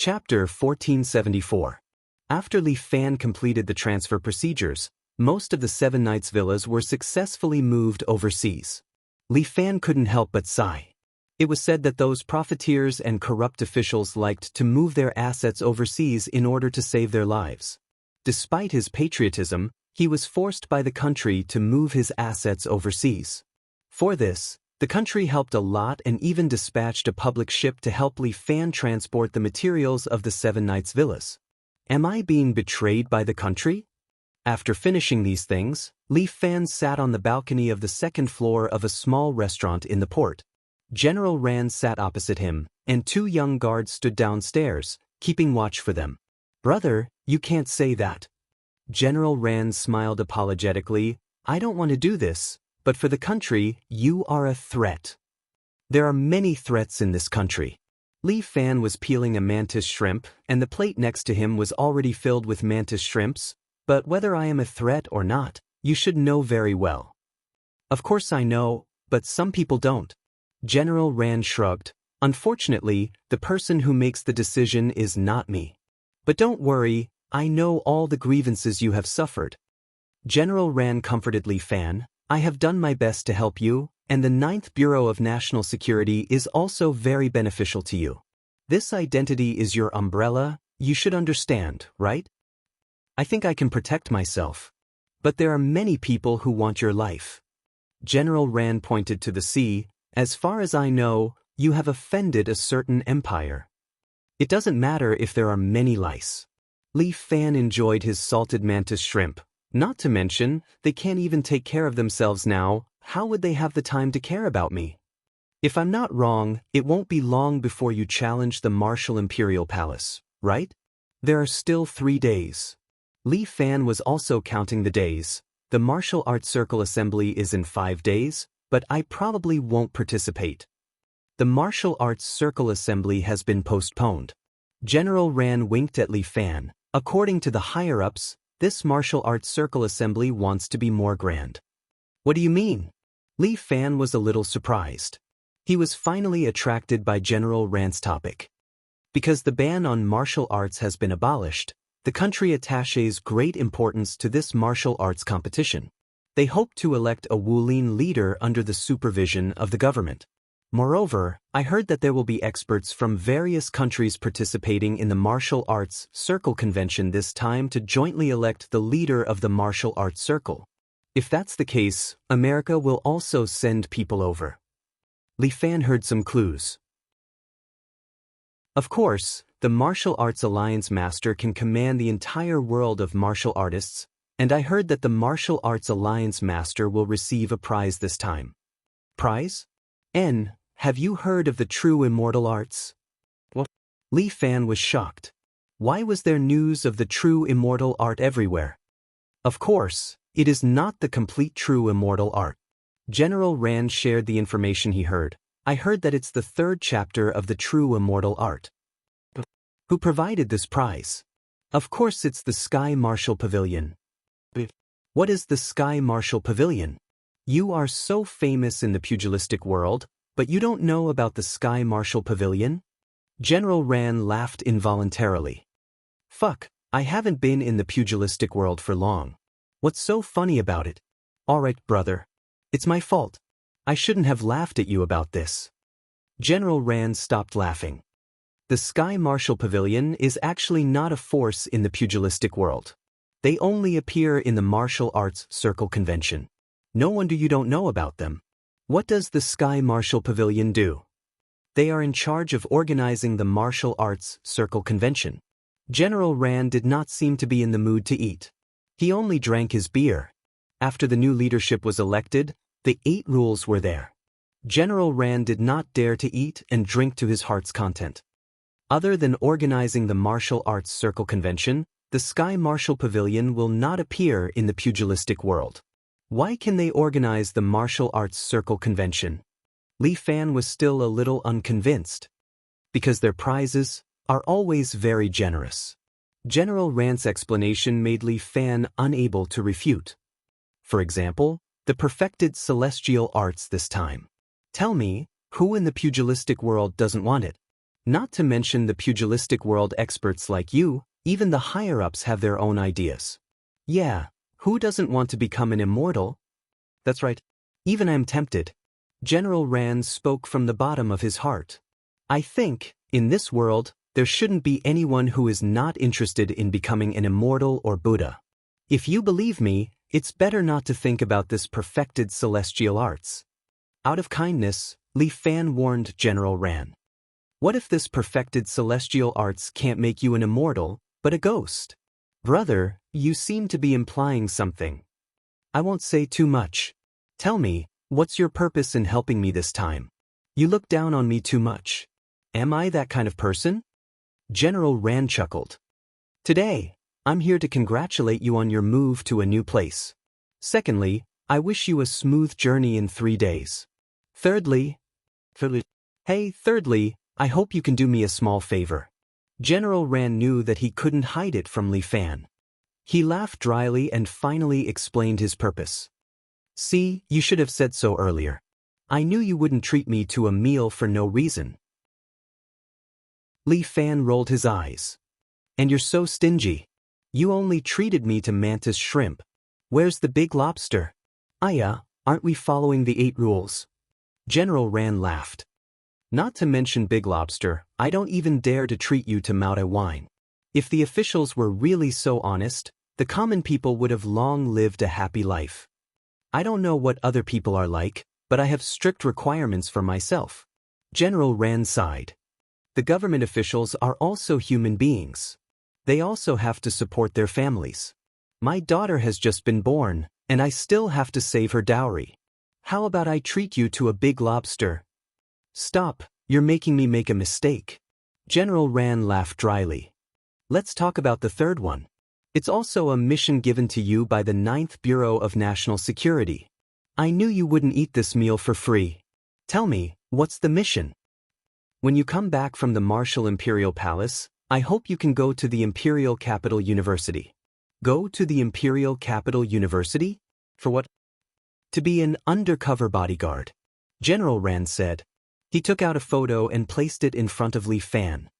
Chapter 1474. After Li Fan completed the transfer procedures, most of the Seven Knights villas were successfully moved overseas. Li Fan couldn't help but sigh. It was said that those profiteers and corrupt officials liked to move their assets overseas in order to save their lives. Despite his patriotism, he was forced by the country to move his assets overseas. For this, the country helped a lot and even dispatched a public ship to help Li Fan transport the materials of the Seven Knights villas. Am I being betrayed by the country? After finishing these things, Li Fan sat on the balcony of the second floor of a small restaurant in the port. General Rand sat opposite him, and two young guards stood downstairs, keeping watch for them. "Brother, you can't say that." General Rand smiled apologetically. "I don't want to do this, but for the country, you are a threat." "There are many threats in this country." Li Fan was peeling a mantis shrimp, and the plate next to him was already filled with mantis shrimps. "But whether I am a threat or not, you should know very well." "Of course I know, but some people don't." General Rand shrugged. "Unfortunately, the person who makes the decision is not me. But don't worry, I know all the grievances you have suffered." General Rand comforted Li Fan. "I have done my best to help you, and the 9th Bureau of National Security is also very beneficial to you. This identity is your umbrella, you should understand, right? I think I can protect myself. But there are many people who want your life." General Rand pointed to the sea. "As far as I know, you have offended a certain empire. It doesn't matter if there are many lice." Li Fan enjoyed his salted mantis shrimp. "Not to mention, they can't even take care of themselves now. How would they have the time to care about me? If I'm not wrong, it won't be long before you challenge the Martial Imperial Palace, right? There are still 3 days." Li Fan was also counting the days. "The Martial Arts Circle Assembly is in 5 days, but I probably won't participate. The Martial Arts Circle Assembly has been postponed." General Rand winked at Li Fan. "According to the higher-ups, this Martial Arts Circle Assembly wants to be more grand." "What do you mean?" Li Fan was a little surprised. He was finally attracted by General Rand's topic. Because the ban on martial arts has been abolished, the country attaches great importance to this martial arts competition. They hope to elect a Wulin leader under the supervision of the government. Moreover, I heard that there will be experts from various countries participating in the Martial Arts Circle Convention this time to jointly elect the leader of the Martial Arts Circle. If that's the case, America will also send people over. Li Fan heard some clues. Of course, the Martial Arts Alliance Master can command the entire world of martial artists, and I heard that the Martial Arts Alliance Master will receive a prize this time. Prize? Have you heard of the true immortal arts? What? Li Fan was shocked. Why was there news of the true immortal art everywhere? Of course, it is not the complete true immortal art. General Rand shared the information he heard. "I heard that it's the 3rd chapter of the true immortal art." Who provided this prize? Of course it's the Sky Martial Pavilion. What is the Sky Martial Pavilion? You are so famous in the pugilistic world, but you don't know about the Sky Martial Pavilion? General Rand laughed involuntarily. "Fuck, I haven't been in the pugilistic world for long. What's so funny about it?" "Alright, brother. It's my fault. I shouldn't have laughed at you about this." General Rand stopped laughing. The Sky Martial Pavilion is actually not a force in the pugilistic world. They only appear in the Martial Arts Circle Convention. No wonder you don't know about them. What does the Sky Martial Pavilion do? They are in charge of organizing the Martial Arts Circle Convention. General Rand did not seem to be in the mood to eat. He only drank his beer. After the new leadership was elected, the 8 rules were there. General Rand did not dare to eat and drink to his heart's content. Other than organizing the Martial Arts Circle Convention, the Sky Martial Pavilion will not appear in the pugilistic world. Why can they organize the Martial Arts Circle Convention? Li Fan was still a little unconvinced. Because their prizes are always very generous. General Rand's explanation made Li Fan unable to refute. For example, the perfected celestial arts this time. Tell me, who in the pugilistic world doesn't want it? Not to mention the pugilistic world experts like you, even the higher-ups have their own ideas. Yeah, who doesn't want to become an immortal? That's right. Even I'm tempted. General Rand spoke from the bottom of his heart. I think, in this world, there shouldn't be anyone who is not interested in becoming an immortal or Buddha. If you believe me, it's better not to think about this perfected celestial arts. Out of kindness, Li Fan warned General Ran. What if this perfected celestial arts can't make you an immortal, but a ghost? Brother, you seem to be implying something. I won't say too much. Tell me, what's your purpose in helping me this time? You look down on me too much. Am I that kind of person? General Ran chuckled. Today, I'm here to congratulate you on your move to a new place. Secondly, I wish you a smooth journey in 3 days. Thirdly, I hope you can do me a small favor. General Ran knew that he couldn't hide it from Li Fan. He laughed dryly and finally explained his purpose. See, you should have said so earlier. I knew you wouldn't treat me to a meal for no reason. Li Fan rolled his eyes. And you're so stingy. You only treated me to mantis shrimp. Where's the big lobster? Aren't we following the 8 rules? General Ran laughed. Not to mention big lobster, I don't even dare to treat you to Maute wine. If the officials were really so honest, the common people would have long lived a happy life. I don't know what other people are like, but I have strict requirements for myself. General Ran sighed. The government officials are also human beings. They also have to support their families. My daughter has just been born, and I still have to save her dowry. How about I treat you to a big lobster? Stop, you're making me make a mistake. General Ran laughed dryly. Let's talk about the third one. It's also a mission given to you by the 9th Bureau of National Security. I knew you wouldn't eat this meal for free. Tell me, what's the mission? When you come back from the Martial Imperial Palace, I hope you can go to the Imperial Capital University. Go to the Imperial Capital University? For what? To be an undercover bodyguard. General Ran said. He took out a photo and placed it in front of Li Fan.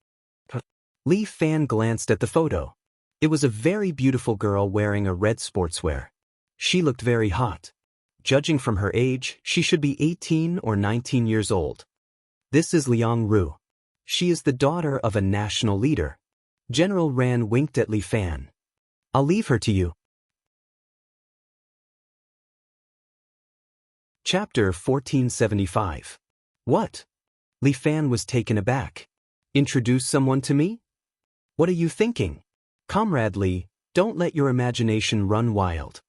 Li Fan glanced at the photo. It was a very beautiful girl wearing a red sportswear. She looked very hot. Judging from her age, she should be 18 or 19 years old. This is Liang Ru. She is the daughter of a national leader. General Ran winked at Li Fan. I'll leave her to you. Chapter 1475. What? Li Fan was taken aback. Introduce someone to me? What are you thinking? Comrade Li, don't let your imagination run wild.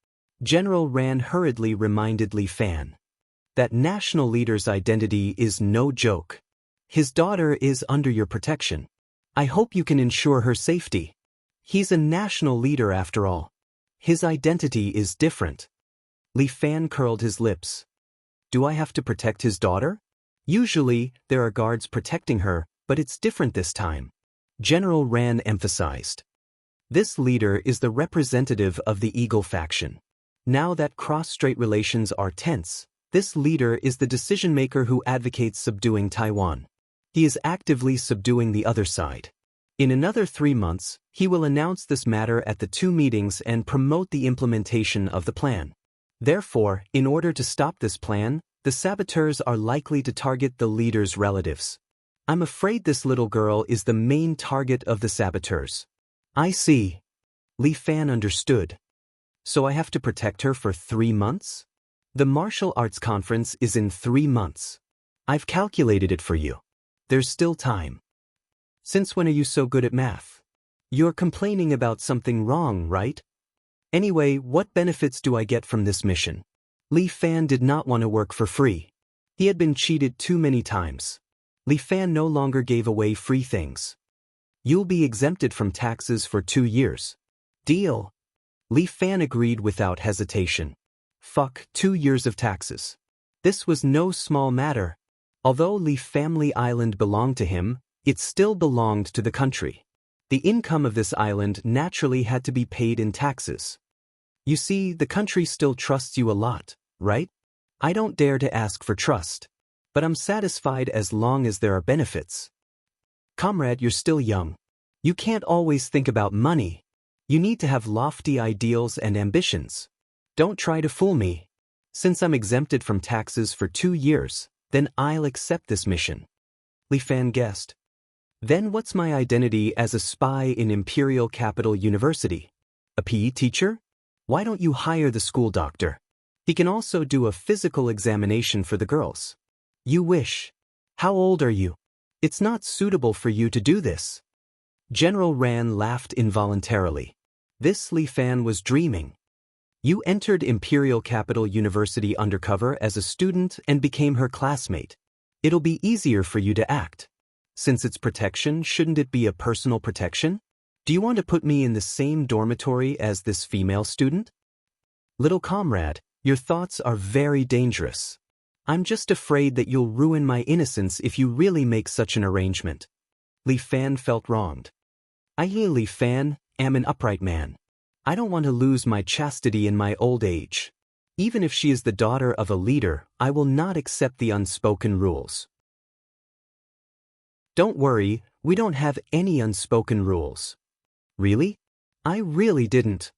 General Ran hurriedly reminded Li Fan. That national leader's identity is no joke. His daughter is under your protection. I hope you can ensure her safety. He's a national leader after all. His identity is different. Li Fan curled his lips. Do I have to protect his daughter? Usually, there are guards protecting her, but it's different this time. General Ran emphasized. This leader is the representative of the Eagle faction. Now that cross-strait relations are tense, this leader is the decision-maker who advocates subduing Taiwan. He is actively subduing the other side. In another 3 months, he will announce this matter at the 2 meetings and promote the implementation of the plan. Therefore, in order to stop this plan, the saboteurs are likely to target the leader's relatives. I'm afraid this little girl is the main target of the saboteurs. I see. Li Fan understood. So I have to protect her for 3 months? The martial arts conference is in 3 months. I've calculated it for you. There's still time. Since when are you so good at math? You're complaining about something wrong, right? Anyway, what benefits do I get from this mission? Li Fan did not want to work for free. He had been cheated too many times. Li Fan no longer gave away free things. You'll be exempted from taxes for 2 years. Deal. Li Fan agreed without hesitation. Fuck, 2 years of taxes. This was no small matter. Although Li Family Island belonged to him, it still belonged to the country. The income of this island naturally had to be paid in taxes. You see, the country still trusts you a lot, right? I don't dare to ask for trust. But I'm satisfied as long as there are benefits. Comrade, you're still young. You can't always think about money. You need to have lofty ideals and ambitions. Don't try to fool me. Since I'm exempted from taxes for 2 years, then I'll accept this mission. Li Fan guessed. Then what's my identity as a spy in Imperial Capital University? A PE teacher? Why don't you hire the school doctor? He can also do a physical examination for the girls. You wish. How old are you? It's not suitable for you to do this. General Ran laughed involuntarily. This Li Fan was dreaming. You entered Imperial Capital University undercover as a student and became her classmate. It'll be easier for you to act. Since it's protection, shouldn't it be a personal protection? Do you want to put me in the same dormitory as this female student? Little comrade, your thoughts are very dangerous. I'm just afraid that you'll ruin my innocence if you really make such an arrangement. Li Fan felt wronged. I, Li Fan, am an upright man. I don't want to lose my chastity in my old age. Even if she is the daughter of a leader, I will not accept the unspoken rules. Don't worry, we don't have any unspoken rules. Really? I really didn't.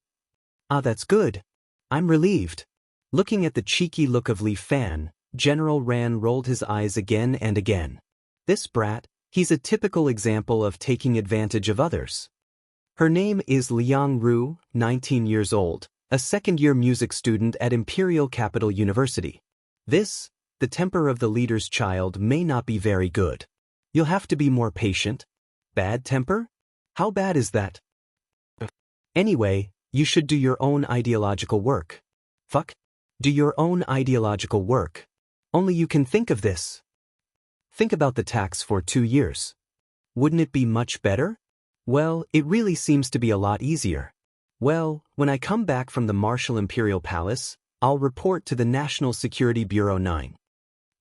Ah, that's good. I'm relieved. Looking at the cheeky look of Li Fan, General Ran rolled his eyes again and again. This brat, he's a typical example of taking advantage of others. Her name is Liang Ru, 19 years old, a second-year music student at Imperial Capital University. The temper of the leader's child may not be very good. You'll have to be more patient. Bad temper? How bad is that? Anyway, you should do your own ideological work. Do your own ideological work. Only you can think of this. Think about the tax for 2 years. Wouldn't it be much better? Well, it really seems to be a lot easier. Well, when I come back from the Martial Imperial Palace, I'll report to the National Security Bureau 9.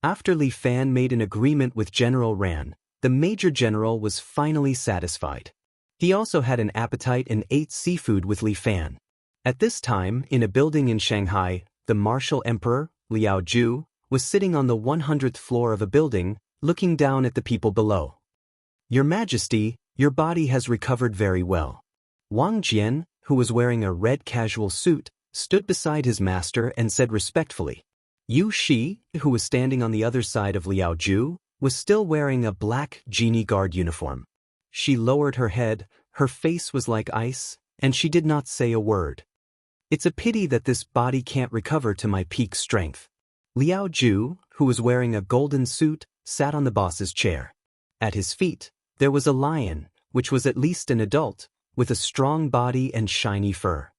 After Li Fan made an agreement with General Ran, the Major General was finally satisfied. He also had an appetite and ate seafood with Li Fan. At this time, in a building in Shanghai, the martial emperor, Liao Ju, was sitting on the 100th floor of a building, looking down at the people below. Your Majesty, your body has recovered very well. Wang Jian, who was wearing a red casual suit, stood beside his master and said respectfully. Yu Shi, who was standing on the other side of Liao Ju, was still wearing a black genie guard uniform. She lowered her head, her face was like ice, and she did not say a word. It's a pity that this body can't recover to my peak strength. Liao Ju, who was wearing a golden suit, sat on the boss's chair. At his feet, there was a lion, which was at least an adult, with a strong body and shiny fur.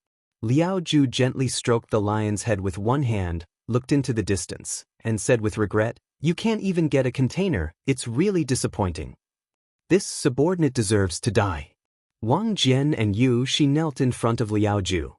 Liao Ju gently stroked the lion's head with one hand, looked into the distance, and said with regret, "You can't even get a container, it's really disappointing. This subordinate deserves to die." Wang Jian and Yu Shi knelt in front of Liao Ju.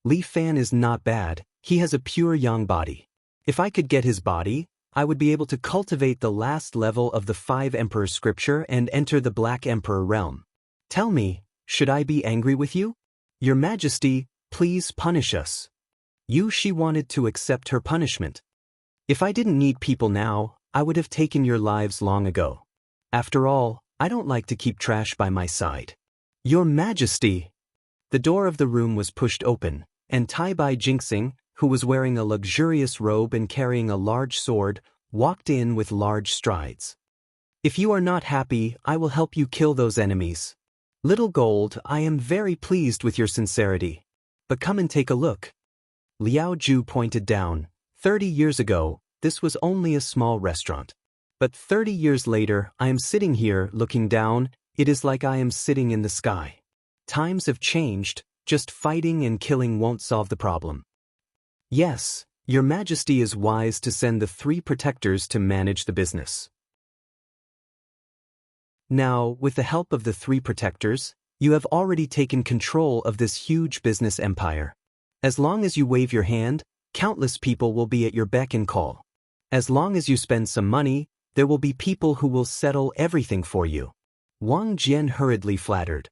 Li Fan is not bad, he has a pure yang body. If I could get his body, I would be able to cultivate the last level of the 5 Emperor scripture and enter the Black Emperor realm. Tell me, should I be angry with you? Your Majesty, please punish us. Yu Shi wanted to accept her punishment. If I didn't need people now, I would have taken your lives long ago. After all, I don't like to keep trash by my side. Your Majesty! The door of the room was pushed open, and Tai Bai Jinxing, who was wearing a luxurious robe and carrying a large sword, walked in with large strides. If you are not happy, I will help you kill those enemies. Little Gold, I am very pleased with your sincerity. But come and take a look. Liao Ju pointed down. 30 years ago, this was only a small restaurant. But 30 years later, I am sitting here looking down, it is like I am sitting in the sky. Times have changed, just fighting and killing won't solve the problem. Yes, Your Majesty is wise to send the 3 protectors to manage the business. Now, with the help of the 3 protectors, you have already taken control of this huge business empire. As long as you wave your hand, countless people will be at your beck and call. As long as you spend some money, there will be people who will settle everything for you. Wang Jian hurriedly flattered.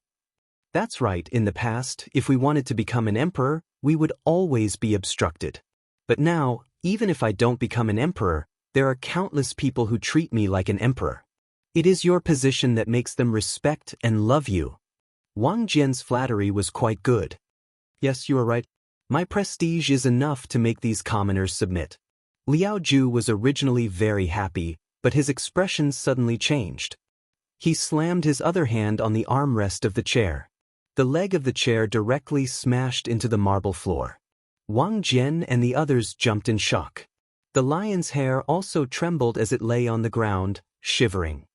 That's right, in the past, if we wanted to become an emperor, we would always be obstructed. But now, even if I don't become an emperor, there are countless people who treat me like an emperor. It is your position that makes them respect and love you. Wang Jian's flattery was quite good. Yes, you are right. My prestige is enough to make these commoners submit. Liao Ju was originally very happy, but his expression suddenly changed. He slammed his other hand on the armrest of the chair. The leg of the chair directly smashed into the marble floor. Wang Jian and the others jumped in shock. The lion's hair also trembled as it lay on the ground, shivering.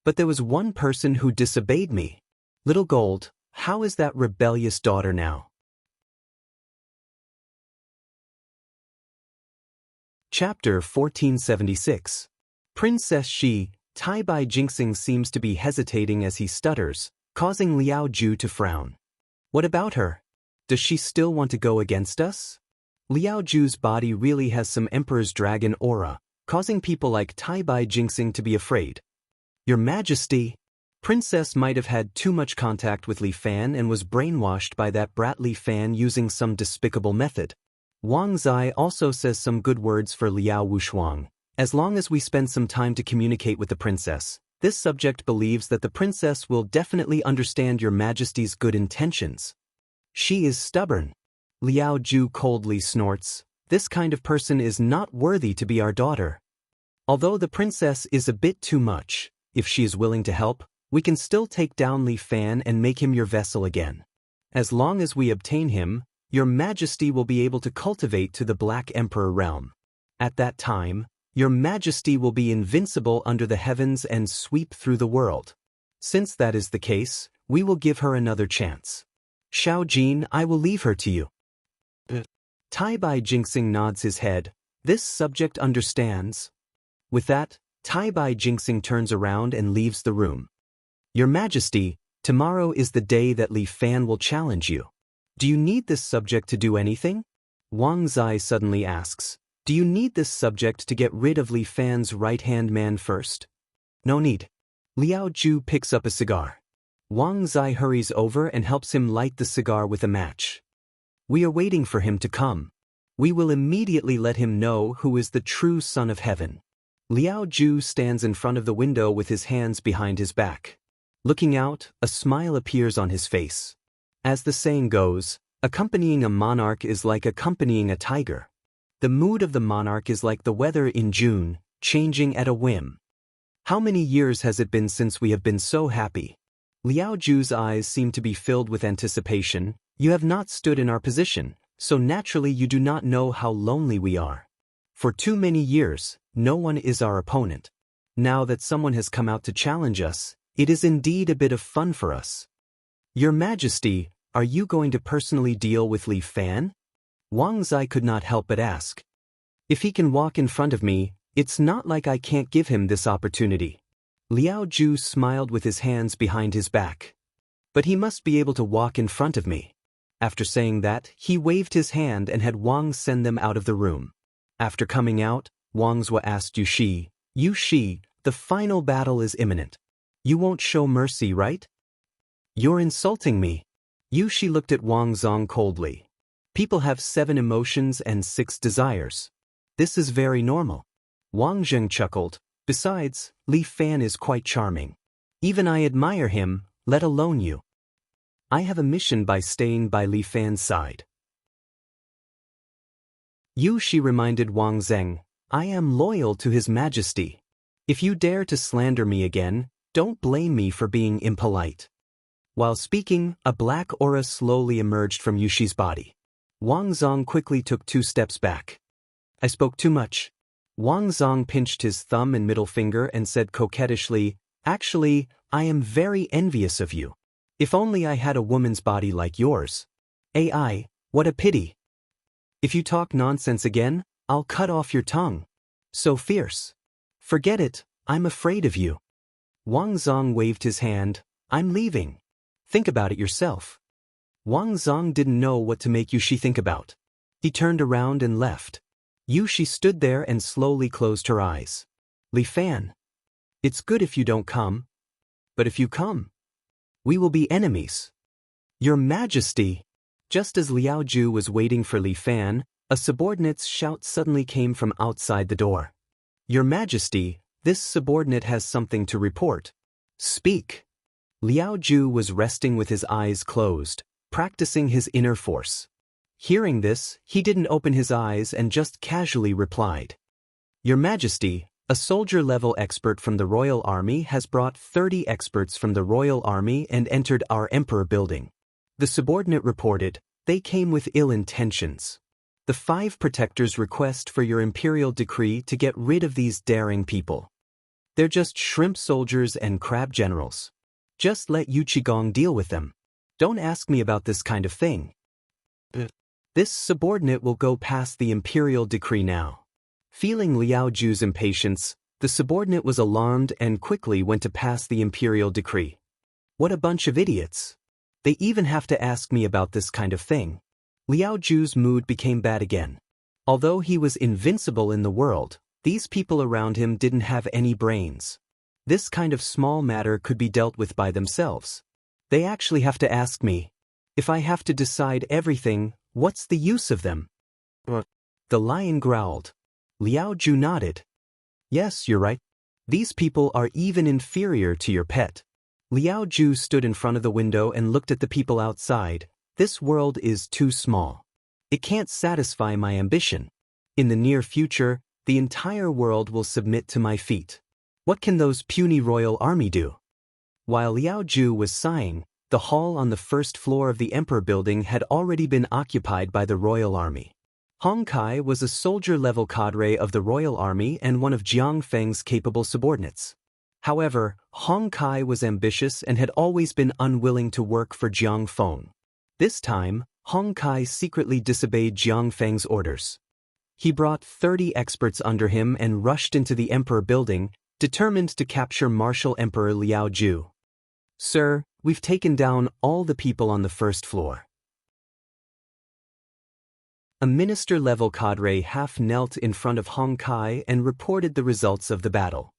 But there was one person who disobeyed me. Little Gold, how is that rebellious daughter now? Chapter 1476. Princess Shi, Tai Bai Jinxing seems to be hesitating as he stutters, causing Liao Ju to frown. What about her? Does she still want to go against us? Liao Ju's body really has some Emperor's Dragon aura, causing people like Tai Bai Jinxing to be afraid. Your Majesty, Princess might have had too much contact with Li Fan and was brainwashed by that brat Li Fan using some despicable method. Wang Zai also says some good words for Liao Wushuang. As long as we spend some time to communicate with the princess, this subject believes that the princess will definitely understand your Majesty's good intentions. She is stubborn. Liao Ju coldly snorts. This kind of person is not worthy to be our daughter. Although the princess is a bit too much, if she is willing to help, we can still take down Li Fan and make him your vessel again. As long as we obtain him, your Majesty will be able to cultivate to the Black Emperor realm. At that time, your Majesty will be invincible under the heavens and sweep through the world. Since that is the case, we will give her another chance. Xiao Jin, I will leave her to you. Tai Bai Jinxing nods his head. This subject understands. With that, Tai Bai Jinxing turns around and leaves the room. Your Majesty, tomorrow is the day that Li Fan will challenge you. Do you need this subject to do anything? Wang Zai suddenly asks. Do you need this subject to get rid of Li Fan's right-hand man first? No need. Liao Ju picks up a cigar. Wang Zai hurries over and helps him light the cigar with a match. We are waiting for him to come. We will immediately let him know who is the true son of heaven. Liao Ju stands in front of the window with his hands behind his back. Looking out, a smile appears on his face. As the saying goes, accompanying a monarch is like accompanying a tiger. The mood of the monarch is like the weather in June, changing at a whim. How many years has it been since we have been so happy? Liao Ju's eyes seem to be filled with anticipation. You have not stood in our position, so naturally you do not know how lonely we are. For too many years, no one is our opponent. Now that someone has come out to challenge us, it is indeed a bit of fun for us. Your Majesty, are you going to personally deal with Li Fan? Wang Zai could not help but ask. If he can walk in front of me, it's not like I can't give him this opportunity. Liao Ju smiled with his hands behind his back. But he must be able to walk in front of me. After saying that, he waved his hand and had Wang send them out of the room. After coming out, Wang Zua asked Yu Shi, the final battle is imminent. You won't show mercy, right? You're insulting me. Yu Shi looked at Wang Zong coldly. People have 7 emotions and 6 desires. This is very normal. Wang Zheng chuckled. Besides, Li Fan is quite charming. Even I admire him, let alone you. I have a mission by staying by Li Fan's side. Yu Shi reminded Wang Zheng, I am loyal to His Majesty. If you dare to slander me again, don't blame me for being impolite. While speaking, a black aura slowly emerged from Yu Shi's body. Wang Zong quickly took 2 steps back. I spoke too much. Wang Zong pinched his thumb and middle finger and said coquettishly, Actually, I am very envious of you. If only I had a woman's body like yours. AI, what a pity. If you talk nonsense again, I'll cut off your tongue. So fierce. Forget it, I'm afraid of you. Wang Zong waved his hand, I'm leaving. Think about it yourself. Wang Zong didn't know what to make Yu Shi think about. He turned around and left. Yu Shi stood there and slowly closed her eyes. Li Fan. It's good if you don't come. But if you come, we will be enemies. Your Majesty. Just as Liao Ju was waiting for Li Fan, a subordinate's shout suddenly came from outside the door. Your Majesty, This subordinate has something to report. Speak. Liao Ju was resting with his eyes closed, practicing his inner force. Hearing this, he didn't open his eyes and just casually replied. Your Majesty, a soldier-level expert from the Royal Army has brought 30 experts from the Royal Army and entered our Emperor building. The subordinate reported, they came with ill intentions. The 5 protectors request for your imperial decree to get rid of these daring people. They're just shrimp soldiers and crab generals. Just let Yu Qigong deal with them. Don't ask me about this kind of thing. This subordinate will go past the imperial decree now. Feeling Liao Ju's impatience, the subordinate was alarmed and quickly went to pass the imperial decree. What a bunch of idiots. They even have to ask me about this kind of thing. Liao Ju's mood became bad again. Although he was invincible in the world, these people around him didn't have any brains. This kind of small matter could be dealt with by themselves. They actually have to ask me. If I have to decide everything, what's the use of them? The lion growled. Liao Ju nodded. Yes, you're right. These people are even inferior to your pet. Liao Ju stood in front of the window and looked at the people outside. This world is too small. It can't satisfy my ambition. In the near future, the entire world will submit to my feet. What can those puny royal army do? While Liao Ju was sighing, the hall on the first floor of the Emperor building had already been occupied by the royal army. Hong Kai was a soldier-level cadre of the royal army and one of Jiang Feng's capable subordinates. However, Hong Kai was ambitious and had always been unwilling to work for Jiang Feng. This time, Hong Kai secretly disobeyed Jiang Feng's orders. He brought 30 experts under him and rushed into the Emperor building, determined to capture Martial Emperor Liao Ju. Sir, we've taken down all the people on the first floor. A minister-level cadre half knelt in front of Hong Kai and reported the results of the battle.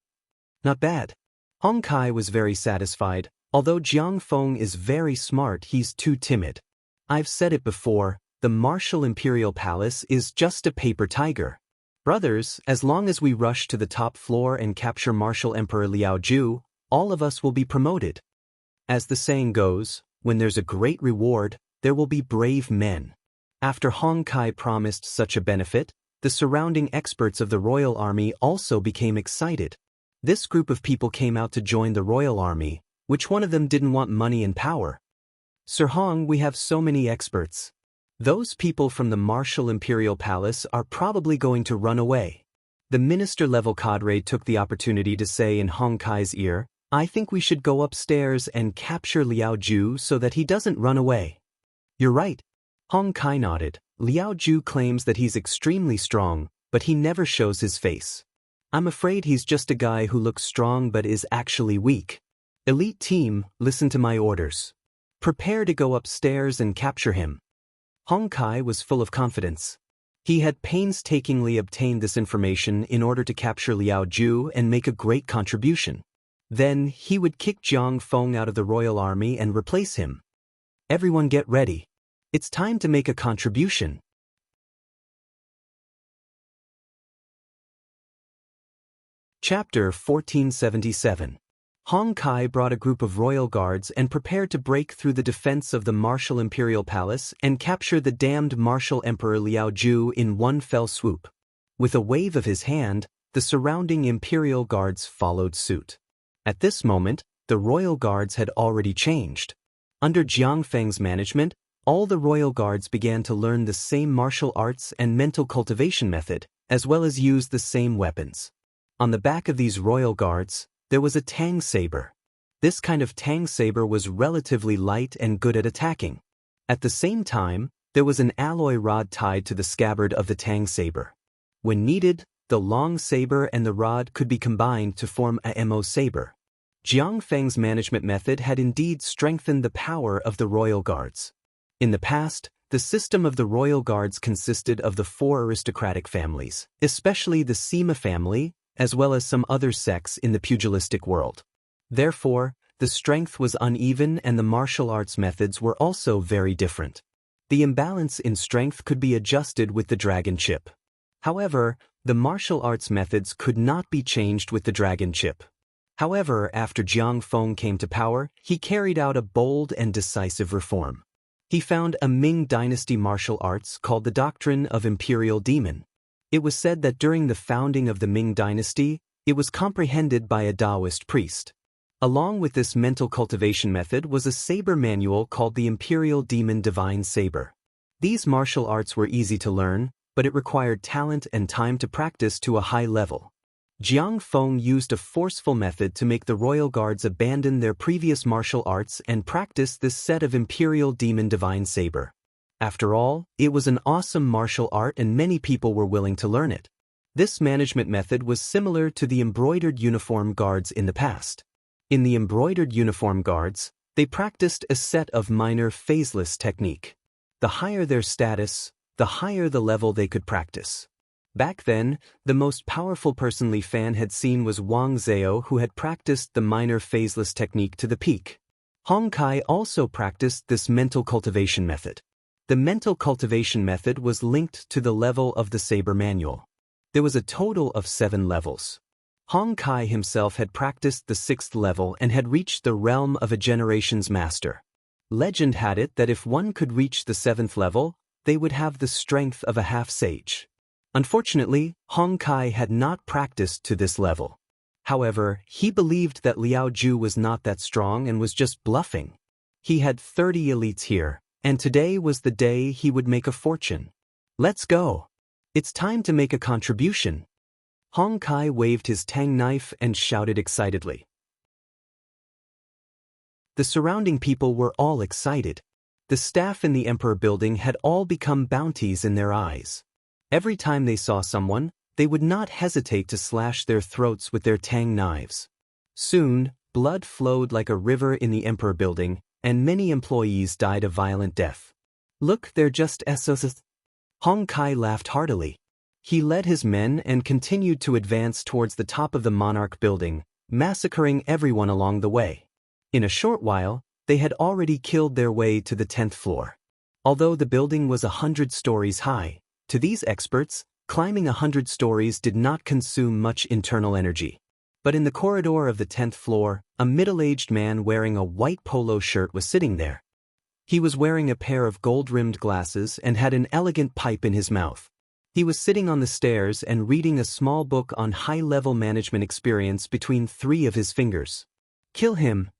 Not bad. Hong Kai was very satisfied. Although Jiang Feng is very smart, he's too timid. I've said it before, the Martial Imperial Palace is just a paper tiger. Brothers, as long as we rush to the top floor and capture Martial Emperor Liao Ju, all of us will be promoted. As the saying goes, when there's a great reward, there will be brave men. After Hong Kai promised such a benefit, the surrounding experts of the Royal Army also became excited. This group of people came out to join the Royal Army. Which one of them didn't want money and power? Sir Hong, we have so many experts. Those people from the Martial Imperial Palace are probably going to run away. The minister-level cadre took the opportunity to say in Hong Kai's ear, I think we should go upstairs and capture Liao Ju so that he doesn't run away. You're right. Hong Kai nodded. Liao Ju claims that he's extremely strong, but he never shows his face. I'm afraid he's just a guy who looks strong but is actually weak. Elite team, listen to my orders. Prepare to go upstairs and capture him. Hong Kai was full of confidence. He had painstakingly obtained this information in order to capture Liao Ju and make a great contribution. Then, he would kick Jiang Feng out of the royal army and replace him. Everyone get ready. It's time to make a contribution. Chapter 1477. Hong Kai brought a group of royal guards and prepared to break through the defense of the Martial Imperial Palace and capture the damned Martial Emperor Liao Ju in one fell swoop. With a wave of his hand, the surrounding Imperial Guards followed suit. At this moment, the royal guards had already changed. Under Jiang Feng's management, all the royal guards began to learn the same martial arts and mental cultivation method, as well as use the same weapons. On the back of these royal guards, there was a tang saber. This kind of tang saber was relatively light and good at attacking. At the same time, there was an alloy rod tied to the scabbard of the tang saber. When needed, the long saber and the rod could be combined to form a mo saber. Jiang Feng's management method had indeed strengthened the power of the royal guards. In the past, the system of the royal guards consisted of the 4 aristocratic families, especially the Sima family, as well as some other sects in the pugilistic world. Therefore, the strength was uneven and the martial arts methods were also very different. The imbalance in strength could be adjusted with the dragon chip. However, the martial arts methods could not be changed with the dragon chip. However, after Jiang Feng came to power, he carried out a bold and decisive reform. He found a Ming dynasty martial arts called the doctrine of imperial demon. It was said that during the founding of the Ming dynasty, it was comprehended by a Taoist priest. Along with this mental cultivation method was a saber manual called the Imperial Demon Divine Saber. These martial arts were easy to learn, but it required talent and time to practice to a high level. Jiang Feng used a forceful method to make the royal guards abandon their previous martial arts and practice this set of Imperial Demon Divine Saber. After all, it was an awesome martial art and many people were willing to learn it. This management method was similar to the embroidered uniform guards in the past. In the embroidered uniform guards, they practiced a set of minor phaseless technique. The higher their status, the higher the level they could practice. Back then, the most powerful person Li Fan had seen was Wang Zhao, who had practiced the minor phaseless technique to the peak. Hong Kai also practiced this mental cultivation method. The mental cultivation method was linked to the level of the saber manual. There was a total of 7 levels. Hong Kai himself had practiced the 6th level and had reached the realm of a generation's master. Legend had it that if one could reach the 7th level, they would have the strength of a half-sage. Unfortunately, Hong Kai had not practiced to this level. However, he believed that Liao Ju was not that strong and was just bluffing. He had 30 elites here, and today was the day he would make a fortune. Let's go. It's time to make a contribution. Hong Kai waved his tang knife and shouted excitedly. The surrounding people were all excited. The staff in the Emperor building had all become bounties in their eyes. Every time they saw someone, they would not hesitate to slash their throats with their tang knives. Soon, blood flowed like a river in the Emperor building, and many employees died a violent death. Look, they're just SOS. Hong Kai laughed heartily. He led his men and continued to advance towards the top of the monarch building, massacring everyone along the way. In a short while, they had already killed their way to the 10th floor. Although the building was 100 stories high, to these experts, climbing 100 stories did not consume much internal energy. But in the corridor of the 10th floor, a middle-aged man wearing a white polo shirt was sitting there. He was wearing a pair of gold-rimmed glasses and had an elegant pipe in his mouth. He was sitting on the stairs and reading a small book on high-level management experience between 3 of his fingers. Kill him.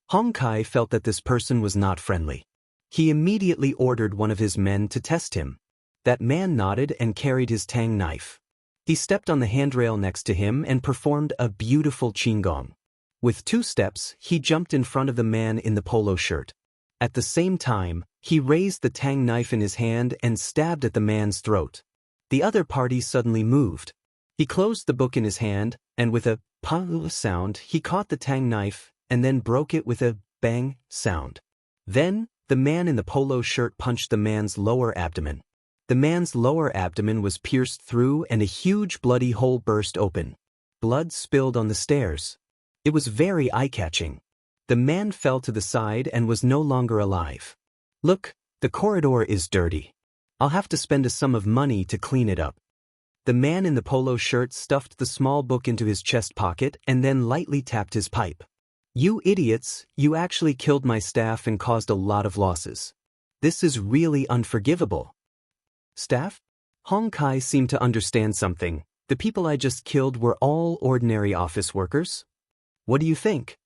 Hong Kai felt that this person was not friendly. He immediately ordered one of his men to test him. That man nodded and carried his tang knife. He stepped on the handrail next to him and performed a beautiful qigong. With 2 steps, he jumped in front of the man in the polo shirt. At the same time, he raised the tang knife in his hand and stabbed at the man's throat. The other party suddenly moved. He closed the book in his hand, and with a "pah" sound, he caught the tang knife and then broke it with a bang sound. Then, the man in the polo shirt punched the man's lower abdomen. The man's lower abdomen was pierced through and a huge bloody hole burst open. Blood spilled on the stairs. It was very eye-catching. The man fell to the side and was no longer alive. Look, the corridor is dirty. I'll have to spend a sum of money to clean it up. The man in the polo shirt stuffed the small book into his chest pocket and then lightly tapped his pipe. You idiots, you actually killed my staff and caused a lot of losses. This is really unforgivable. Staff? Hong Kai seemed to understand something. The people I just killed were all ordinary office workers? What do you think?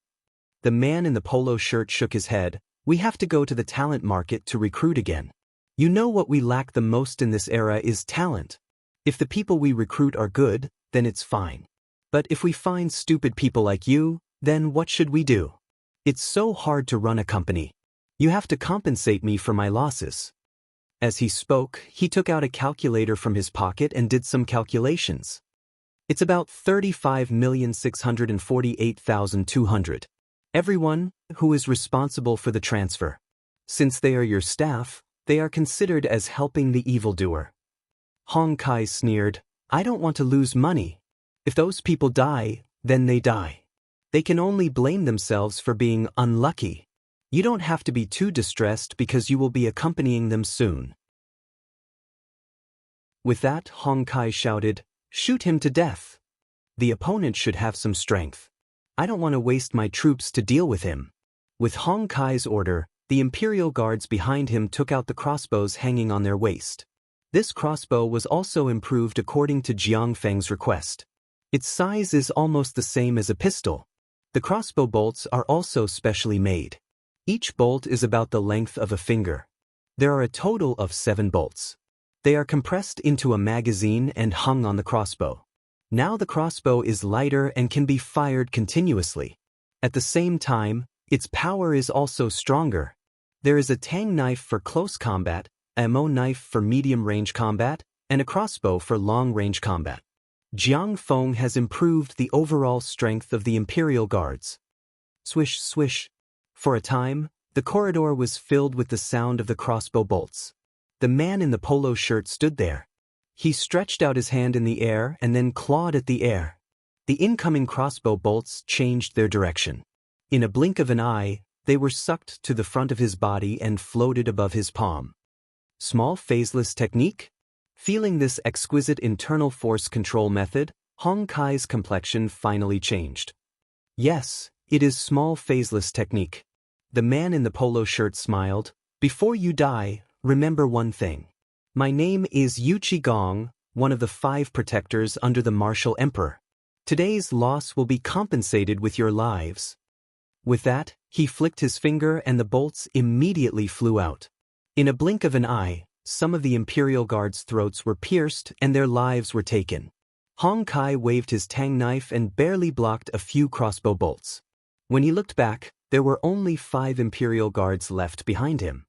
The man in the polo shirt shook his head. We have to go to the talent market to recruit again. You know what we lack the most in this era is talent. If the people we recruit are good, then it's fine. But if we find stupid people like you, then what should we do? It's so hard to run a company. You have to compensate me for my losses. As he spoke, he took out a calculator from his pocket and did some calculations. It's about 35,648,200. Everyone who is responsible for the transfer. Since they are your staff, they are considered as helping the evildoer. Hong Kai sneered, I don't want to lose money. If those people die, then they die. They can only blame themselves for being unlucky. You don't have to be too distressed because you will be accompanying them soon. With that, Hong Kai shouted, "Shoot him to death! The opponent should have some strength. I don't want to waste my troops to deal with him." With Hong Kai's order, the Imperial Guards behind him took out the crossbows hanging on their waist. This crossbow was also improved according to Jiang Feng's request. Its size is almost the same as a pistol. The crossbow bolts are also specially made. Each bolt is about the length of a finger. There are a total of 7 bolts. They are compressed into a magazine and hung on the crossbow. Now the crossbow is lighter and can be fired continuously. At the same time, its power is also stronger. There is a tang knife for close combat, a mo knife for medium-range combat, and a crossbow for long-range combat. Jiang Feng has improved the overall strength of the Imperial Guards. Swish, swish. For a time, the corridor was filled with the sound of the crossbow bolts. The man in the polo shirt stood there. He stretched out his hand in the air and then clawed at the air. The incoming crossbow bolts changed their direction. In a blink of an eye, they were sucked to the front of his body and floated above his palm. Small phaseless technique? Feeling this exquisite internal force control method, Hong Kai's complexion finally changed. Yes, it is small phaseless technique. The man in the polo shirt smiled. Before you die, remember one thing. My name is Yu Qigong, one of the 5 protectors under the martial emperor. Today's loss will be compensated with your lives. With that, he flicked his finger and the bolts immediately flew out. In a blink of an eye, some of the Imperial Guards' throats were pierced and their lives were taken. Hong Kai waved his tang knife and barely blocked a few crossbow bolts. When he looked back, there were only 5 Imperial Guards left behind him.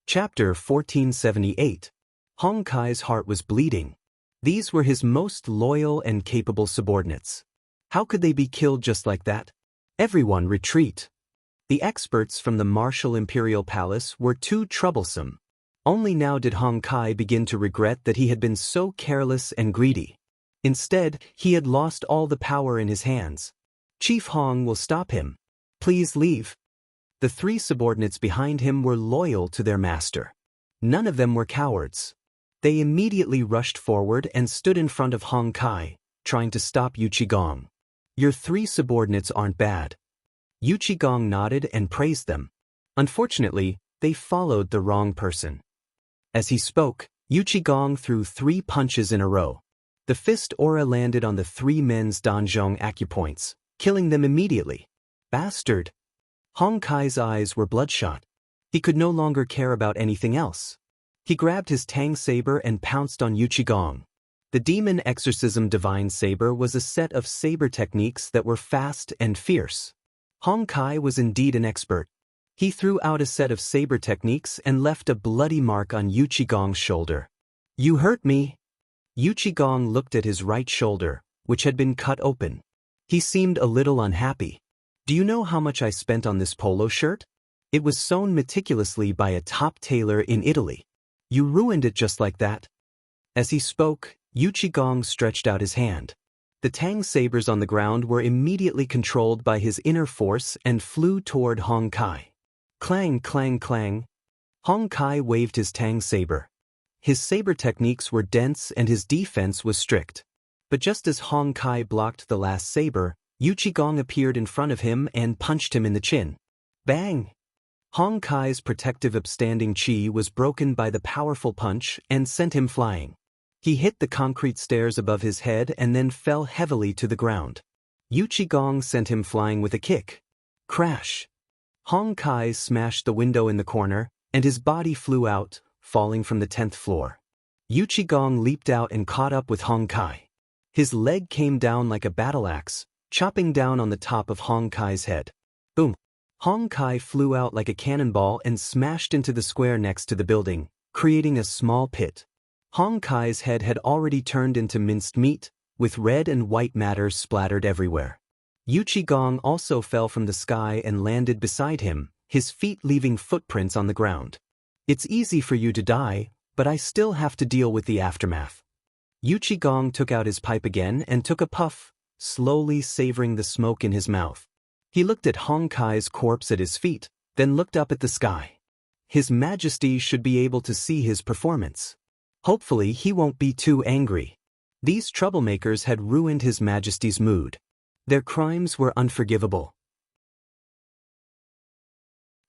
Chapter 1478. Hong Kai's heart was bleeding. These were his most loyal and capable subordinates. How could they be killed just like that? Everyone retreat. The experts from the martial Imperial Palace were too troublesome. Only now did Hong Kai begin to regret that he had been so careless and greedy. Instead, he had lost all the power in his hands. Chief Hong will stop him. Please leave. The 3 subordinates behind him were loyal to their master. None of them were cowards. They immediately rushed forward and stood in front of Hong Kai, trying to stop Yu Qigong. Your 3 subordinates aren't bad. Yu Qigong nodded and praised them. Unfortunately, they followed the wrong person. As he spoke, Yu Qigong threw 3 punches in a row. The fist aura landed on the 3 men's Danzhong acupoints, killing them immediately. Bastard! Hong Kai's eyes were bloodshot. He could no longer care about anything else. He grabbed his tang saber and pounced on Yu Qigong. The Demon Exorcism Divine Saber was a set of saber techniques that were fast and fierce. Hong Kai was indeed an expert. He threw out a set of saber techniques and left a bloody mark on Yu Qigong's shoulder. You hurt me. Yu Qigong looked at his right shoulder, which had been cut open. He seemed a little unhappy. Do you know how much I spent on this polo shirt? It was sewn meticulously by a top tailor in Italy. You ruined it just like that. As he spoke, Yu Qigong stretched out his hand. The tang sabers on the ground were immediately controlled by his inner force and flew toward Hong Kai. Clang, clang, clang. Hong Kai waved his tang saber. His saber techniques were dense and his defense was strict. But just as Hong Kai blocked the last saber, Yu Qigong appeared in front of him and punched him in the chin. Bang! Hong Kai's protective upstanding chi was broken by the powerful punch and sent him flying. He hit the concrete stairs above his head and then fell heavily to the ground. Yu Qigong sent him flying with a kick. Crash! Hong Kai smashed the window in the corner, and his body flew out, falling from the 10th floor. Yu Qigong leaped out and caught up with Hong Kai. His leg came down like a battle axe, chopping down on the top of Hong Kai's head. Boom! Hong Kai flew out like a cannonball and smashed into the square next to the building, creating a small pit. Hong Kai's head had already turned into minced meat, with red and white matter splattered everywhere. Yu Qigong also fell from the sky and landed beside him, his feet leaving footprints on the ground. It's easy for you to die, but I still have to deal with the aftermath. Yu Qigong took out his pipe again and took a puff, slowly savoring the smoke in his mouth. He looked at Hong Kai's corpse at his feet, then looked up at the sky. His Majesty should be able to see his performance. Hopefully he won't be too angry. These troublemakers had ruined His Majesty's mood. Their crimes were unforgivable.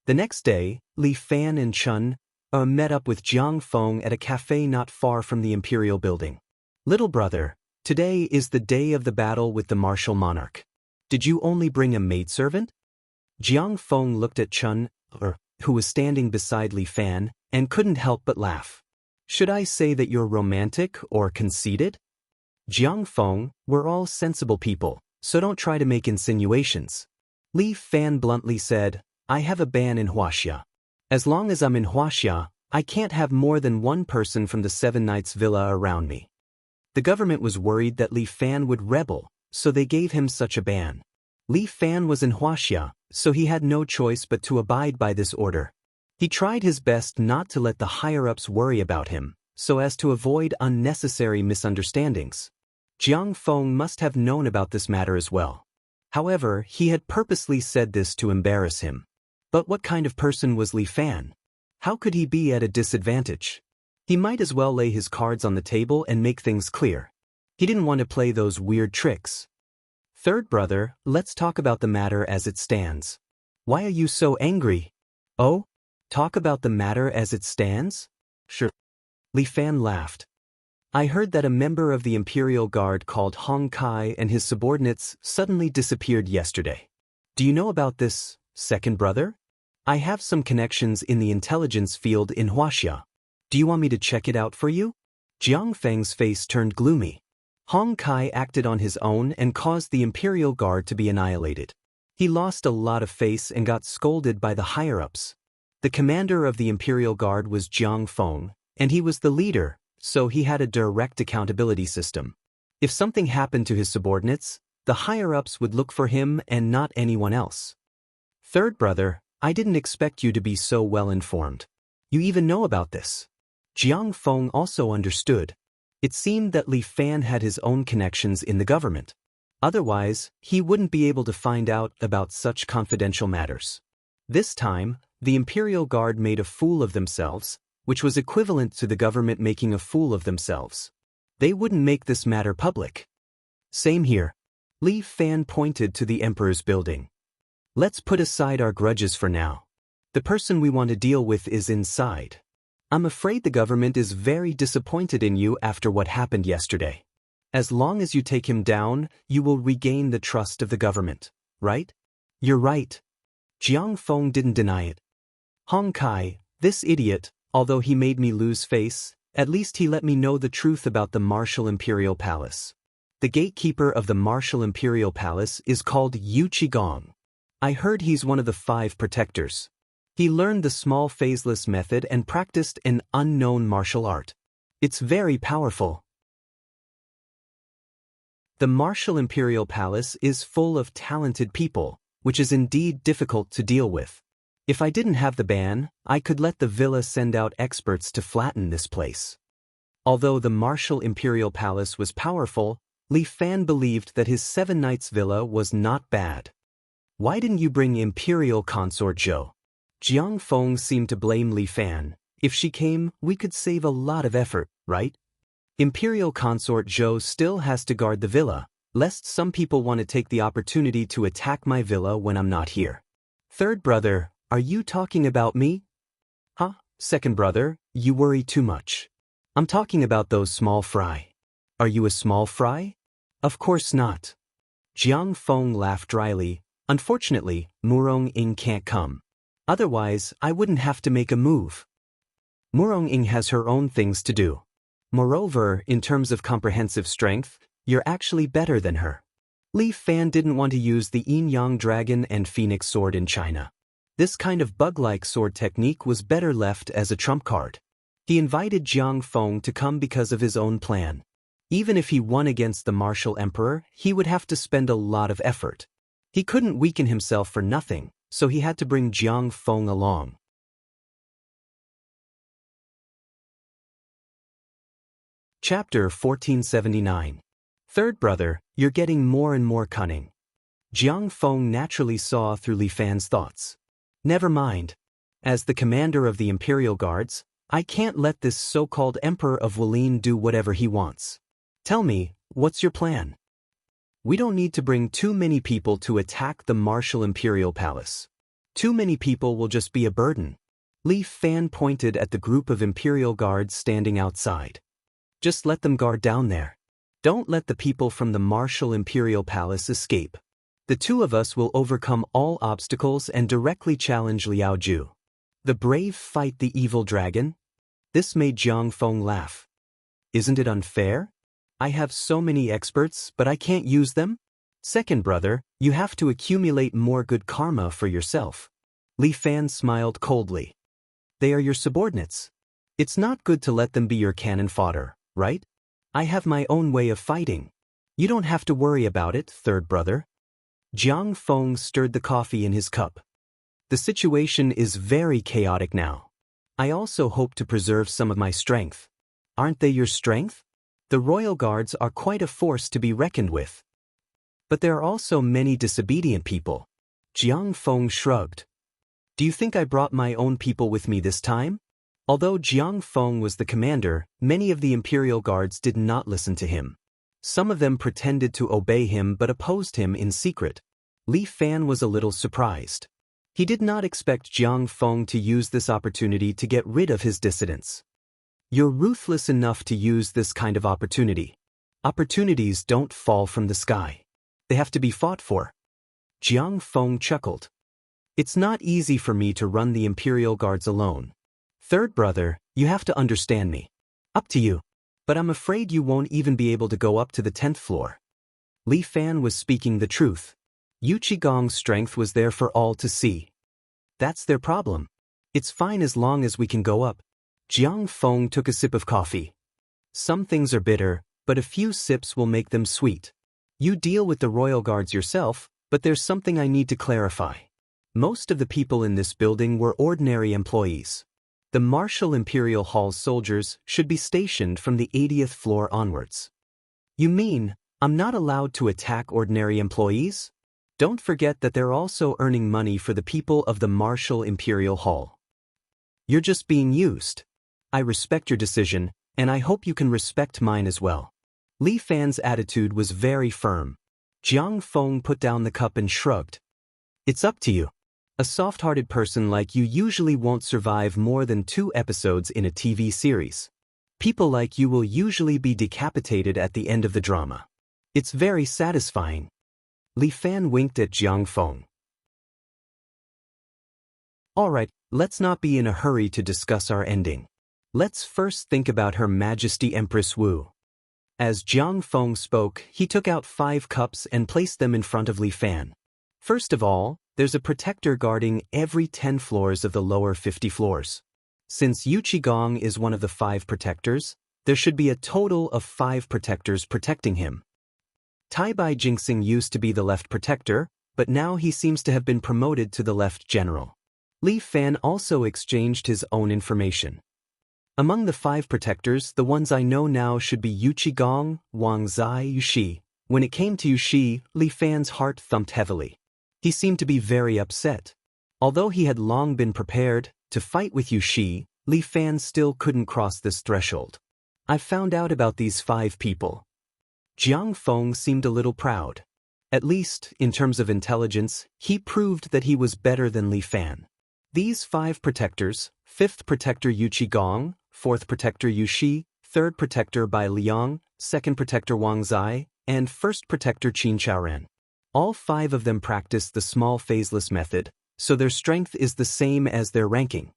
The next day, Li Fan and Chun met up with Jiang Feng at a cafe not far from the imperial building. Little brother, today is the day of the battle with the martial monarch. Did you only bring a maidservant? Jiang Feng looked at Chun, who was standing beside Li Fan, and couldn't help but laugh. Should I say that you're romantic or conceited? Jiang Feng, we're all sensible people, so don't try to make insinuations. Li Fan bluntly said, I have a ban in Huaxia. As long as I'm in Huaxia, I can't have more than one person from the Seven Knights Villa around me. The government was worried that Li Fan would rebel, so they gave him such a ban. Li Fan was in Huaxia, so he had no choice but to abide by this order. He tried his best not to let the higher-ups worry about him, so as to avoid unnecessary misunderstandings. Jiang Feng must have known about this matter as well. However, he had purposely said this to embarrass him. But what kind of person was Li Fan? How could he be at a disadvantage? He might as well lay his cards on the table and make things clear. He didn't want to play those weird tricks. Third brother, let's talk about the matter as it stands. Why are you so angry? Oh? Talk about the matter as it stands? Sure. Li Fan laughed. I heard that a member of the Imperial Guard called Hong Kai and his subordinates suddenly disappeared yesterday. Do you know about this, second brother? I have some connections in the intelligence field in Huaxia. Do you want me to check it out for you? Jiang Feng's face turned gloomy. Hong Kai acted on his own and caused the Imperial Guard to be annihilated. He lost a lot of face and got scolded by the higher-ups. The commander of the Imperial Guard was Jiang Feng, and he was the leader, so he had a direct accountability system. If something happened to his subordinates, the higher-ups would look for him and not anyone else. Third brother, I didn't expect you to be so well informed. You even know about this. Jiang Feng also understood. It seemed that Li Fan had his own connections in the government. Otherwise, he wouldn't be able to find out about such confidential matters. This time, the Imperial Guard made a fool of themselves, which was equivalent to the government making a fool of themselves. They wouldn't make this matter public. Same here. Li Fan pointed to the Emperor's building. Let's put aside our grudges for now. The person we want to deal with is inside. I'm afraid the government is very disappointed in you after what happened yesterday. As long as you take him down, you will regain the trust of the government, right? You're right. Jiang Feng didn't deny it. Hong Kai, this idiot, although he made me lose face, at least he let me know the truth about the Martial Imperial Palace. The gatekeeper of the Martial Imperial Palace is called Yu Qigong. I heard he's one of the 5 protectors. He learned the small phaseless method and practiced an unknown martial art. It's very powerful. The Martial Imperial Palace is full of talented people, which is indeed difficult to deal with. If I didn't have the ban, I could let the villa send out experts to flatten this place. Although the Martial Imperial Palace was powerful, Li Fan believed that his 7 Knights villa was not bad. Why didn't you bring Imperial Consort Zhou? Jiang Feng seemed to blame Li Fan. If she came, we could save a lot of effort, right? Imperial Consort Zhou still has to guard the villa, lest some people want to take the opportunity to attack my villa when I'm not here. Third brother, are you talking about me? Huh? Second brother, you worry too much. I'm talking about those small fry. Are you a small fry? Of course not. Jiang Feng laughed dryly. Unfortunately, Murong Ying can't come. Otherwise, I wouldn't have to make a move. Murong Ying has her own things to do. Moreover, in terms of comprehensive strength, you're actually better than her. Li Fan didn't want to use the Yin-Yang Dragon and Phoenix Sword in China. This kind of bug-like sword technique was better left as a trump card. He invited Jiang Feng to come because of his own plan. Even if he won against the martial emperor, he would have to spend a lot of effort. He couldn't weaken himself for nothing, so he had to bring Jiang Feng along. Chapter 1479. Third brother, you're getting more and more cunning. Jiang Feng naturally saw through Li Fan's thoughts. Never mind. As the commander of the Imperial Guards, I can't let this so-called Emperor of Wallin do whatever he wants. Tell me, what's your plan? We don't need to bring too many people to attack the Martial Imperial Palace. Too many people will just be a burden. Li Fan pointed at the group of Imperial Guards standing outside. Just let them guard down there. Don't let the people from the Martial Imperial Palace escape. The two of us will overcome all obstacles and directly challenge Liao Ju. The brave fight the evil dragon? This made Jiang Feng laugh. Isn't it unfair? I have so many experts, but I can't use them? Second brother, you have to accumulate more good karma for yourself. Li Fan smiled coldly. They are your subordinates. It's not good to let them be your cannon fodder, right? I have my own way of fighting. You don't have to worry about it, third brother. Jiang Feng stirred the coffee in his cup. The situation is very chaotic now. I also hope to preserve some of my strength. Aren't they your strength? The royal guards are quite a force to be reckoned with. But there are also many disobedient people. Jiang Feng shrugged. Do you think I brought my own people with me this time? Although Jiang Feng was the commander, many of the Imperial Guards did not listen to him. Some of them pretended to obey him but opposed him in secret. Li Fan was a little surprised. He did not expect Jiang Feng to use this opportunity to get rid of his dissidents. You're ruthless enough to use this kind of opportunity. Opportunities don't fall from the sky. They have to be fought for. Jiang Feng chuckled. It's not easy for me to run the Imperial Guards alone. Third brother, you have to understand me. Up to you. But I'm afraid you won't even be able to go up to the 10th floor. Li Fan was speaking the truth. Yu Qigong's strength was there for all to see. That's their problem. It's fine as long as we can go up. Jiang Feng took a sip of coffee. Some things are bitter, but a few sips will make them sweet. You deal with the royal guards yourself, but there's something I need to clarify. Most of the people in this building were ordinary employees. The Martial Imperial Hall's soldiers should be stationed from the 80th floor onwards. You mean, I'm not allowed to attack ordinary employees? Don't forget that they're also earning money for the people of the Martial Imperial Hall. You're just being used. I respect your decision, and I hope you can respect mine as well. Li Fan's attitude was very firm. Jiang Feng put down the cup and shrugged. It's up to you. A soft-hearted person like you usually won't survive more than 2 episodes in a TV series. People like you will usually be decapitated at the end of the drama. It's very satisfying. Li Fan winked at Jiang Feng. Alright, let's not be in a hurry to discuss our ending. Let's first think about Her Majesty Empress Wu. As Jiang Feng spoke, he took out 5 cups and placed them in front of Li Fan. First of all, there's a protector guarding every 10 floors of the lower 50 floors. Since Yu Qigong is one of the 5 protectors, there should be a total of 5 protectors protecting him. Tai Bai Jingxing used to be the left protector, but now he seems to have been promoted to the left general. Li Fan also exchanged his own information. Among the 5 protectors, the ones I know now should be Yu Qigong, Wang Zai, Yu Shi. When it came to Yu Shi, Li Fan's heart thumped heavily. He seemed to be very upset. Although he had long been prepared to fight with Yu Shi, Li Fan still couldn't cross this threshold. I've found out about these 5 people. Jiang Feng seemed a little proud. At least, in terms of intelligence, he proved that he was better than Li Fan. These 5 protectors, 5th protector Yu Qigong, 4th protector Yu Shi, 3rd protector Bai Liang, 2nd protector Wang Zai, and 1st protector Qin Chaoren. All 5 of them practiced the small phaseless method, so their strength is the same as their ranking.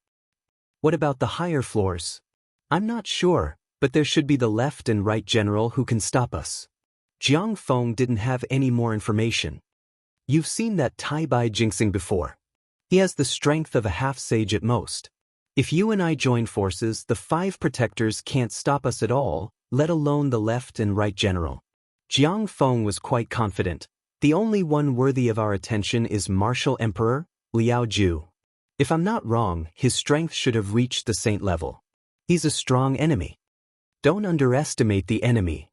What about the higher floors? I'm not sure, but there should be the left and right general who can stop us. Jiang Feng didn't have any more information. You've seen that Tai Bai Jingxing before. He has the strength of a half-sage at most. If you and I join forces, the 5 protectors can't stop us at all, let alone the left and right general. Jiang Feng was quite confident. The only one worthy of our attention is Martial Emperor Liao Ju. If I'm not wrong, his strength should have reached the saint level. He's a strong enemy. Don't underestimate the enemy.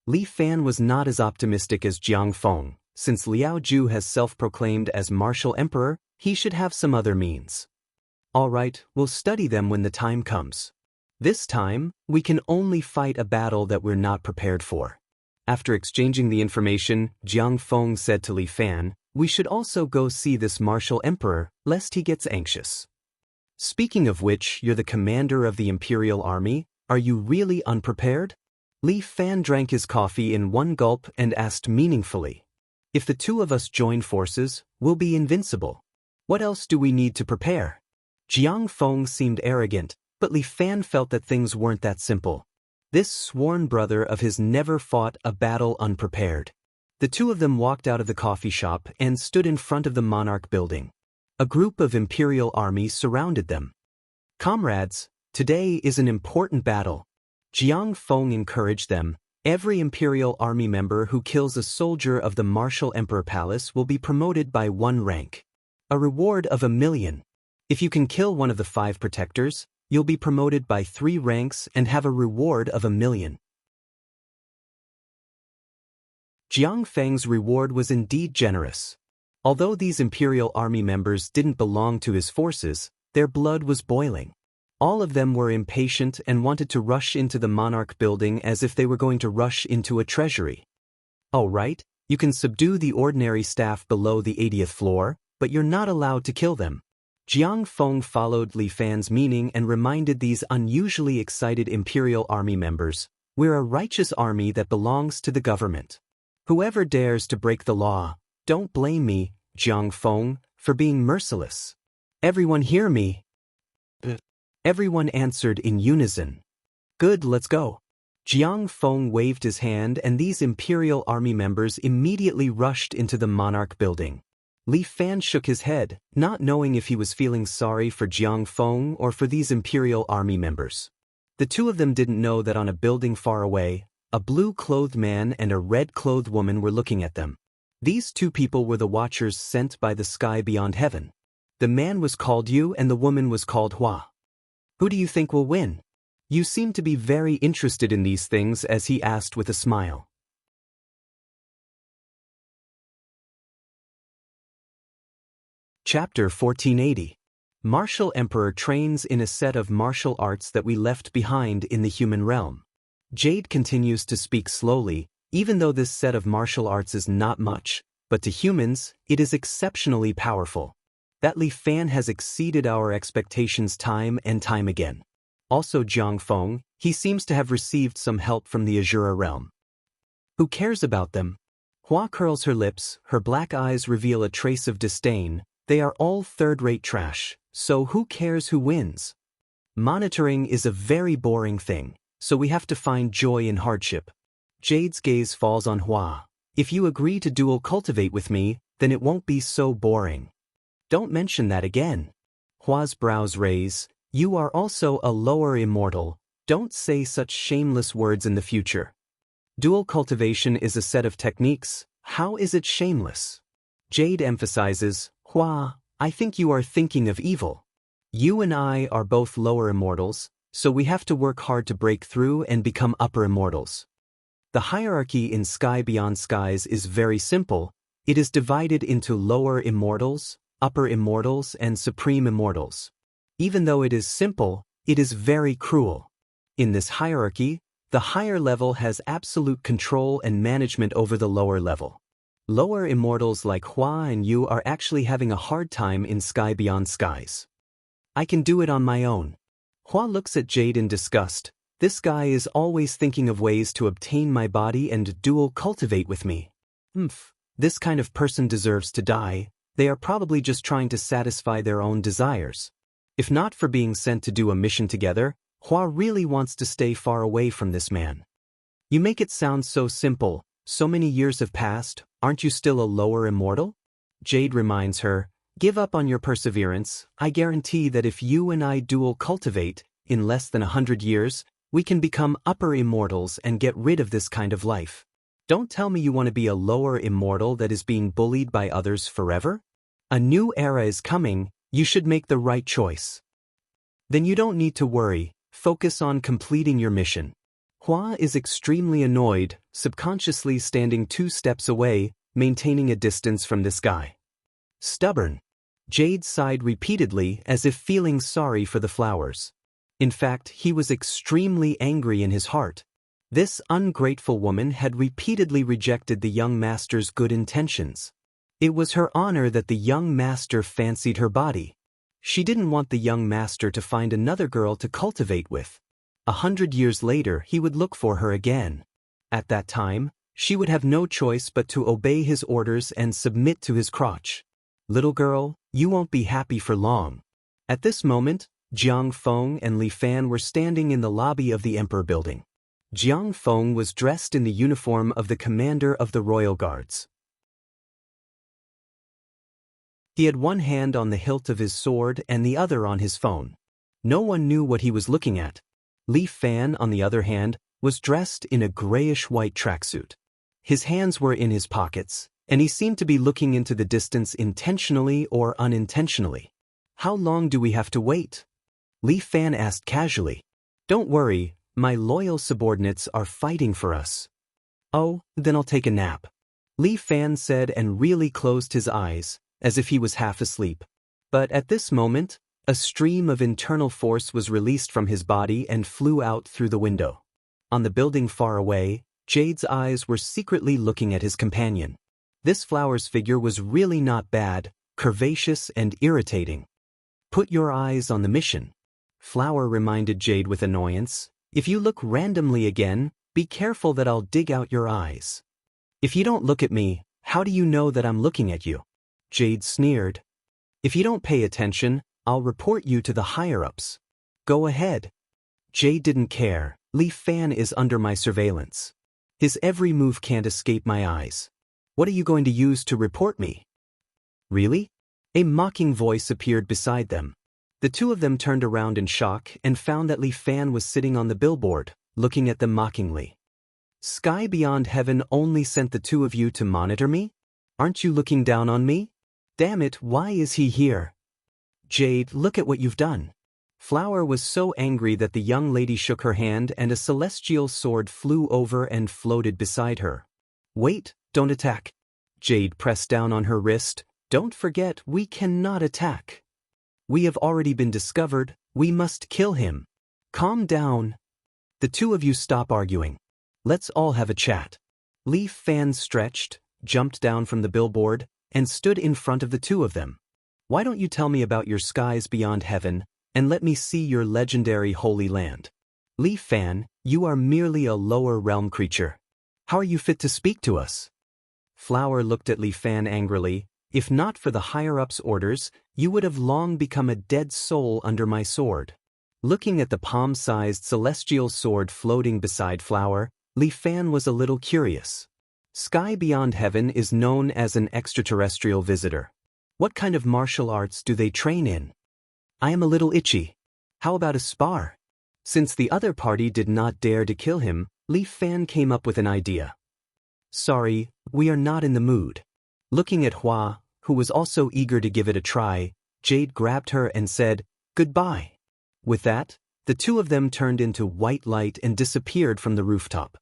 Li Fan was not as optimistic as Jiang Feng. Since Liao Ju has self-proclaimed as Martial Emperor, he should have some other means. Alright, we'll study them when the time comes. This time, we can only fight a battle that we're not prepared for. After exchanging the information, Jiang Feng said to Li Fan, we should also go see this martial emperor, lest he gets anxious. Speaking of which, you're the commander of the Imperial Army, are you really unprepared? Li Fan drank his coffee in one gulp and asked meaningfully. If the two of us join forces, we'll be invincible. What else do we need to prepare? Jiang Feng seemed arrogant, but Li Fan felt that things weren't that simple. This sworn brother of his never fought a battle unprepared. The two of them walked out of the coffee shop and stood in front of the Monarch building. A group of Imperial army surrounded them. Comrades, today is an important battle. Jiang Feng encouraged them. Every Imperial army member who kills a soldier of the Martial Emperor Palace will be promoted by 1 rank. A reward of 1 million. If you can kill one of the 5 protectors, you'll be promoted by 3 ranks and have a reward of 1 million. Jiang Feng's reward was indeed generous. Although these Imperial Army members didn't belong to his forces, their blood was boiling. All of them were impatient and wanted to rush into the Monarch building as if they were going to rush into a treasury. All right, you can subdue the ordinary staff below the 80th floor, but you're not allowed to kill them. Jiang Feng followed Li Fan's meaning and reminded these unusually excited Imperial Army members, we're a righteous army that belongs to the government. Whoever dares to break the law, don't blame me, Jiang Feng, for being merciless. Everyone hear me? Everyone answered in unison. Good, let's go. Jiang Feng waved his hand and these Imperial Army members immediately rushed into the Monarch building. Li Fan shook his head, not knowing if he was feeling sorry for Jiang Feng or for these Imperial Army members. The two of them didn't know that on a building far away, a blue-clothed man and a red-clothed woman were looking at them. These two people were the watchers sent by the sky beyond heaven. The man was called Yu and the woman was called Hua. Who do you think will win? You seem to be very interested in these things, as he asked with a smile. Chapter 1480. Martial Emperor trains in a set of martial arts that we left behind in the human realm. Jade continues to speak slowly, even though this set of martial arts is not much, but to humans, it is exceptionally powerful. That Li Fan has exceeded our expectations time and time again. Also Jiang Feng, he seems to have received some help from the Azura realm. Who cares about them? Hua curls her lips, her black eyes reveal a trace of disdain. They are all third-rate trash, so who cares who wins? Monitoring is a very boring thing, so we have to find joy in hardship. Jade's gaze falls on Hua. If you agree to dual cultivate with me, then it won't be so boring. Don't mention that again. Hua's brows raise. You are also a lower immortal. Don't say such shameless words in the future. Dual cultivation is a set of techniques. How is it shameless? Jade emphasizes, Hua, I think you are thinking of evil. You and I are both lower immortals, so we have to work hard to break through and become upper immortals. The hierarchy in Sky Beyond Skies is very simple. It is divided into lower immortals, upper immortals, and supreme immortals. Even though it is simple, it is very cruel. In this hierarchy, the higher level has absolute control and management over the lower level. Lower immortals like Hua and Yu are actually having a hard time in Sky Beyond Skies. I can do it on my own. Hua looks at Jade in disgust. This guy is always thinking of ways to obtain my body and dual cultivate with me. This kind of person deserves to die. They are probably just trying to satisfy their own desires. If not for being sent to do a mission together, Hua really wants to stay far away from this man. You make it sound so simple. So many years have passed, aren't you still a lower immortal? Jade reminds her, give up on your perseverance. I guarantee that if you and I dual cultivate, in less than 100 years, we can become upper immortals and get rid of this kind of life. Don't tell me you want to be a lower immortal that is being bullied by others forever? A new era is coming, you should make the right choice. Then you don't need to worry, focus on completing your mission. Hua is extremely annoyed, subconsciously standing 2 steps away, maintaining a distance from this guy. Stubborn. Jade sighed repeatedly as if feeling sorry for the flowers. In fact, he was extremely angry in his heart. This ungrateful woman had repeatedly rejected the young master's good intentions. It was her honor that the young master fancied her body. She didn't want the young master to find another girl to cultivate with. 100 years later he would look for her again. At that time, she would have no choice but to obey his orders and submit to his crotch. Little girl, you won't be happy for long. At this moment, Jiang Feng and Li Fan were standing in the lobby of the Emperor building. Jiang Feng was dressed in the uniform of the commander of the royal guards. He had one hand on the hilt of his sword and the other on his phone. No one knew what he was looking at. Li Fan, on the other hand, was dressed in a grayish-white tracksuit. His hands were in his pockets, and he seemed to be looking into the distance intentionally or unintentionally. How long do we have to wait? Li Fan asked casually. Don't worry, my loyal subordinates are fighting for us. Oh, then I'll take a nap. Li Fan said and really closed his eyes, as if he was half asleep. But at this moment, a stream of internal force was released from his body and flew out through the window. On the building far away, Jade's eyes were secretly looking at his companion. This flower's figure was really not bad, curvaceous and irritating. Put your eyes on the mission. Flower reminded Jade with annoyance. If you look randomly again, be careful that I'll dig out your eyes. If you don't look at me, how do you know that I'm looking at you? Jade sneered. If you don't pay attention, I'll report you to the higher-ups. Go ahead. Jade didn't care. Li Fan is under my surveillance. His every move can't escape my eyes. What are you going to use to report me? Really? A mocking voice appeared beside them. The two of them turned around in shock and found that Li Fan was sitting on the billboard, looking at them mockingly. Sky Beyond Heaven only sent the two of you to monitor me? Aren't you looking down on me? Damn it, why is he here? Jade, look at what you've done. Flower was so angry that the young lady shook her hand and a celestial sword flew over and floated beside her. Wait, don't attack. Jade pressed down on her wrist. Don't forget, we cannot attack. We have already been discovered, we must kill him. Calm down. The two of you stop arguing. Let's all have a chat. Li Fan stretched, jumped down from the billboard, and stood in front of the two of them. Why don't you tell me about your skies beyond heaven, and let me see your legendary holy land? Li Fan, you are merely a lower realm creature. How are you fit to speak to us? Flower looked at Li Fan angrily. If not for the higher-ups' orders, you would have long become a dead soul under my sword. Looking at the palm-sized celestial sword floating beside Flower, Li Fan was a little curious. Sky Beyond Heaven is known as an extraterrestrial visitor. What kind of martial arts do they train in? I am a little itchy. How about a spar? Since the other party did not dare to kill him, Li Fan came up with an idea. Sorry, we are not in the mood. Looking at Hua, who was also eager to give it a try, Jade grabbed her and said, Goodbye. With that, the two of them turned into white light and disappeared from the rooftop.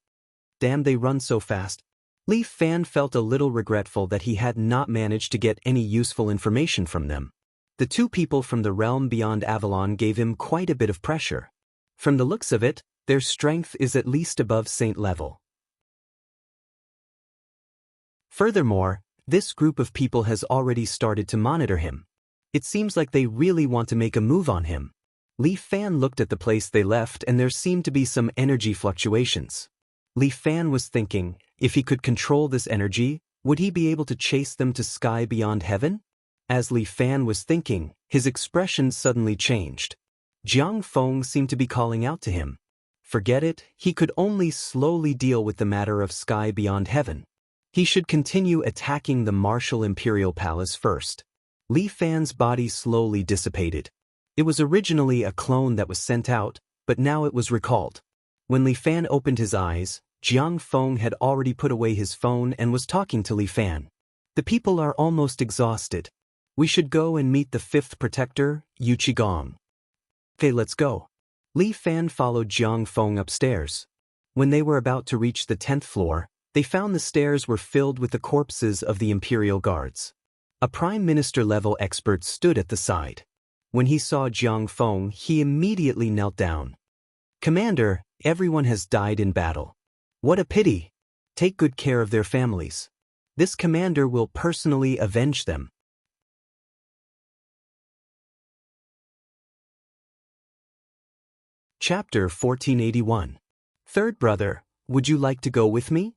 Damn, they run so fast. Li Fan felt a little regretful that he had not managed to get any useful information from them. The two people from the realm beyond Avalon gave him quite a bit of pressure. From the looks of it, their strength is at least above Saint level. Furthermore, this group of people has already started to monitor him. It seems like they really want to make a move on him. Li Fan looked at the place they left and there seemed to be some energy fluctuations. Li Fan was thinking, if he could control this energy, would he be able to chase them to Sky Beyond Heaven? As Li Fan was thinking, his expression suddenly changed. Jiang Feng seemed to be calling out to him. Forget it, he could only slowly deal with the matter of Sky Beyond Heaven. He should continue attacking the Martial Imperial Palace first. Li Fan's body slowly dissipated. It was originally a clone that was sent out, but now it was recalled. When Li Fan opened his eyes, Jiang Feng had already put away his phone and was talking to Li Fan. The people are almost exhausted. We should go and meet the fifth protector, Yu Qigong. Okay, let's go. Li Fan followed Jiang Feng upstairs. When they were about to reach the 10th floor, they found the stairs were filled with the corpses of the Imperial Guards. A prime minister-level expert stood at the side. When he saw Jiang Feng, he immediately knelt down. "Commander, everyone has died in battle. What a pity. Take good care of their families. This commander will personally avenge them." Chapter 1481. Third brother, would you like to go with me?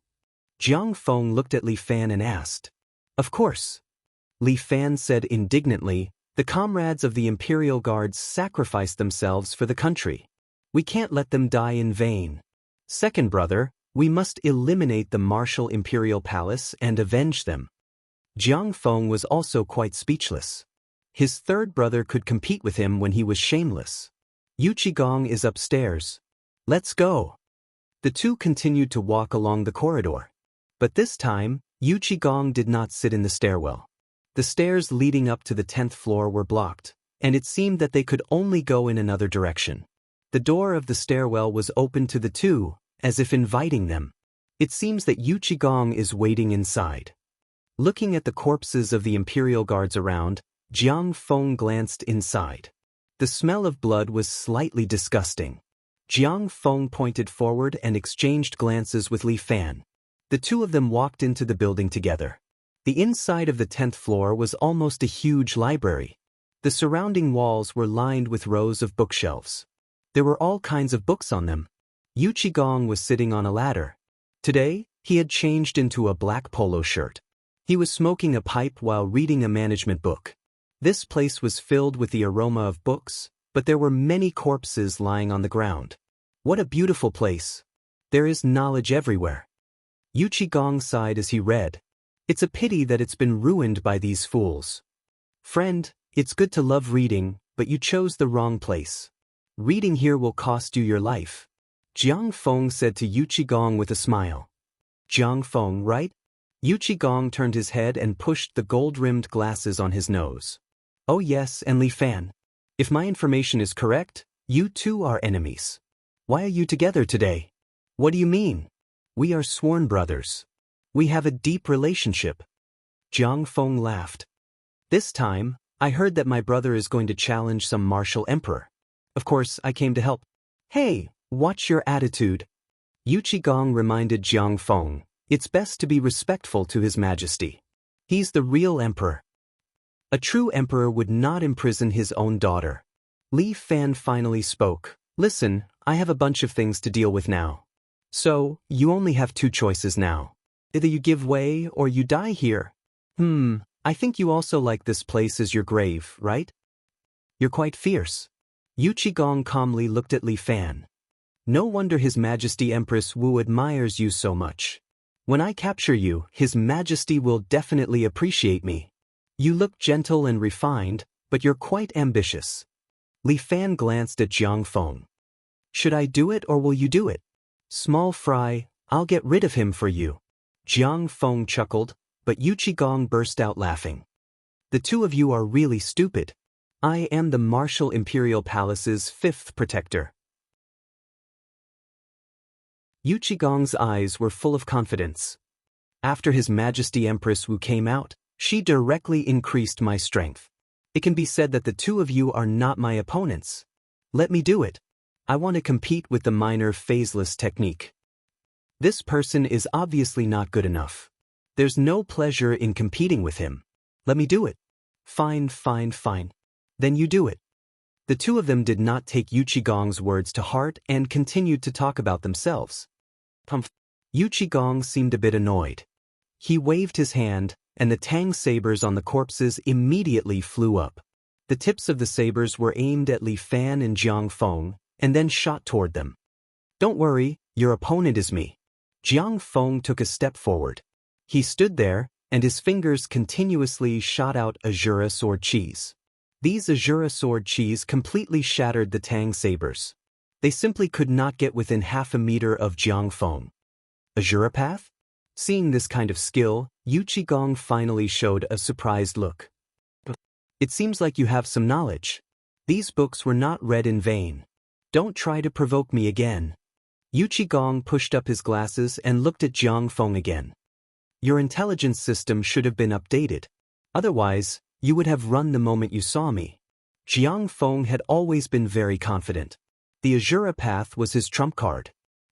Jiang Feng looked at Li Fan and asked. Of course. Li Fan said indignantly, the comrades of the Imperial Guards sacrificed themselves for the country. We can't let them die in vain. Second brother, we must eliminate the martial Imperial Palace and avenge them. Jiang Feng was also quite speechless. His third brother could compete with him when he was shameless. Yu Qigong is upstairs. Let's go. The two continued to walk along the corridor. But this time, Yu Qigong did not sit in the stairwell. The stairs leading up to the 10th floor were blocked, and it seemed that they could only go in another direction. The door of the stairwell was open to the two, as if inviting them. It seems that Yu Qigong is waiting inside. Looking at the corpses of the Imperial Guards around, Jiang Feng glanced inside. The smell of blood was slightly disgusting. Jiang Feng pointed forward and exchanged glances with Li Fan. The two of them walked into the building together. The inside of the 10th floor was almost a huge library. The surrounding walls were lined with rows of bookshelves. There were all kinds of books on them. Yu Qigong was sitting on a ladder. Today, he had changed into a black polo shirt. He was smoking a pipe while reading a management book. This place was filled with the aroma of books, but there were many corpses lying on the ground. What a beautiful place. There is knowledge everywhere. Yu Qigong sighed as he read. It's a pity that it's been ruined by these fools. Friend, it's good to love reading, but you chose the wrong place. Reading here will cost you your life. Jiang Feng said to Yu Qigong with a smile. Jiang Feng, right? Yu Qigong turned his head and pushed the gold-rimmed glasses on his nose. Oh yes, and Li Fan. If my information is correct, you two are enemies. Why are you together today? What do you mean? We are sworn brothers. We have a deep relationship. Jiang Feng laughed. This time, I heard that my brother is going to challenge some martial emperor. Of course, I came to help. Hey, watch your attitude. Yu Qigong reminded Jiang Feng, it's best to be respectful to His Majesty. He's the real emperor. A true emperor would not imprison his own daughter. Li Fan finally spoke. Listen, I have a bunch of things to deal with now. So, you only have two choices now. Either you give way or you die here. I think you also like this place as your grave, right? You're quite fierce. Yu Qigong calmly looked at Li Fan. No wonder His Majesty Empress Wu admires you so much. When I capture you, His Majesty will definitely appreciate me. You look gentle and refined, but you're quite ambitious. Li Fan glanced at Jiang Feng. Should I do it or will you do it? Small fry, I'll get rid of him for you. Jiang Feng chuckled, but Yu Qigong burst out laughing. The two of you are really stupid. I am the Martial Imperial Palace's fifth protector. Yu Qigong's eyes were full of confidence. After His Majesty Empress Wu came out, she directly increased my strength. It can be said that the two of you are not my opponents. Let me do it. I want to compete with the minor phaseless technique. This person is obviously not good enough. There's no pleasure in competing with him. Let me do it. Fine. Then you do it. The two of them did not take Yu Qigong's words to heart and continued to talk about themselves. Yu Qigong seemed a bit annoyed. He waved his hand, and the tang sabers on the corpses immediately flew up. The tips of the sabers were aimed at Li Fan and Jiang Feng, and then shot toward them. Don't worry, your opponent is me. Jiang Feng took a step forward. He stood there, and his fingers continuously shot out Azura sword cheese. These Azura sword cheese completely shattered the tang sabers. They simply could not get within half a meter of Jiang Feng. Azura path? Seeing this kind of skill, Yu Qigong finally showed a surprised look. It seems like you have some knowledge. These books were not read in vain. Don't try to provoke me again. Yu Qigong pushed up his glasses and looked at Jiang Feng again. Your intelligence system should have been updated. Otherwise, you would have run the moment you saw me. Jiang Feng had always been very confident. The Azura path was his trump card.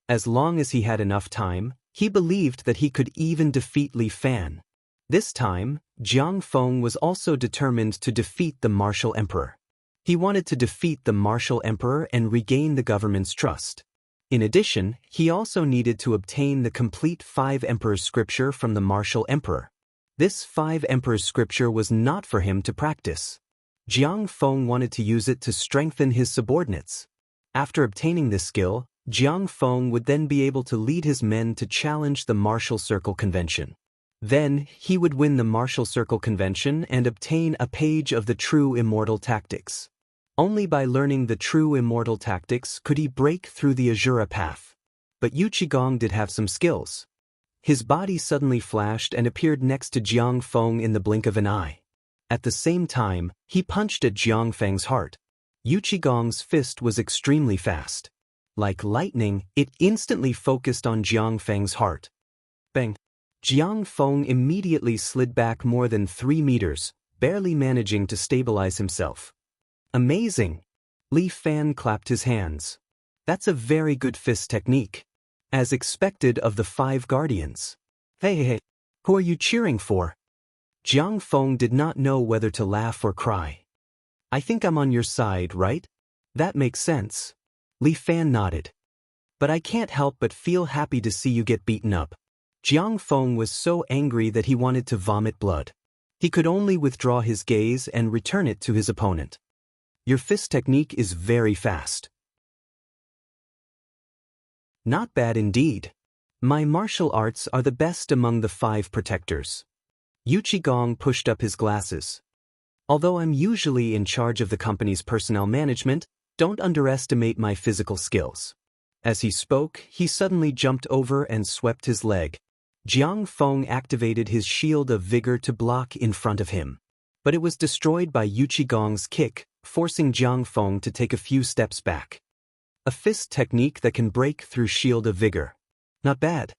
As long as he had enough time, he believed that he could even defeat Li Fan. This time, Jiang Feng was also determined to defeat the Martial Emperor. He wanted to defeat the Martial Emperor and regain the government's trust. In addition, he also needed to obtain the complete 5 Emperors scripture from the Martial Emperor. This 5 Emperors scripture was not for him to practice. Jiang Feng wanted to use it to strengthen his subordinates. After obtaining this skill, Jiang Feng would then be able to lead his men to challenge the Martial Circle Convention. Then, he would win the Martial Circle Convention and obtain a page of the True Immortal Tactics. Only by learning the True Immortal Tactics could he break through the Azura path. But Yu Qigong did have some skills. His body suddenly flashed and appeared next to Jiang Feng in the blink of an eye. At the same time, he punched at Jiang Feng's heart. Yu Qigong's fist was extremely fast. Like lightning, it instantly focused on Jiang Feng's heart. Bang! Jiang Feng immediately slid back more than 3 meters, barely managing to stabilize himself. Amazing! Li Fan clapped his hands. That's a very good fist technique. As expected of the 5 guardians. Hey, who are you cheering for? Jiang Feng did not know whether to laugh or cry. I think I'm on your side, right? That makes sense. Li Fan nodded. But I can't help but feel happy to see you get beaten up. Jiang Feng was so angry that he wanted to vomit blood. He could only withdraw his gaze and return it to his opponent. Your fist technique is very fast. Not bad indeed. My martial arts are the best among the 5 protectors. Yu Qigong pushed up his glasses. Although I'm usually in charge of the company's personnel management, don't underestimate my physical skills. As he spoke, he suddenly jumped over and swept his leg. Jiang Feng activated his shield of vigor to block in front of him. But it was destroyed by Yu Qigong's kick, forcing Jiang Feng to take a few steps back. A fist technique that can break through shield of vigor. Not bad.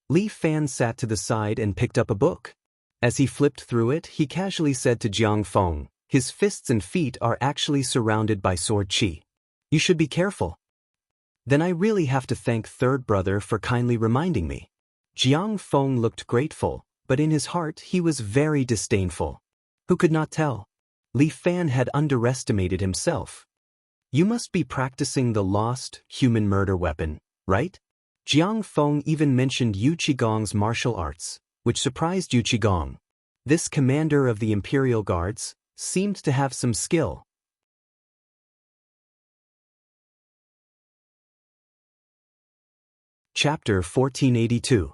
Li Fan sat to the side and picked up a book. As he flipped through it, he casually said to Jiang Feng, his fists and feet are actually surrounded by sword qi. You should be careful. Then I really have to thank third brother for kindly reminding me. Jiang Feng looked grateful, but in his heart he was very disdainful. Who could not tell? Li Fan had underestimated himself. You must be practicing the lost, human murder weapon, right? Jiang Feng even mentioned Yu Qigong's martial arts, which surprised Yu Qigong. This commander of the Imperial Guards seemed to have some skill. Chapter 1482.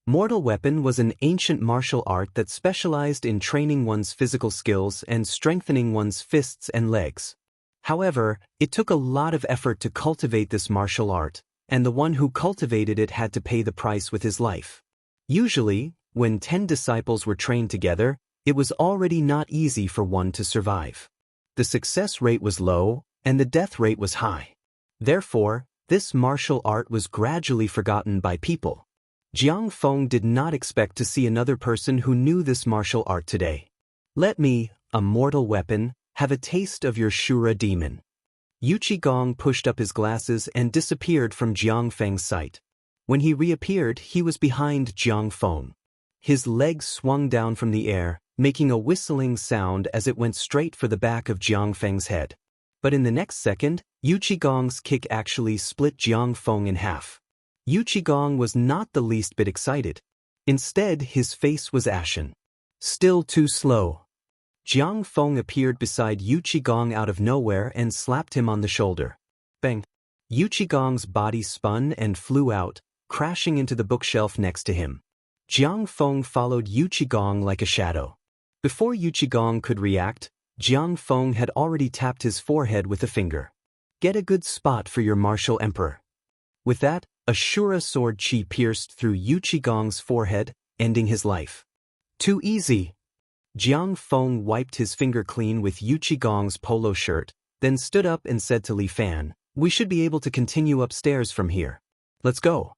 Mortal Weapon was an ancient martial art that specialized in training one's physical skills and strengthening one's fists and legs. However, it took a lot of effort to cultivate this martial art, and the one who cultivated it had to pay the price with his life. Usually, when 10 disciples were trained together, it was already not easy for one to survive. The success rate was low, and the death rate was high. Therefore, this martial art was gradually forgotten by people. Jiang Feng did not expect to see another person who knew this martial art today. Let me, a mortal weapon, have a taste of your Shura demon. Yu Qigong pushed up his glasses and disappeared from Jiang Feng's sight. When he reappeared, he was behind Jiang Feng. His legs swung down from the air, making a whistling sound as it went straight for the back of Jiang Feng's head. But in the next second, Yu Qigong's kick actually split Jiang Feng in half. Yu Qigong was not the least bit excited. Instead, his face was ashen. Still too slow. Jiang Feng appeared beside Yu Qigong out of nowhere and slapped him on the shoulder. Bang! Yu Qigong's body spun and flew out, crashing into the bookshelf next to him. Jiang Feng followed Yu Qigong like a shadow. Before Yu Qigong could react, Jiang Feng had already tapped his forehead with a finger. Get a good spot for your martial emperor. With that, a Shura sword qi pierced through Yu Qigong's forehead, ending his life. Too easy. Jiang Feng wiped his finger clean with Yu Qigong's polo shirt, then stood up and said to Li Fan, "We should be able to continue upstairs from here. Let's go."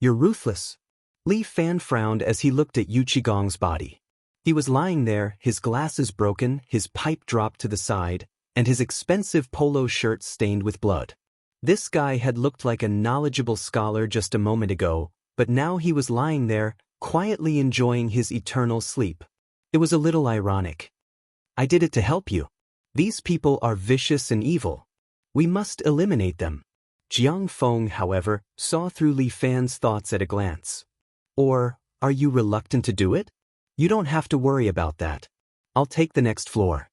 You're ruthless. Li Fan frowned as he looked at Yu Qigong's body. He was lying there, his glasses broken, his pipe dropped to the side, and his expensive polo shirt stained with blood. This guy had looked like a knowledgeable scholar just a moment ago, but now he was lying there, quietly enjoying his eternal sleep. It was a little ironic. I did it to help you. These people are vicious and evil. We must eliminate them. Jiang Feng, however, saw through Li Fan's thoughts at a glance. Or, are you reluctant to do it? You don't have to worry about that. I'll take the next floor.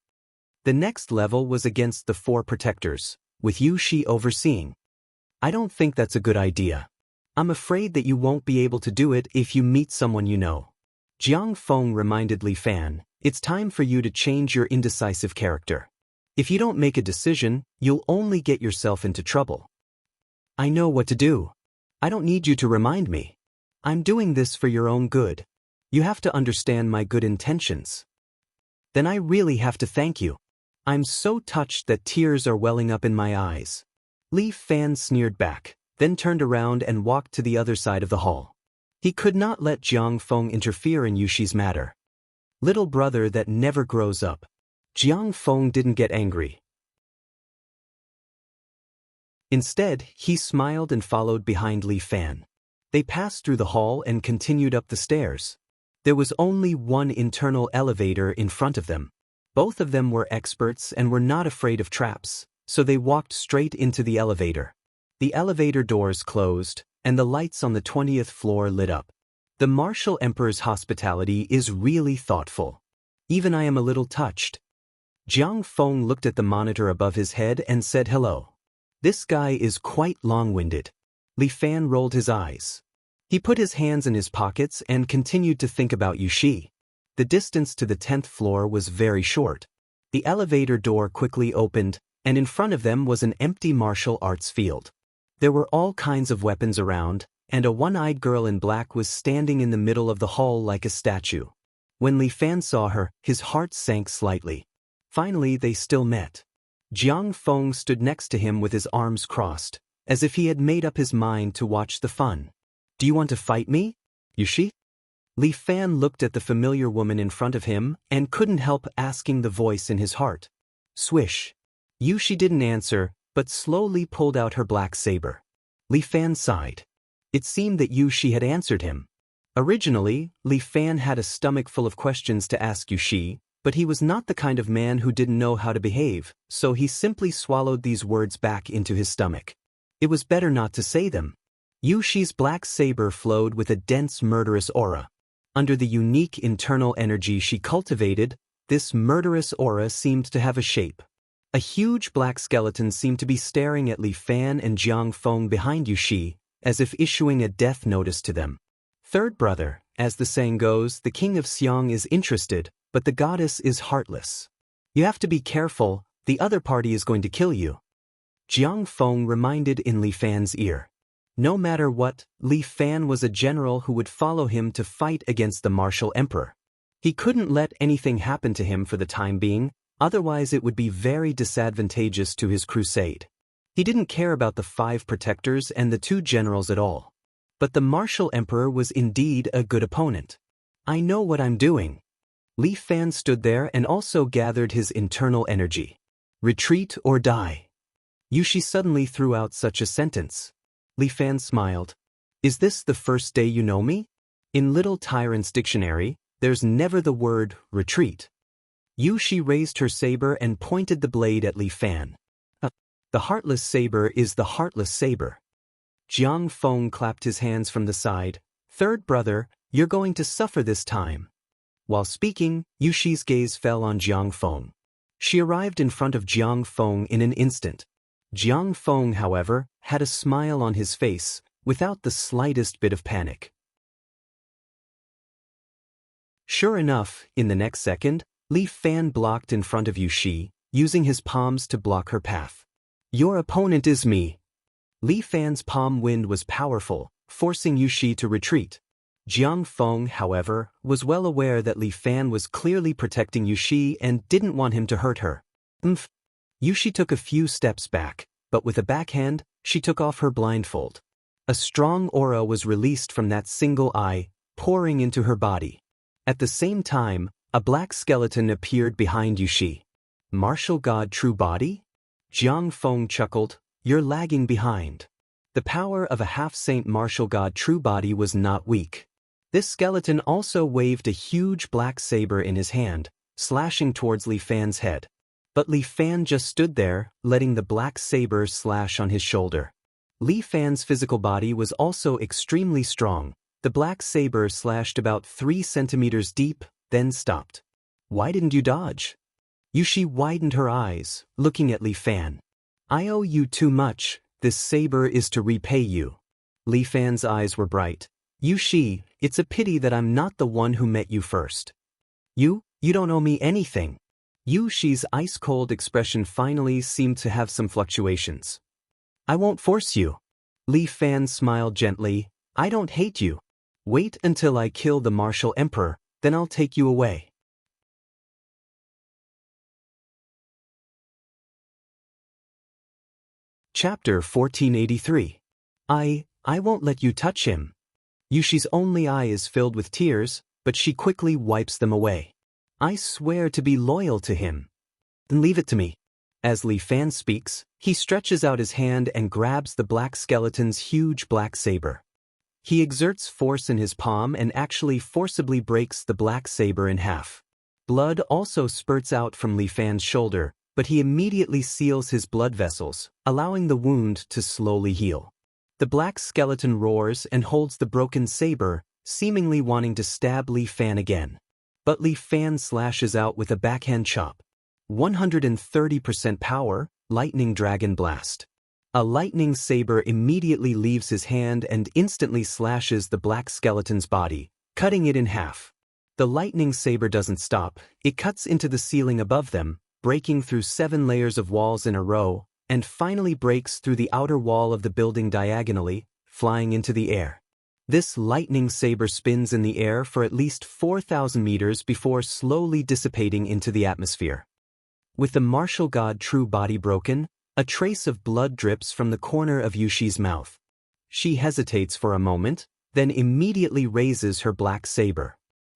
The next level was against the 4 protectors, with Yu Shi overseeing. I don't think that's a good idea. I'm afraid that you won't be able to do it if you meet someone you know. Jiang Feng reminded Li Fan, it's time for you to change your indecisive character. If you don't make a decision, you'll only get yourself into trouble. I know what to do. I don't need you to remind me. I'm doing this for your own good. You have to understand my good intentions. Then I really have to thank you. I'm so touched that tears are welling up in my eyes. Li Fan sneered back, then turned around and walked to the other side of the hall. He could not let Jiang Feng interfere in Yu Shi's matter. Little brother that never grows up. Jiang Feng didn't get angry. Instead, he smiled and followed behind Li Fan. They passed through the hall and continued up the stairs. There was only one internal elevator in front of them. Both of them were experts and were not afraid of traps, so they walked straight into the elevator. The elevator doors closed, and the lights on the 20th floor lit up. The Martial Emperor's hospitality is really thoughtful. Even I am a little touched. Jiang Feng looked at the monitor above his head and said hello. This guy is quite long-winded. Li Fan rolled his eyes. He put his hands in his pockets and continued to think about Yu Shi. The distance to the 10th floor was very short. The elevator door quickly opened, and in front of them was an empty martial arts field. There were all kinds of weapons around, and a one-eyed girl in black was standing in the middle of the hall like a statue. When Li Fan saw her, his heart sank slightly. Finally, they still met. Jiang Feng stood next to him with his arms crossed, as if he had made up his mind to watch the fun. Do you want to fight me, Yu Shi? Li Fan looked at the familiar woman in front of him and couldn't help asking the voice in his heart. Swish. Yu Shi didn't answer, but slowly pulled out her black saber. Li Fan sighed. It seemed that Yu Shi had answered him. Originally, Li Fan had a stomach full of questions to ask Yu Shi, but he was not the kind of man who didn't know how to behave, so he simply swallowed these words back into his stomach. It was better not to say them. Yu Shi's black saber flowed with a dense murderous aura. Under the unique internal energy she cultivated, this murderous aura seemed to have a shape. A huge black skeleton seemed to be staring at Li Fan and Jiang Feng behind Yu Shi, as if issuing a death notice to them. Third brother, as the saying goes, the king of Xiang is interested, but the goddess is heartless. You have to be careful, the other party is going to kill you. Jiang Feng reminded in Li Fan's ear. No matter what, Li Fan was a general who would follow him to fight against the Martial Emperor. He couldn't let anything happen to him for the time being, otherwise it would be very disadvantageous to his crusade. He didn't care about the 5 protectors and the 2 generals at all. But the Martial Emperor was indeed a good opponent. I know what I'm doing. Li Fan stood there and also gathered his internal energy. Retreat or die. Yu Shi suddenly threw out such a sentence. Li Fan smiled. Is this the first day you know me? In Little Tyrant's dictionary, there's never the word retreat. Yu Shi raised her saber and pointed the blade at Li Fan. The heartless saber is the heartless saber. Jiang Feng clapped his hands from the side. Third brother, you're going to suffer this time. While speaking, Yu Shi's gaze fell on Jiang Feng. She arrived in front of Jiang Feng in an instant. Jiang Feng, however, had a smile on his face, without the slightest bit of panic. Sure enough, in the next second, Li Fan blocked in front of Yu Shi, using his palms to block her path. Your opponent is me. Li Fan's palm wind was powerful, forcing Yu Shi to retreat. Jiang Feng, however, was well aware that Li Fan was clearly protecting Yu Shi and didn't want him to hurt her. Yu Shi took a few steps back, but with a backhand, she took off her blindfold. A strong aura was released from that single eye, pouring into her body. At the same time, A black skeleton appeared behind Yushi. Martial god true body? Jiang Feng chuckled, you're lagging behind. The power of a half-saint martial god true body was not weak. This skeleton also waved a huge black saber in his hand, slashing towards Li Fan's head. But Li Fan just stood there, letting the black saber slash on his shoulder. Li Fan's physical body was also extremely strong. The black saber slashed about 3 centimeters deep, then stopped. Why didn't you dodge? Yushi widened her eyes, looking at Li Fan. I owe you too much, this saber is to repay you. Li Fan's eyes were bright. Yushi, it's a pity that I'm not the one who met you first. You don't owe me anything. Yushi's ice-cold expression finally seemed to have some fluctuations. I won't force you. Li Fan smiled gently. I don't hate you. Wait until I kill the martial emperor, then I'll take you away. Chapter 1483. I won't let you touch him. Yushi's only eye is filled with tears, but she quickly wipes them away. I swear to be loyal to him. Then leave it to me. As Li Fan speaks, he stretches out his hand and grabs the black skeleton's huge black saber. He exerts force in his palm and actually forcibly breaks the black saber in half. Blood also spurts out from Li Fan's shoulder, but he immediately seals his blood vessels, allowing the wound to slowly heal. The black skeleton roars and holds the broken saber, seemingly wanting to stab Li Fan again. But Li Fan slashes out with a backhand chop. 130% power, lightning dragon blast. A lightning saber immediately leaves his hand and instantly slashes the black skeleton's body, cutting it in half. The lightning saber doesn't stop, it cuts into the ceiling above them, breaking through 7 layers of walls in a row, and finally breaks through the outer wall of the building diagonally, flying into the air. This lightning saber spins in the air for at least 4,000 meters before slowly dissipating into the atmosphere. With the martial god true body broken, a trace of blood drips from the corner of Yushi's mouth. She hesitates for a moment, then immediately raises her black saber.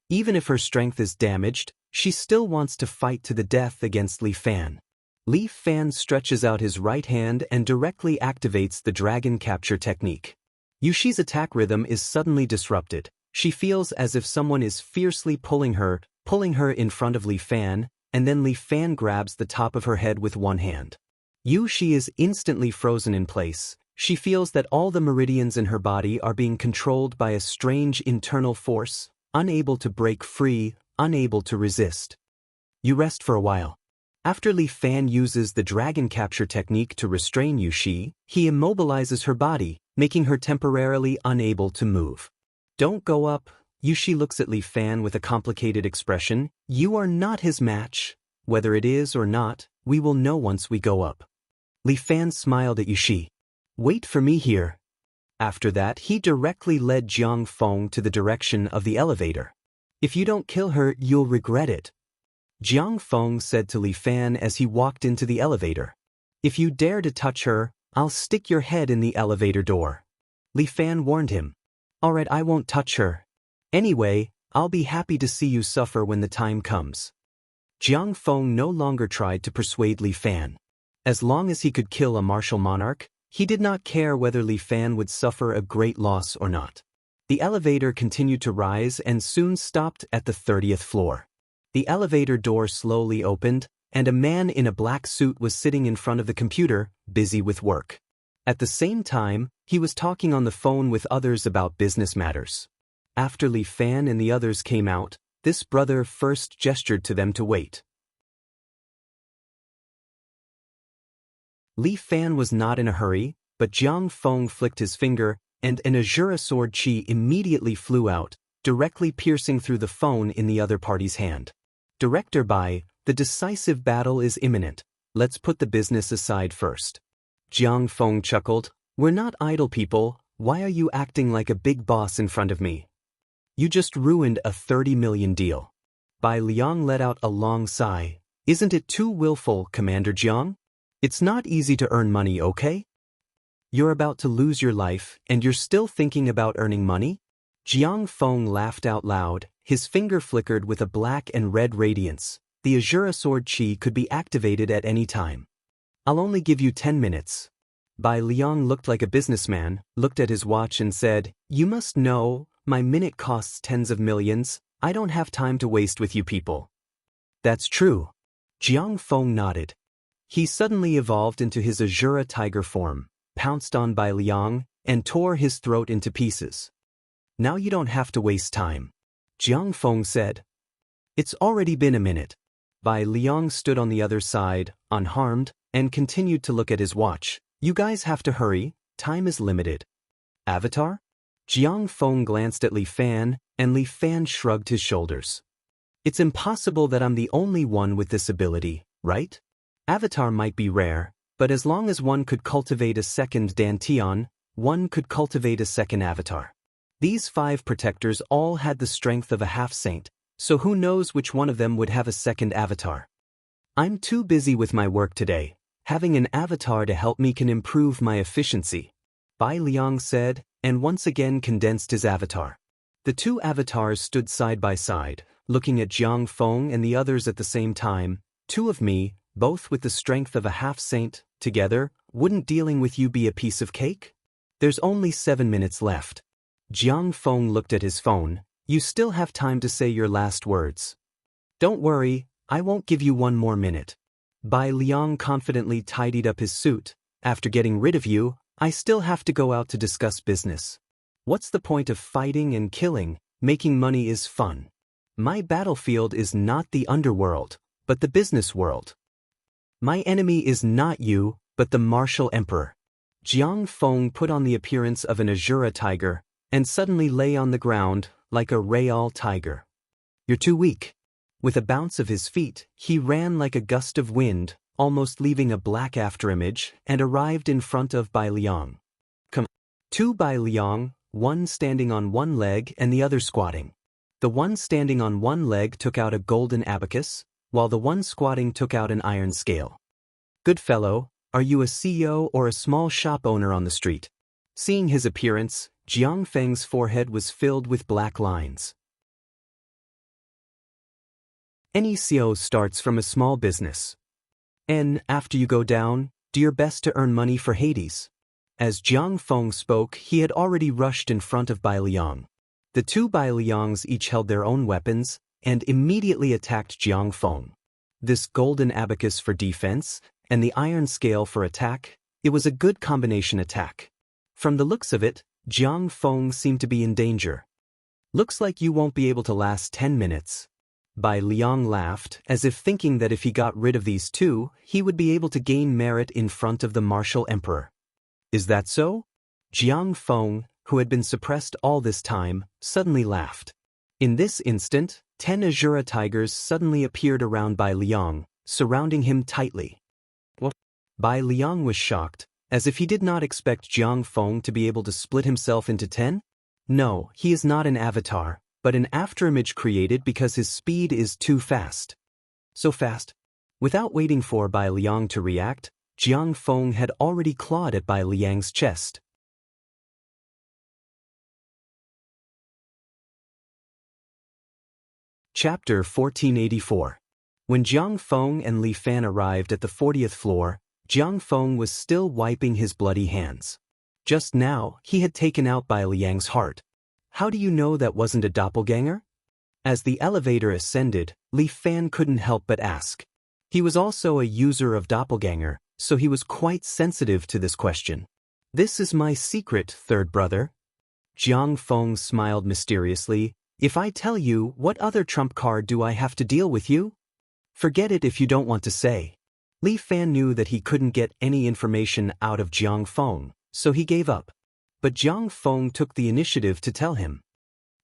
Even if her strength is damaged, she still wants to fight to the death against Li Fan. Li Fan stretches out his right hand and directly activates the dragon capture technique. Yushi's attack rhythm is suddenly disrupted. She feels as if someone is fiercely pulling her in front of Li Fan, and then Li Fan grabs the top of her head with one hand. Yushi is instantly frozen in place. She feels that all the meridians in her body are being controlled by a strange internal force, unable to break free, unable to resist. You rest for a while. After Li Fan uses the dragon capture technique to restrain Yushi, he immobilizes her body, making her temporarily unable to move. Don't go up. Yushi looks at Li Fan with a complicated expression. You are not his match. Whether it is or not, we will know once we go up. Li Fan smiled at Yushi. Wait for me here. After that, he directly led Jiang Feng to the direction of the elevator. If you don't kill her, you'll regret it. Jiang Feng said to Li Fan as he walked into the elevator. If you dare to touch her, I'll stick your head in the elevator door. Li Fan warned him. Alright, I won't touch her. Anyway, I'll be happy to see you suffer when the time comes. Jiang Feng no longer tried to persuade Li Fan. As long as he could kill a martial monarch, he did not care whether Li Fan would suffer a great loss or not. The elevator continued to rise and soon stopped at the 30th floor. The elevator door slowly opened, and a man in a black suit was sitting in front of the computer, busy with work. At the same time, he was talking on the phone with others about business matters. After Li Fan and the others came out, this brother first gestured to them to wait. Li Fan was not in a hurry, but Jiang Feng flicked his finger, and an Azura sword chi immediately flew out, directly piercing through the phone in the other party's hand. Director Bai, the decisive battle is imminent. Let's put the business aside first. Jiang Feng chuckled. We're not idle people. Why are you acting like a big boss in front of me? You just ruined a 30 million deal. Bai Liang let out a long sigh. Isn't it too willful, Commander Jiang? It's not easy to earn money, okay? You're about to lose your life, and you're still thinking about earning money? Jiang Feng laughed out loud, His finger flickered with a black and red radiance. The Azura sword chi could be activated at any time. I'll only give you 10 minutes. Bai Liang looked like a businessman, looked at his watch and said, "You must know, my minute costs tens of millions. I don't have time to waste with you people." That's true. Jiang Feng nodded. He suddenly evolved into his Azura tiger form, pounced on Bai Liang, and tore his throat into pieces. Now you don't have to waste time, Jiang Feng said. It's already been a minute. Bai Liang stood on the other side, unharmed, and continued to look at his watch. You guys have to hurry, time is limited. Avatar? Jiang Feng glanced at Li Fan, and Li Fan shrugged his shoulders. It's impossible that I'm the only one with this ability, right? Avatar might be rare, but as long as one could cultivate a second Dantian, one could cultivate a second avatar. These 5 protectors all had the strength of a half-saint, so who knows which one of them would have a second avatar. I'm too busy with my work today. Having an avatar to help me can improve my efficiency, Bai Liang said, and once again condensed his avatar. The 2 avatars stood side by side, looking at Jiang Feng and the others at the same time. 2 of me, both with the strength of a half-saint, together, wouldn't dealing with you be a piece of cake? There's only 7 minutes left. Jiang Feng looked at his phone. You still have time to say your last words. Don't worry, I won't give you 1 more minute. Bai Liang confidently tidied up his suit. After getting rid of you, I still have to go out to discuss business. What's the point of fighting and killing? Making money is fun. My battlefield is not the underworld, but the business world. My enemy is not you, but the martial emperor. Jiang Feng put on the appearance of an Azura tiger, and suddenly lay on the ground, like a real tiger. You're too weak. With a bounce of his feet, he ran like a gust of wind, almost leaving a black afterimage, and arrived in front of Bai Liang. Come. 2 Bai Liang, one standing on one leg and the other squatting. The one standing on one leg took out a golden abacus, while the one squatting took out an iron scale. Good fellow, are you a CEO or a small shop owner on the street? Seeing his appearance, Jiang Feng's forehead was filled with black lines. Any CEO starts from a small business. And, after you go down, do your best to earn money for Hades. As Jiang Feng spoke, he had already rushed in front of Bai Liang. The 2 Bai Liangs each held their own weapons, and immediately attacked Jiang Feng. This golden abacus for defense, and the iron scale for attack, it was a good combination attack. From the looks of it, Jiang Feng seemed to be in danger. Looks like you won't be able to last 10 minutes. Bai Liang laughed, as if thinking that if he got rid of these 2, he would be able to gain merit in front of the martial emperor. Is that so? Jiang Feng, who had been suppressed all this time, suddenly laughed. In this instant, 10 Azura tigers suddenly appeared around Bai Liang, surrounding him tightly. What? Bai Liang was shocked, as if he did not expect Jiang Feng to be able to split himself into 10. No, he is not an avatar, but an afterimage created because his speed is too fast. So fast. Without waiting for Bai Liang to react, Jiang Feng had already clawed at Bai Liang's chest. Chapter 1484. When Jiang Feng and Li Fan arrived at the 40th floor, Jiang Feng was still wiping his bloody hands. Just now, he had taken out Bai Liang's heart. How do you know that wasn't a doppelganger? As the elevator ascended, Li Fan couldn't help but ask. He was also a user of doppelganger, so he was quite sensitive to this question. This is my secret, third brother. Jiang Feng smiled mysteriously. If I tell you, what other trump card do I have to deal with you? Forget it if you don't want to say. Li Fan knew that he couldn't get any information out of Jiang Feng, so he gave up. But Jiang Feng took the initiative to tell him.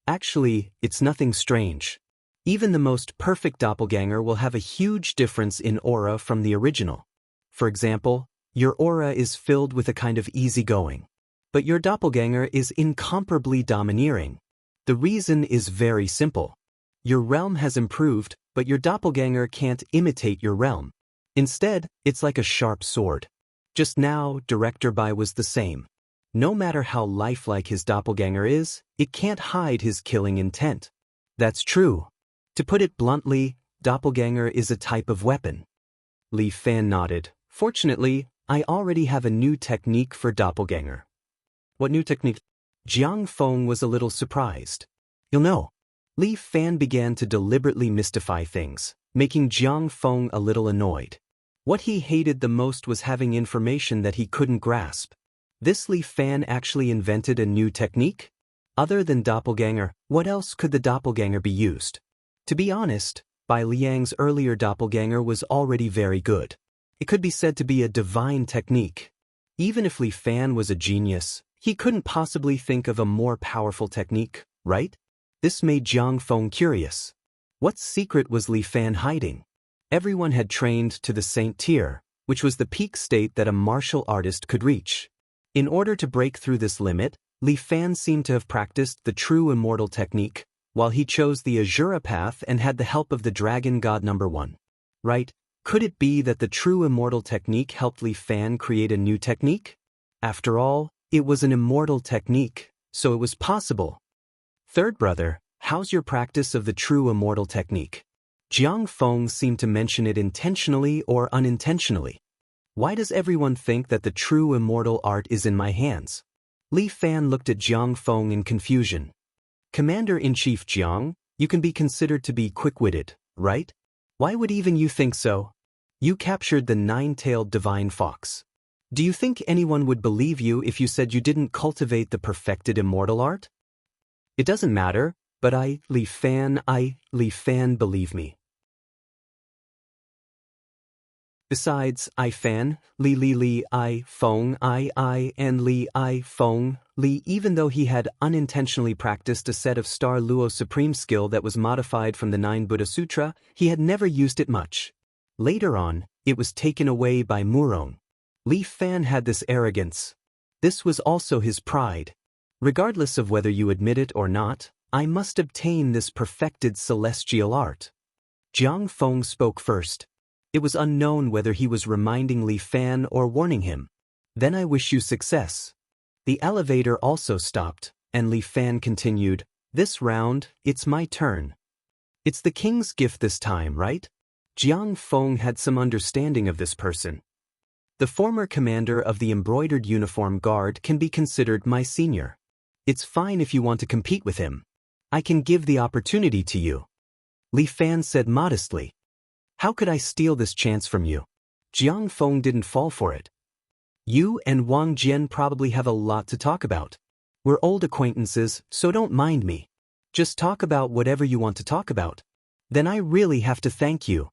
Actually, it's nothing strange. Even the most perfect doppelganger will have a huge difference in aura from the original. For example, your aura is filled with a kind of easygoing. But your doppelganger is incomparably domineering. The reason is very simple. Your realm has improved, but your doppelganger can't imitate your realm. Instead, it's like a sharp sword. Just now, Director Bai was the same. No matter how lifelike his doppelganger is, it can't hide his killing intent. That's true. To put it bluntly, doppelganger is a type of weapon. Li Fan nodded. Fortunately, I already have a new technique for doppelganger. What new technique? Jiang Feng was a little surprised. You'll know. Li Fan began to deliberately mystify things, making Jiang Feng a little annoyed. What he hated the most was having information that he couldn't grasp. This Li Fan actually invented a new technique? Other than doppelganger, what else could the doppelganger be used? To be honest, Bai Liang's earlier doppelganger was already very good. It could be said to be a divine technique. Even if Li Fan was a genius, he couldn't possibly think of a more powerful technique, right? This made Jiang Feng curious. What secret was Li Fan hiding? Everyone had trained to the Saint tier, which was the peak state that a martial artist could reach. In order to break through this limit, Li Fan seemed to have practiced the true immortal technique, while he chose the Azura path and had the help of the Dragon God #1. Right? Could it be that the true immortal technique helped Li Fan create a new technique? After all, it was an immortal technique, so it was possible. Third brother, how's your practice of the true immortal technique? Jiang Feng seemed to mention it intentionally or unintentionally. Why does everyone think that the true immortal art is in my hands? Li Fan looked at Jiang Feng in confusion. Commander-in-Chief Jiang, you can be considered to be quick-witted, right? Why would even you think so? You captured the nine-tailed divine fox. Do you think anyone would believe you if you said you didn't cultivate the perfected immortal art? It doesn't matter, but Li Fan, believe me. Besides, Fan, Li, Feng, and Li, Feng, Li, even though he had unintentionally practiced a set of Star Luo Supreme skill that was modified from the 9 Buddha Sutra, he had never used it much. Later on, it was taken away by Murong. Li Fan had this arrogance. This was also his pride. Regardless of whether you admit it or not, I must obtain this perfected celestial art. Jiang Feng spoke first. It was unknown whether he was reminding Li Fan or warning him. Then I wish you success. The elevator also stopped, and Li Fan continued, this round, it's my turn. It's the king's gift this time, right? Jiang Feng had some understanding of this person. The former commander of the embroidered uniform guard can be considered my senior. It's fine if you want to compete with him. I can give the opportunity to you. Li Fan said modestly. How could I steal this chance from you? Jiang Feng didn't fall for it. You and Wang Jian probably have a lot to talk about. We're old acquaintances, so don't mind me. Just talk about whatever you want to talk about. Then I really have to thank you.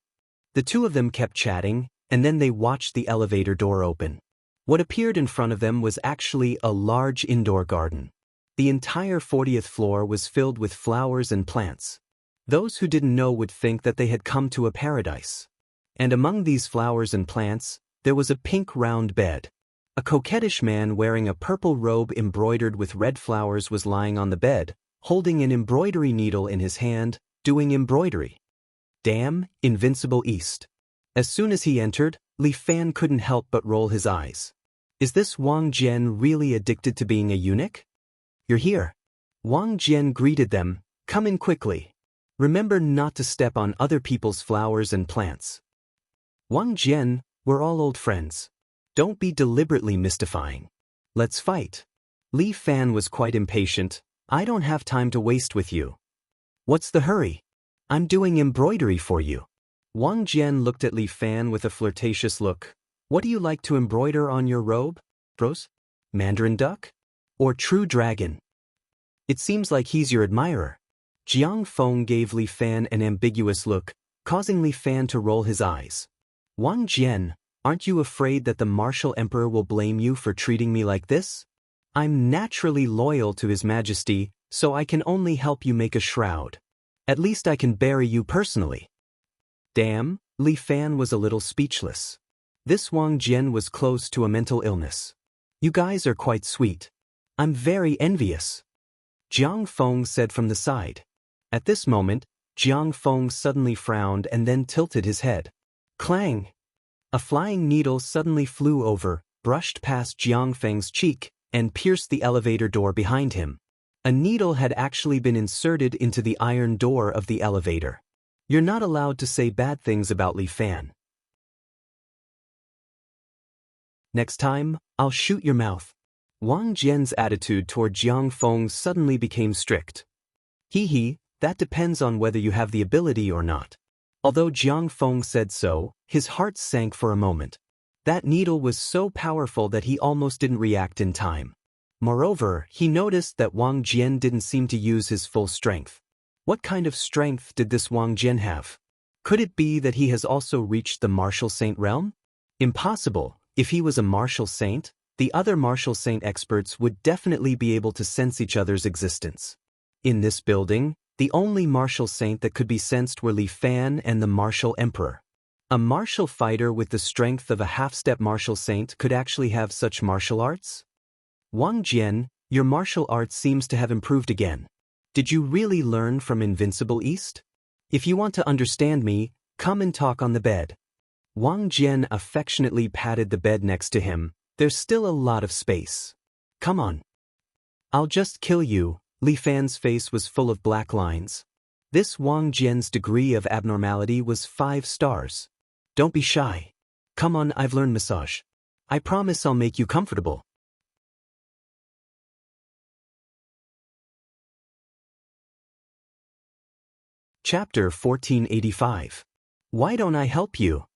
The two of them kept chatting, and then they watched the elevator door open. What appeared in front of them was actually a large indoor garden. The entire 40th floor was filled with flowers and plants. Those who didn't know would think that they had come to a paradise. And among these flowers and plants, there was a pink round bed. A coquettish man wearing a purple robe embroidered with red flowers was lying on the bed, holding an embroidery needle in his hand, doing embroidery. Damn, Invincible East. As soon as he entered, Li Fan couldn't help but roll his eyes. Is this Wang Jian really addicted to being a eunuch? You're here. Wang Jian greeted them, come in quickly. Remember not to step on other people's flowers and plants. Wang Jian, we're all old friends. Don't be deliberately mystifying. Let's fight. Li Fan was quite impatient. I don't have time to waste with you. What's the hurry? I'm doing embroidery for you. Wang Jian looked at Li Fan with a flirtatious look. What do you like to embroider on your robe? Rose? Mandarin duck? Or true dragon? It seems like he's your admirer. Jiang Feng gave Li Fan an ambiguous look, causing Li Fan to roll his eyes. Wang Jian, aren't you afraid that the martial emperor will blame you for treating me like this? I'm naturally loyal to His Majesty, so I can only help you make a shroud. At least I can bury you personally. Damn, Li Fan was a little speechless. This Wang Jian was close to a mental illness. You guys are quite sweet. I'm very envious. Jiang Feng said from the side. At this moment, Jiang Feng suddenly frowned and then tilted his head. Clang! A flying needle suddenly flew over, brushed past Jiang Feng's cheek, and pierced the elevator door behind him. A needle had actually been inserted into the iron door of the elevator. You're not allowed to say bad things about Li Fan. Next time, I'll shoot your mouth. Wang Jian's attitude toward Jiang Feng suddenly became strict. Hee, that depends on whether you have the ability or not. Although Jiang Feng said so, his heart sank for a moment. That needle was so powerful that he almost didn't react in time. Moreover, he noticed that Wang Jian didn't seem to use his full strength. What kind of strength did this Wang Jian have? Could it be that he has also reached the martial saint realm? Impossible. If he was a martial saint, the other martial saint experts would definitely be able to sense each other's existence. In this building, the only martial saint that could be sensed were Li Fan and the martial emperor. A martial fighter with the strength of a half-step martial saint could actually have such martial arts? Wang Jian, your martial arts seems to have improved again. Did you really learn from Invincible East? If you want to understand me, come and talk on the bed. Wang Jian affectionately patted the bed next to him. There's still a lot of space. Come on. I'll just kill you. Li Fan's face was full of black lines. This Wang Jian's degree of abnormality was 5 stars. Don't be shy. Come on, I've learned massage. I promise I'll make you comfortable. Chapter 1485. Why don't I help you?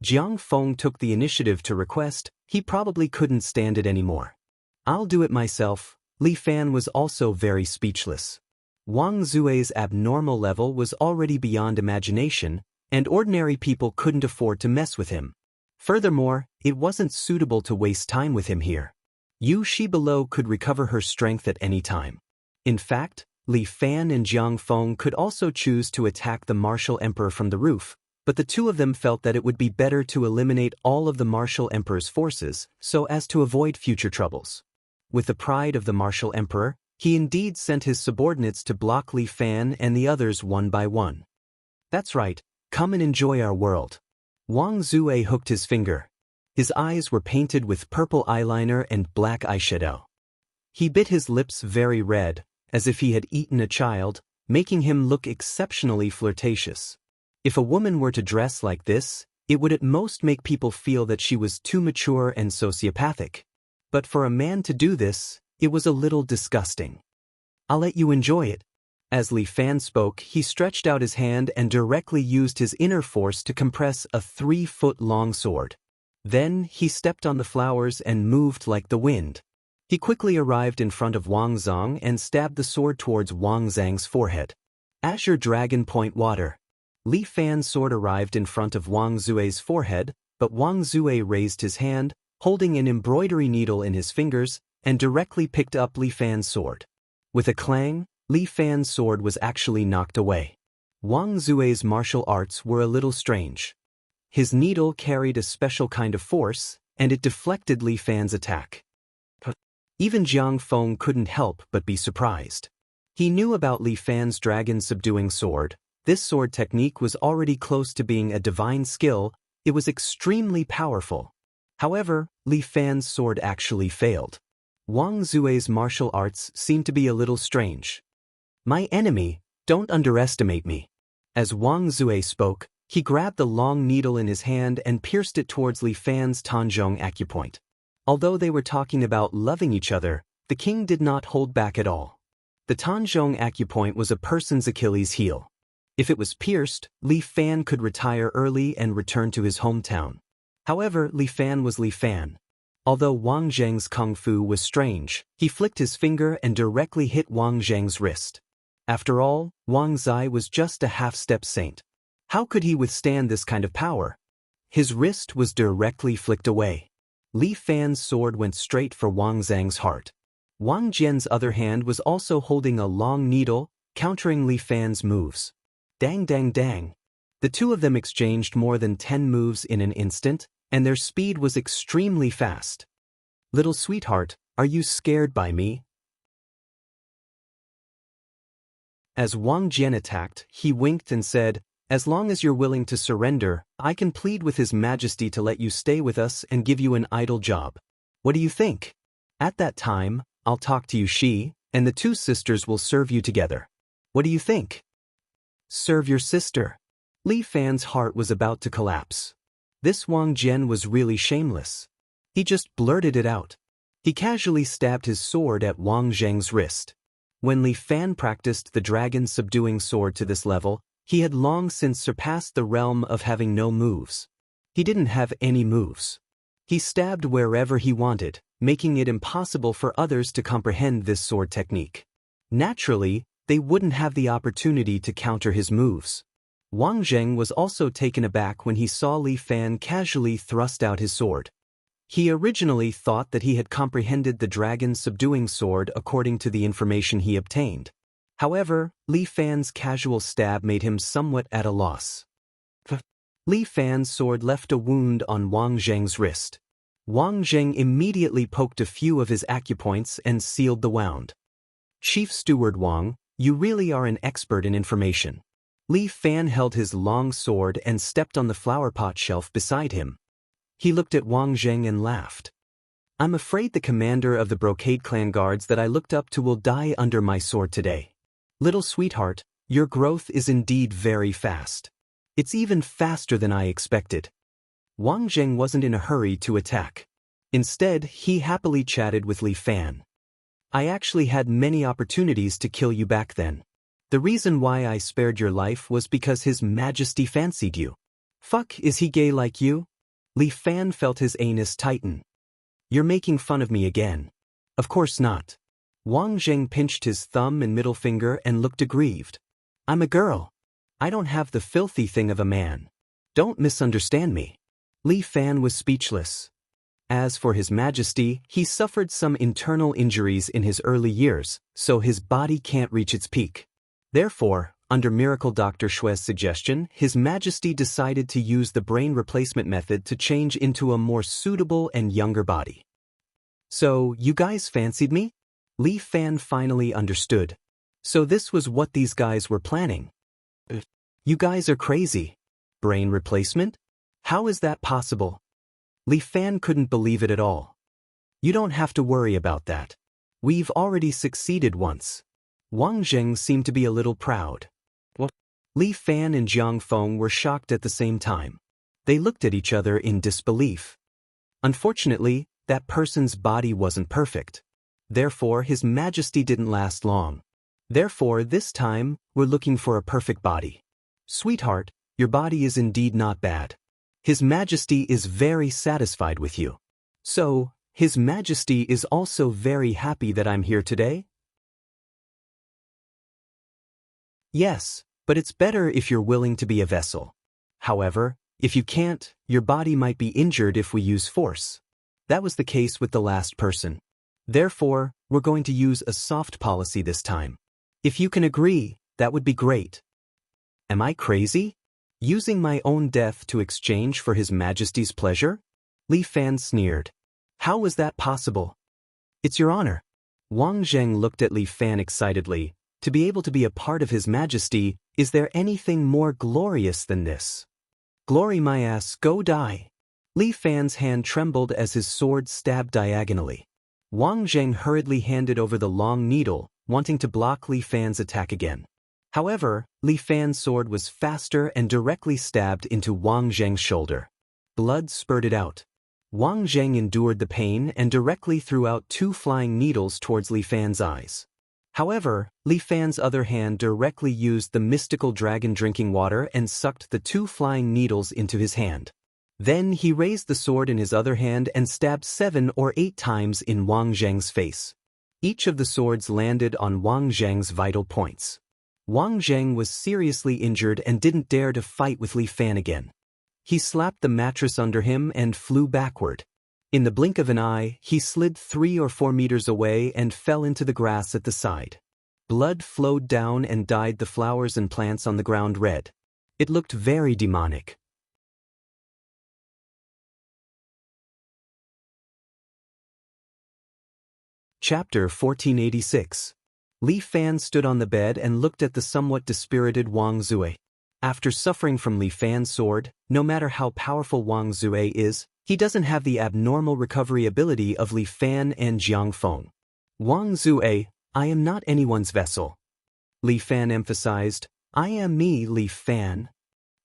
Jiang Feng took the initiative to request. He probably couldn't stand it anymore. I'll do it myself. Li Fan was also very speechless. Wang Zue's abnormal level was already beyond imagination, and ordinary people couldn't afford to mess with him. Furthermore, it wasn't suitable to waste time with him here. Yu Shi below could recover her strength at any time. In fact, Li Fan and Jiang Feng could also choose to attack the martial emperor from the roof, but the two of them felt that it would be better to eliminate all of the martial emperor's forces so as to avoid future troubles. With the pride of the martial emperor, he indeed sent his subordinates to block Li Fan and the others one by one. That's right, come and enjoy our world. Wang Zue hooked his finger. His eyes were painted with purple eyeliner and black eyeshadow. He bit his lips very red, as if he had eaten a child, making him look exceptionally flirtatious. If a woman were to dress like this, it would at most make people feel that she was too mature and sociopathic. But for a man to do this, it was a little disgusting. I'll let you enjoy it. As Li Fan spoke, he stretched out his hand and directly used his inner force to compress a 3-foot-long sword. Then, he stepped on the flowers and moved like the wind. He quickly arrived in front of Wang Zhang and stabbed the sword towards Wang Zhang's forehead. Azure Dragon Point Water. Li Fan's sword arrived in front of Wang Zue's forehead, but Wang Zue raised his hand, holding an embroidery needle in his fingers, and directly picked up Li Fan's sword. With a clang, Li Fan's sword was actually knocked away. Wang Zue's martial arts were a little strange. His needle carried a special kind of force, and it deflected Li Fan's attack. Even Jiang Feng couldn't help but be surprised. He knew about Li Fan's dragon-subduing sword. This sword technique was already close to being a divine skill. It was extremely powerful. However, Li Fan's sword actually failed. Wang Zue's martial arts seemed to be a little strange. My enemy, don't underestimate me. As Wang Zue spoke, he grabbed the long needle in his hand and pierced it towards Li Fan's Tanzhong acupoint. Although they were talking about loving each other, the king did not hold back at all. The Tanzhong acupoint was a person's Achilles heel. If it was pierced, Li Fan could retire early and return to his hometown. However, Li Fan was Li Fan. Although Wang Zhang's kung fu was strange, he flicked his finger and directly hit Wang Zhang's wrist. After all, Wang Zai was just a half-step saint. How could he withstand this kind of power? His wrist was directly flicked away. Li Fan's sword went straight for Wang Zhang's heart. Wang Jian's other hand was also holding a long needle, countering Li Fan's moves. Dang dang dang. The two of them exchanged more than 10 moves in an instant, and their speed was extremely fast. Little sweetheart, are you scared by me? As Wang Jian attacked, he winked and said, as long as you're willing to surrender, I can plead with His Majesty to let you stay with us and give you an idle job. What do you think? At that time, I'll talk to Yu Shi, and the two sisters will serve you together. What do you think? Serve your sister? Li Fan's heart was about to collapse. This Wang Zhen was really shameless. He just blurted it out. He casually stabbed his sword at Wang Zheng's wrist. When Li Fan practiced the dragon-subduing sword to this level, he had long since surpassed the realm of having no moves. He didn't have any moves. He stabbed wherever he wanted, making it impossible for others to comprehend this sword technique. Naturally, they wouldn't have the opportunity to counter his moves. Wang Zheng was also taken aback when he saw Li Fan casually thrust out his sword. He originally thought that he had comprehended the dragon-subduing sword according to the information he obtained. However, Li Fan's casual stab made him somewhat at a loss. Li Fan's sword left a wound on Wang Zheng's wrist. Wang Zheng immediately poked a few of his acupoints and sealed the wound. Chief Steward Wang, you really are an expert in information. Li Fan held his long sword and stepped on the flower pot shelf beside him. He looked at Wang Zheng and laughed. I'm afraid the commander of the Brocade Clan guards that I looked up to will die under my sword today. Little sweetheart, your growth is indeed very fast. It's even faster than I expected. Wang Zheng wasn't in a hurry to attack. Instead, he happily chatted with Li Fan. I actually had many opportunities to kill you back then. The reason why I spared your life was because His Majesty fancied you. Fuck, is he gay like you? Li Fan felt his anus tighten. You're making fun of me again. Of course not. Wang Zheng pinched his thumb and middle finger and looked aggrieved. I'm a girl. I don't have the filthy thing of a man. Don't misunderstand me. Li Fan was speechless. As for His Majesty, he suffered some internal injuries in his early years, so his body can't reach its peak. Therefore, under Miracle Dr. Shue's suggestion, His Majesty decided to use the brain replacement method to change into a more suitable and younger body. So, you guys fancied me? Li Fan finally understood. So this was what these guys were planning. You guys are crazy. Brain replacement? How is that possible? Li Fan couldn't believe it at all. You don't have to worry about that. We've already succeeded once. Wang Zheng seemed to be a little proud. What? Li Fan and Jiang Feng were shocked at the same time. They looked at each other in disbelief. Unfortunately, that person's body wasn't perfect. Therefore, His Majesty didn't last long. Therefore, this time, we're looking for a perfect body. Sweetheart, your body is indeed not bad. His Majesty is very satisfied with you. So, His Majesty is also very happy that I'm here today? Yes, but it's better if you're willing to be a vessel. However, if you can't, your body might be injured if we use force. That was the case with the last person. Therefore, we're going to use a soft policy this time. If you can agree, that would be great. Am I crazy? Using my own death to exchange for His Majesty's pleasure? Li Fan sneered. How was that possible? It's your honor. Wang Zheng looked at Li Fan excitedly. To be able to be a part of His Majesty, is there anything more glorious than this? Glory my ass, go die. Li Fan's hand trembled as his sword stabbed diagonally. Wang Zheng hurriedly handed over the long needle, wanting to block Li Fan's attack again. However, Li Fan's sword was faster and directly stabbed into Wang Zheng's shoulder. Blood spurted out. Wang Zheng endured the pain and directly threw out 2 flying needles towards Li Fan's eyes. However, Li Fan's other hand directly used the mystical dragon drinking water and sucked the 2 flying needles into his hand. Then he raised the sword in his other hand and stabbed 7 or 8 times in Wang Zheng's face. Each of the swords landed on Wang Zheng's vital points. Wang Zheng was seriously injured and didn't dare to fight with Li Fan again. He slapped the mattress under him and flew backward. In the blink of an eye, he slid 3 or 4 meters away and fell into the grass at the side. Blood flowed down and dyed the flowers and plants on the ground red. It looked very demonic. Chapter 1486. Li Fan stood on the bed and looked at the somewhat dispirited Wang Zue. After suffering from Li Fan's sword, no matter how powerful Wang Zue is, he doesn't have the abnormal recovery ability of Li Fan and Jiang Feng. Wang Zue, I am not anyone's vessel. Li Fan emphasized, I am me, Li Fan.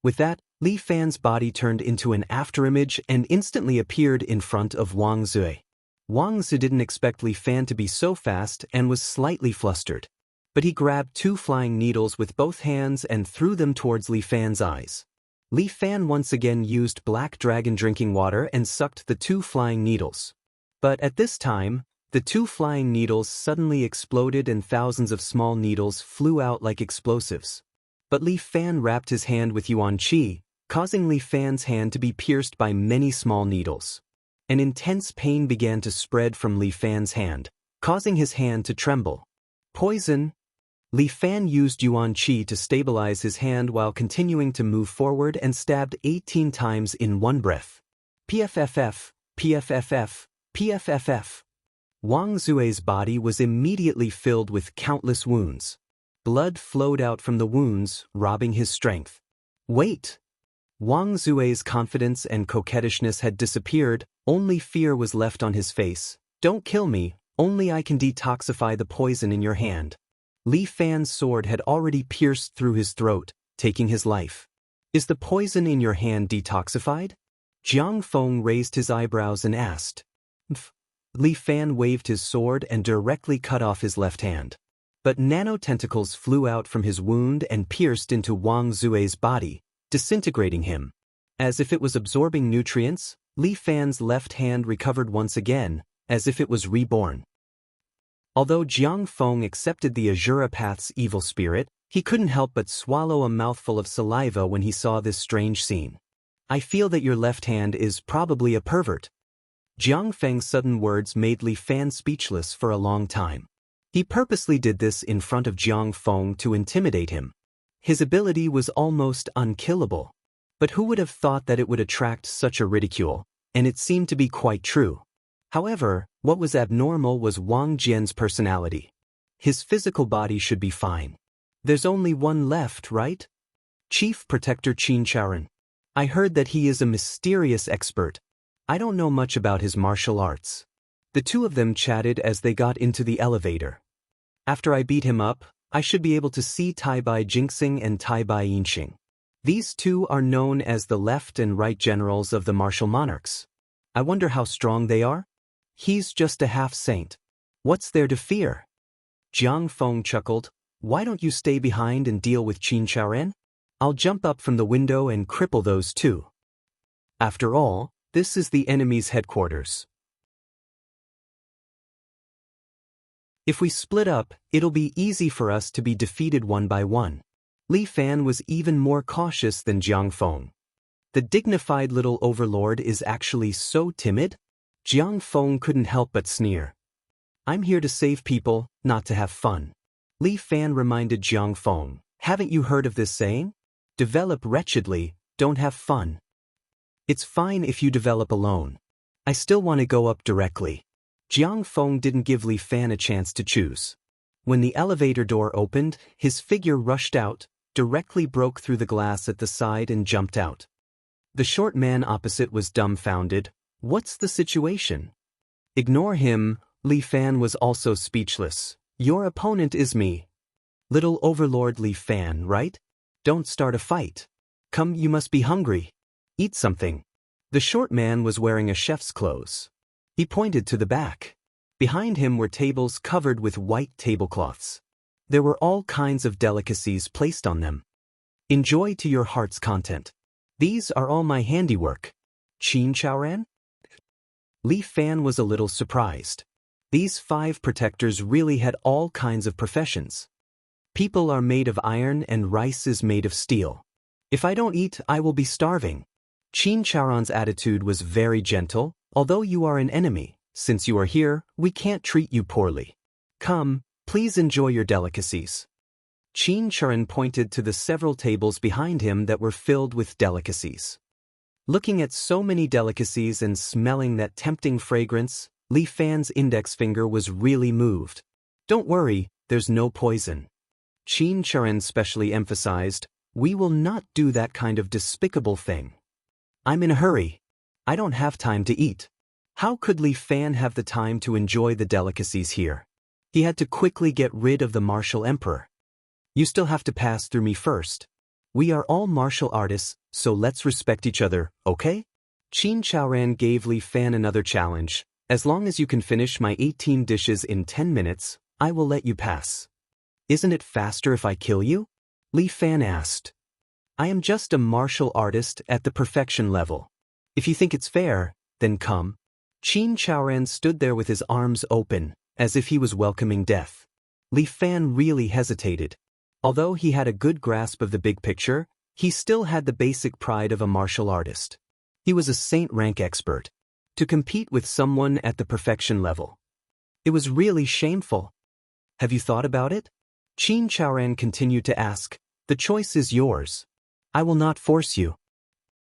With that, Li Fan's body turned into an afterimage and instantly appeared in front of Wang Zui. Wang Zui didn't expect Li Fan to be so fast and was slightly flustered. But he grabbed 2 flying needles with both hands and threw them towards Li Fan's eyes. Li Fan once again used Black Dragon drinking water and sucked the 2 flying needles. But at this time, the 2 flying needles suddenly exploded and thousands of small needles flew out like explosives. But Li Fan wrapped his hand with Yuan Qi, causing Li Fan's hand to be pierced by many small needles. An intense pain began to spread from Li Fan's hand, causing his hand to tremble. Poison! Li Fan used Yuan Qi to stabilize his hand while continuing to move forward and stabbed 18 times in one breath. PFFF, PFFF, PFFF. Wang Zui's body was immediately filled with countless wounds. Blood flowed out from the wounds, robbing his strength. Wait! Wang Zui's confidence and coquettishness had disappeared, only fear was left on his face. Don't kill me, only I can detoxify the poison in your hand. Li Fan's sword had already pierced through his throat, taking his life. Is the poison in your hand detoxified? Jiang Feng raised his eyebrows and asked. Li Fan waved his sword and directly cut off his left hand. But nanotentacles flew out from his wound and pierced into Wang Zui's body, disintegrating him. As if it was absorbing nutrients, Li Fan's left hand recovered once again, as if it was reborn. Although Jiang Feng accepted the Azura Path's evil spirit, he couldn't help but swallow a mouthful of saliva when he saw this strange scene. I feel that your left hand is probably a pervert. Jiang Feng's sudden words made Li Fan speechless for a long time. He purposely did this in front of Jiang Feng to intimidate him. His ability was almost unkillable. But who would have thought that it would attract such a ridicule, and it seemed to be quite true. However, what was abnormal was Wang Jian's personality. His physical body should be fine. There's only one left, right? Chief Protector Qin Chaoren. I heard that he is a mysterious expert. I don't know much about his martial arts. The two of them chatted as they got into the elevator. After I beat him up, I should be able to see Tai Bai Jingxing and Tai Bai Yinxing. These two are known as the left and right generals of the martial monarchs. I wonder how strong they are? He's just a half-saint. What's there to fear? Jiang Feng chuckled. Why don't you stay behind and deal with Qin Chaoren? I'll jump up from the window and cripple those two. After all, this is the enemy's headquarters. If we split up, it'll be easy for us to be defeated one by one. Li Fan was even more cautious than Jiang Feng. The dignified little overlord is actually so timid? Jiang Feng couldn't help but sneer. I'm here to save people, not to have fun. Li Fan reminded Jiang Feng. Haven't you heard of this saying? Develop wretchedly, don't have fun. It's fine if you develop alone. I still want to go up directly. Jiang Feng didn't give Li Fan a chance to choose. When the elevator door opened, his figure rushed out, directly broke through the glass at the side and jumped out. The short man opposite was dumbfounded. What's the situation? Ignore him, Li Fan was also speechless. Your opponent is me. Little Overlord Li Fan, right? Don't start a fight. Come, you must be hungry. Eat something. The short man was wearing a chef's clothes. He pointed to the back. Behind him were tables covered with white tablecloths. There were all kinds of delicacies placed on them. Enjoy to your heart's content. These are all my handiwork. Qin Chaoren? Li Fan was a little surprised. These 5 protectors really had all kinds of professions. People are made of iron and rice is made of steel. If I don't eat, I will be starving. Qin Chaoren's attitude was very gentle. Although you are an enemy, since you are here, we can't treat you poorly. Come, please enjoy your delicacies. Qin Chaoren pointed to the several tables behind him that were filled with delicacies. Looking at so many delicacies and smelling that tempting fragrance, Li Fan's index finger was really moved. Don't worry, there's no poison. Qin Chaoren specially emphasized, we will not do that kind of despicable thing. I'm in a hurry. I don't have time to eat. How could Li Fan have the time to enjoy the delicacies here? He had to quickly get rid of the martial emperor. You still have to pass through me first. We are all martial artists, so let's respect each other, okay? Qin Chaoran gave Li Fan another challenge. As long as you can finish my 18 dishes in 10 minutes, I will let you pass. Isn't it faster if I kill you? Li Fan asked. I am just a martial artist at the perfection level. If you think it's fair, then come. Qin Chaoran stood there with his arms open, as if he was welcoming death. Li Fan really hesitated. Although he had a good grasp of the big picture, he still had the basic pride of a martial artist. He was a saint-rank expert. To compete with someone at the perfection level. It was really shameful. Have you thought about it? Qin Chaoran continued to ask. The choice is yours. I will not force you.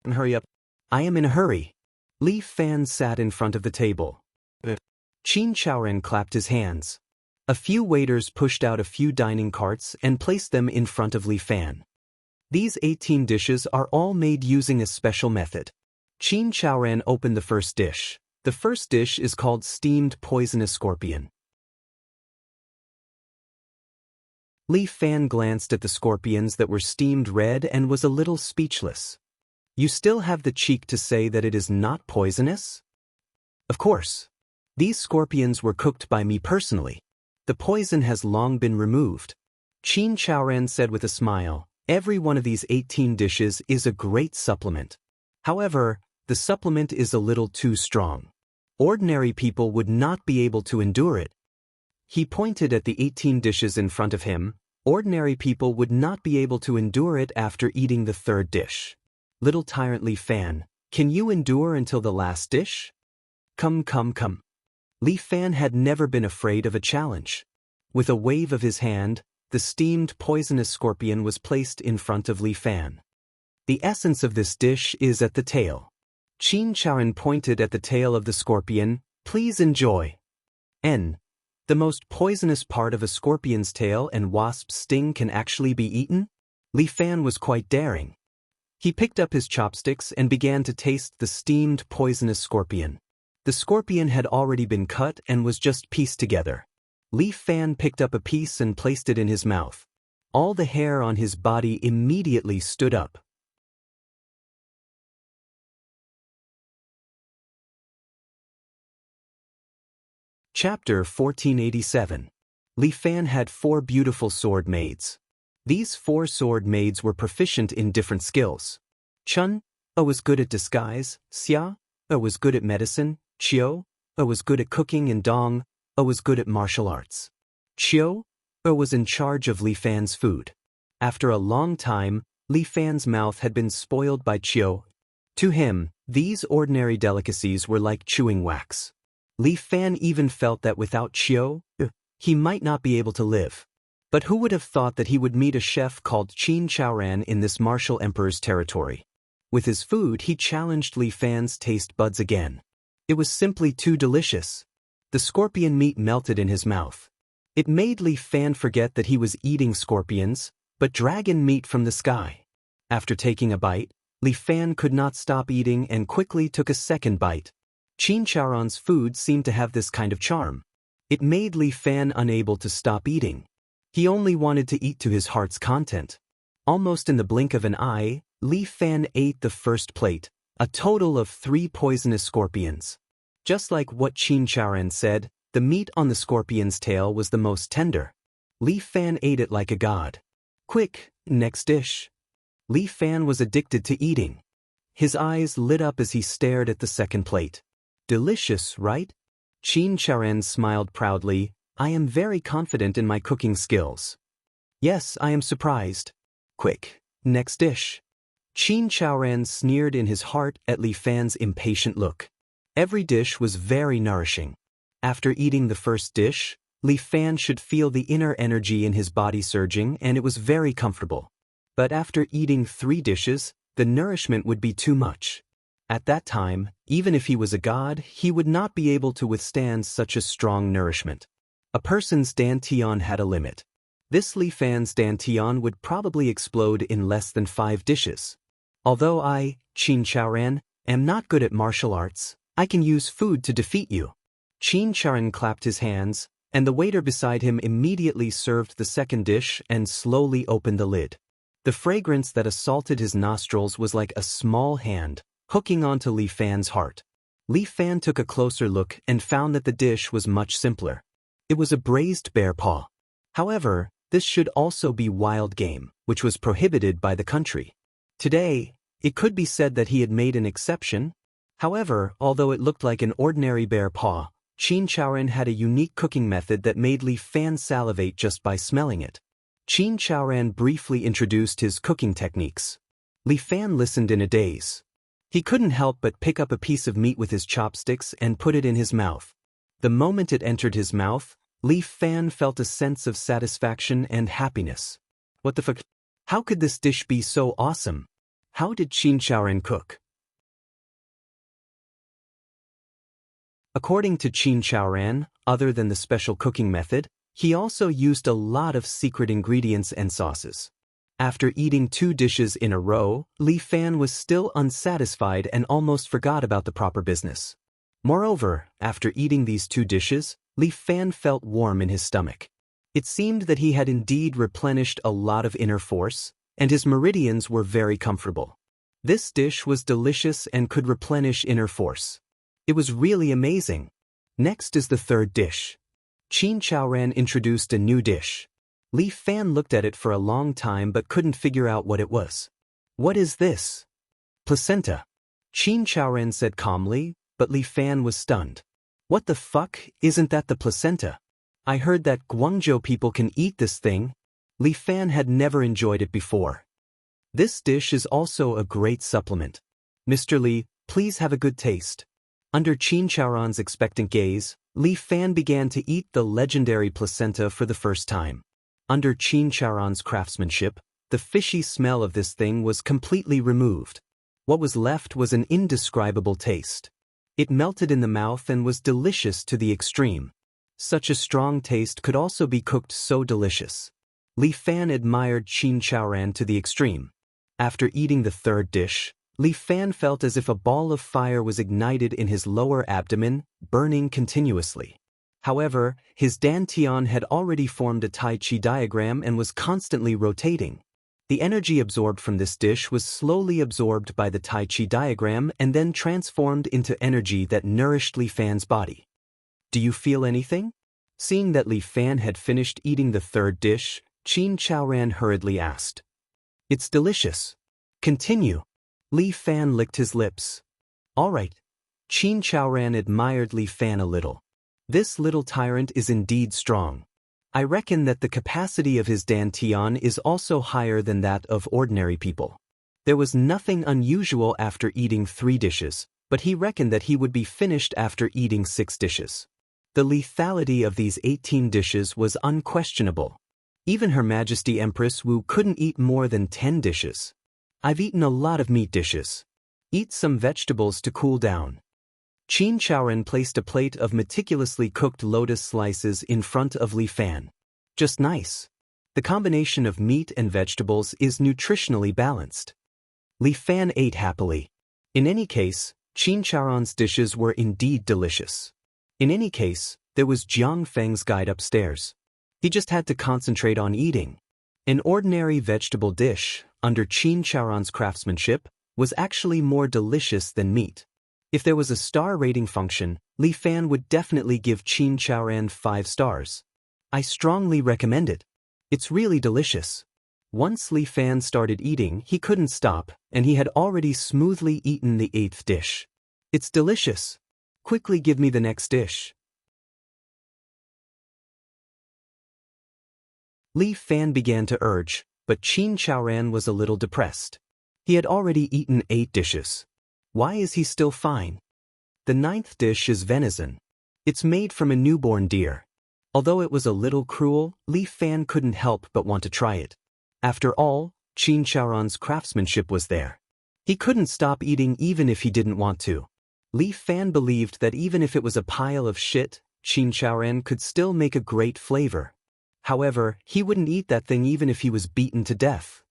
And hurry up. I am in a hurry. Li Fan sat in front of the table. Qin Chaoran clapped his hands. A few waiters pushed out a few dining carts and placed them in front of Li Fan. These 18 dishes are all made using a special method. Qin Chaoran opened the first dish. The first dish is called steamed poisonous scorpion. Li Fan glanced at the scorpions that were steamed red and was a little speechless. You still have the cheek to say that it is not poisonous? Of course. These scorpions were cooked by me personally. The poison has long been removed. Qin Chaoran said with a smile, every one of these 18 dishes is a great supplement. However, the supplement is a little too strong. Ordinary people would not be able to endure it. He pointed at the 18 dishes in front of him. Ordinary people would not be able to endure it after eating the third dish. Little tyrant Li Fan, can you endure until the last dish? Come. Li Fan had never been afraid of a challenge. With a wave of his hand, the steamed poisonous scorpion was placed in front of Li Fan. The essence of this dish is at the tail. Qin Chaoran pointed at the tail of the scorpion. Please enjoy. The most poisonous part of a scorpion's tail and wasp's sting can actually be eaten? Li Fan was quite daring. He picked up his chopsticks and began to taste the steamed poisonous scorpion. The scorpion had already been cut and was just pieced together. Li Fan picked up a piece and placed it in his mouth. All the hair on his body immediately stood up. Chapter 1487. Li Fan had 4 beautiful sword maids. These 4 sword maids were proficient in different skills. Chun was good at disguise, Xia was good at medicine, Qiu was good at cooking, and Dong was good at martial arts. Qiu was in charge of Li Fan's food. After a long time, Li Fan's mouth had been spoiled by Qiu. To him, these ordinary delicacies were like chewing wax. Li Fan even felt that without Qiu, he might not be able to live. But who would have thought that he would meet a chef called Qin Chaoran in this martial emperor's territory? With his food, he challenged Li Fan's taste buds again. It was simply too delicious. The scorpion meat melted in his mouth. It made Li Fan forget that he was eating scorpions, but dragon meat from the sky. After taking a bite, Li Fan could not stop eating and quickly took a second bite. Qin Chaoran's food seemed to have this kind of charm. It made Li Fan unable to stop eating. He only wanted to eat to his heart's content. Almost in the blink of an eye, Li Fan ate the first plate, a total of 3 poisonous scorpions. Just like what Qin Chaoran said, the meat on the scorpion's tail was the most tender. Li Fan ate it like a god. Quick, next dish. Li Fan was addicted to eating. His eyes lit up as he stared at the second plate. Delicious, right? Qin Chaoran smiled proudly. I am very confident in my cooking skills. Yes, I am surprised. Quick, next dish. Qin Chaoran sneered in his heart at Li Fan's impatient look. Every dish was very nourishing. After eating the first dish, Li Fan should feel the inner energy in his body surging, and it was very comfortable. But after eating 3 dishes, the nourishment would be too much. At that time, even if he was a god, he would not be able to withstand such a strong nourishment. A person's dantian had a limit. This Li Fan's dantian would probably explode in less than 5 dishes. Although I, Qin Chaoran, am not good at martial arts, I can use food to defeat you. Qin Chaoran clapped his hands. and the waiter beside him immediately served the second dish and slowly opened the lid. The fragrance that assaulted his nostrils was like a small hand, hooking onto Li Fan's heart. Li Fan took a closer look and found that the dish was much simpler. It was a braised bear paw. However, this should also be wild game, which was prohibited by the country. Today, it could be said that he had made an exception. However, although it looked like an ordinary bear paw, Qin Chaoren had a unique cooking method that made Li Fan salivate just by smelling it. Qin Chaoren briefly introduced his cooking techniques. Li Fan listened in a daze. He couldn't help but pick up a piece of meat with his chopsticks and put it in his mouth. The moment it entered his mouth, Li Fan felt a sense of satisfaction and happiness. What the fuck? How could this dish be so awesome? How did Qin Chaoren cook? According to Qin Chaoren, other than the special cooking method, he also used a lot of secret ingredients and sauces. After eating 2 dishes in a row, Li Fan was still unsatisfied and almost forgot about the proper business. Moreover, after eating these 2 dishes, Li Fan felt warm in his stomach. It seemed that he had indeed replenished a lot of inner force, and his meridians were very comfortable. This dish was delicious and could replenish inner force. It was really amazing. Next is the third dish. Qin Chaoren introduced a new dish. Li Fan looked at it for a long time but couldn't figure out what it was. What is this? Placenta. Qin Chaoren said calmly, but Li Fan was stunned. What the fuck, isn't that the placenta? I heard that Guangzhou people can eat this thing. Li Fan had never enjoyed it before. This dish is also a great supplement. Mr. Li, please have a good taste. Under Qin Chaoren's expectant gaze, Li Fan began to eat the legendary placenta for the first time. Under Qin Chaoren's craftsmanship, the fishy smell of this thing was completely removed. What was left was an indescribable taste. It melted in the mouth and was delicious to the extreme. Such a strong taste could also be cooked so delicious. Li Fan admired Qin Chaoren to the extreme. After eating the third dish, Li Fan felt as if a ball of fire was ignited in his lower abdomen, burning continuously. However, his dantian had already formed a Tai Chi diagram and was constantly rotating. The energy absorbed from this dish was slowly absorbed by the Tai Chi diagram and then transformed into energy that nourished Li Fan's body. Do you feel anything? Seeing that Li Fan had finished eating the third dish, Qin Chaoren hurriedly asked. It's delicious. Continue. Li Fan licked his lips. All right. Qin Chaoren admired Li Fan a little. This little tyrant is indeed strong. I reckon that the capacity of his dantian is also higher than that of ordinary people. There was nothing unusual after eating 3 dishes, but he reckoned that he would be finished after eating 6 dishes. The lethality of these 18 dishes was unquestionable. Even Her Majesty Empress Wu couldn't eat more than 10 dishes. I've eaten a lot of meat dishes. Eat some vegetables to cool down. Qin Chaoren placed a plate of meticulously cooked lotus slices in front of Li Fan. Just nice. The combination of meat and vegetables is nutritionally balanced. Li Fan ate happily. In any case, Qin Chaoren's dishes were indeed delicious. In any case, there was Jiang Feng's guide upstairs. He just had to concentrate on eating. An ordinary vegetable dish, under Qin Chaoren's craftsmanship, was actually more delicious than meat. If there was a star rating function, Li Fan would definitely give Qin Chaoren 5 stars. I strongly recommend it. It's really delicious. Once Li Fan started eating, he couldn't stop, and he had already smoothly eaten the 8th dish. It's delicious. Quickly give me the next dish. Li Fan began to urge, but Qin Chaoren was a little depressed. He had already eaten 8 dishes. Why is he still fine? The 9th dish is venison. It's made from a newborn deer. Although it was a little cruel, Li Fan couldn't help but want to try it. After all, Qin Chaoren's craftsmanship was there. He couldn't stop eating even if he didn't want to. Li Fan believed that even if it was a pile of shit, Qin Chaoren could still make a great flavor. However, he wouldn't eat that thing even if he was beaten to death.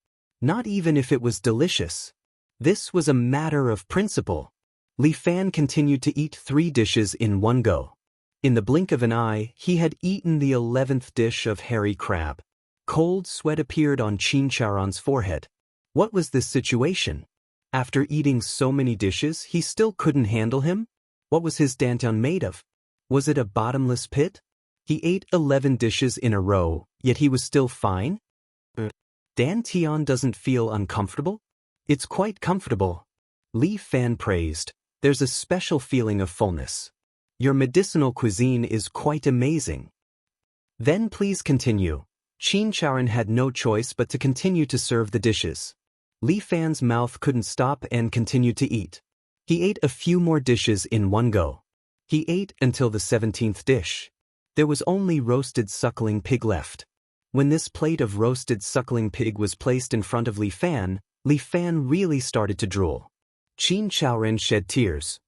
Not even if it was delicious. This was a matter of principle. Li Fan continued to eat 3 dishes in one go. In the blink of an eye, he had eaten the 11th dish of hairy crab. Cold sweat appeared on Qin Chaoran's forehead. What was this situation? After eating so many dishes, he still couldn't handle him? What was his dantian made of? Was it a bottomless pit? He ate 11 dishes in a row, yet he was still fine? Dantian doesn't feel uncomfortable? It's quite comfortable. Li Fan praised. There's a special feeling of fullness. Your medicinal cuisine is quite amazing. Then please continue. Qin Chaoran had no choice but to continue to serve the dishes. Li Fan's mouth couldn't stop and continued to eat. He ate a few more dishes in one go. He ate until the 17th dish. There was only roasted suckling pig left. When this plate of roasted suckling pig was placed in front of Li Fan really started to drool. Qin Chaoran shed tears.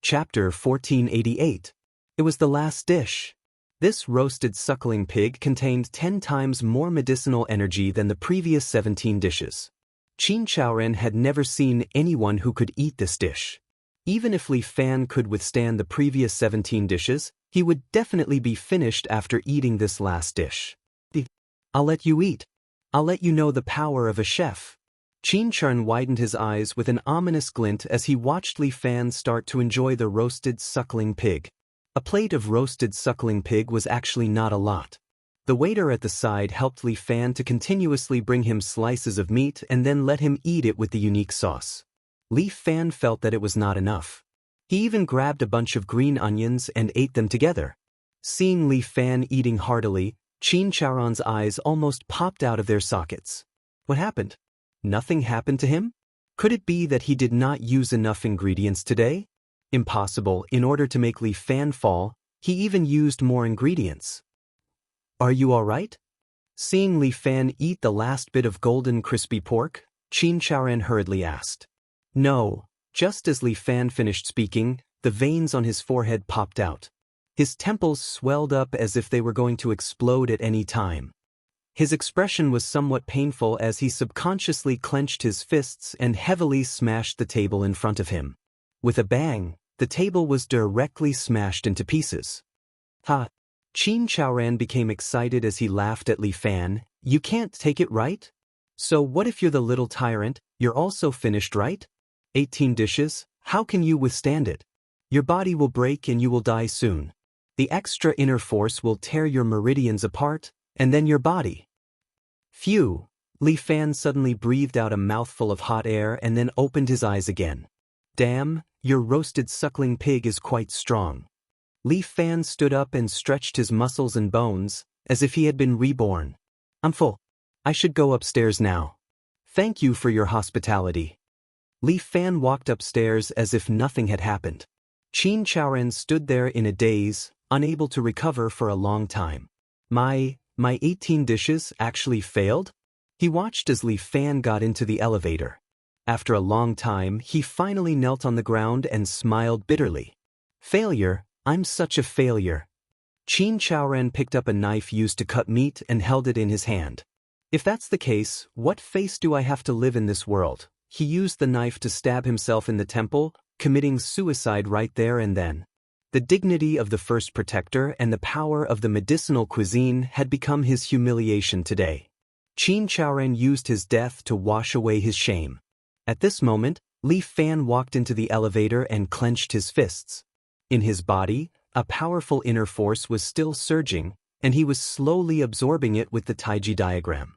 Chapter 1488. It was the last dish. This roasted suckling pig contained 10 times more medicinal energy than the previous 17 dishes. Qin Chaoran had never seen anyone who could eat this dish. Even if Li Fan could withstand the previous 17 dishes, he would definitely be finished after eating this last dish. I'll let you eat. I'll let you know the power of a chef. Qin Chaoran widened his eyes with an ominous glint as he watched Li Fan start to enjoy the roasted suckling pig. A plate of roasted suckling pig was actually not a lot. The waiter at the side helped Li Fan to continuously bring him slices of meat and then let him eat it with the unique sauce. Li Fan felt that it was not enough. He even grabbed a bunch of green onions and ate them together. Seeing Li Fan eating heartily, Qin Chaoran's eyes almost popped out of their sockets. What happened? Nothing happened to him? Could it be that he did not use enough ingredients today? Impossible. In order to make Li Fan fall, he even used more ingredients. Are you all right? Seeing Li Fan eat the last bit of golden crispy pork, Qin Chaoran hurriedly asked. No. Just as Li Fan finished speaking, the veins on his forehead popped out. His temples swelled up as if they were going to explode at any time. His expression was somewhat painful as he subconsciously clenched his fists and heavily smashed the table in front of him. With a bang, the table was directly smashed into pieces. Ha! Qin Chaoran became excited as he laughed at Li Fan. You can't take it, right? So what if you're the little tyrant? You're also finished, right? 18 dishes? How can you withstand it? Your body will break and you will die soon. The extra inner force will tear your meridians apart, and then your body. Phew! Li Fan suddenly breathed out a mouthful of hot air and then opened his eyes again. Damn, your roasted suckling pig is quite strong. Li Fan stood up and stretched his muscles and bones, as if he had been reborn. I'm full. I should go upstairs now. Thank you for your hospitality. Li Fan walked upstairs as if nothing had happened. Qin Chaoran stood there in a daze, unable to recover for a long time. My 18 dishes actually failed? He watched as Li Fan got into the elevator. After a long time, he finally knelt on the ground and smiled bitterly. Failure? I'm such a failure. Qin Chaoran picked up a knife used to cut meat and held it in his hand. If that's the case, what face do I have to live in this world? He used the knife to stab himself in the temple, committing suicide right there and then. The dignity of the first protector and the power of the medicinal cuisine had become his humiliation today. Qin Chaoran used his death to wash away his shame. At this moment, Li Fan walked into the elevator and clenched his fists. In his body, a powerful inner force was still surging, and he was slowly absorbing it with the Taiji diagram.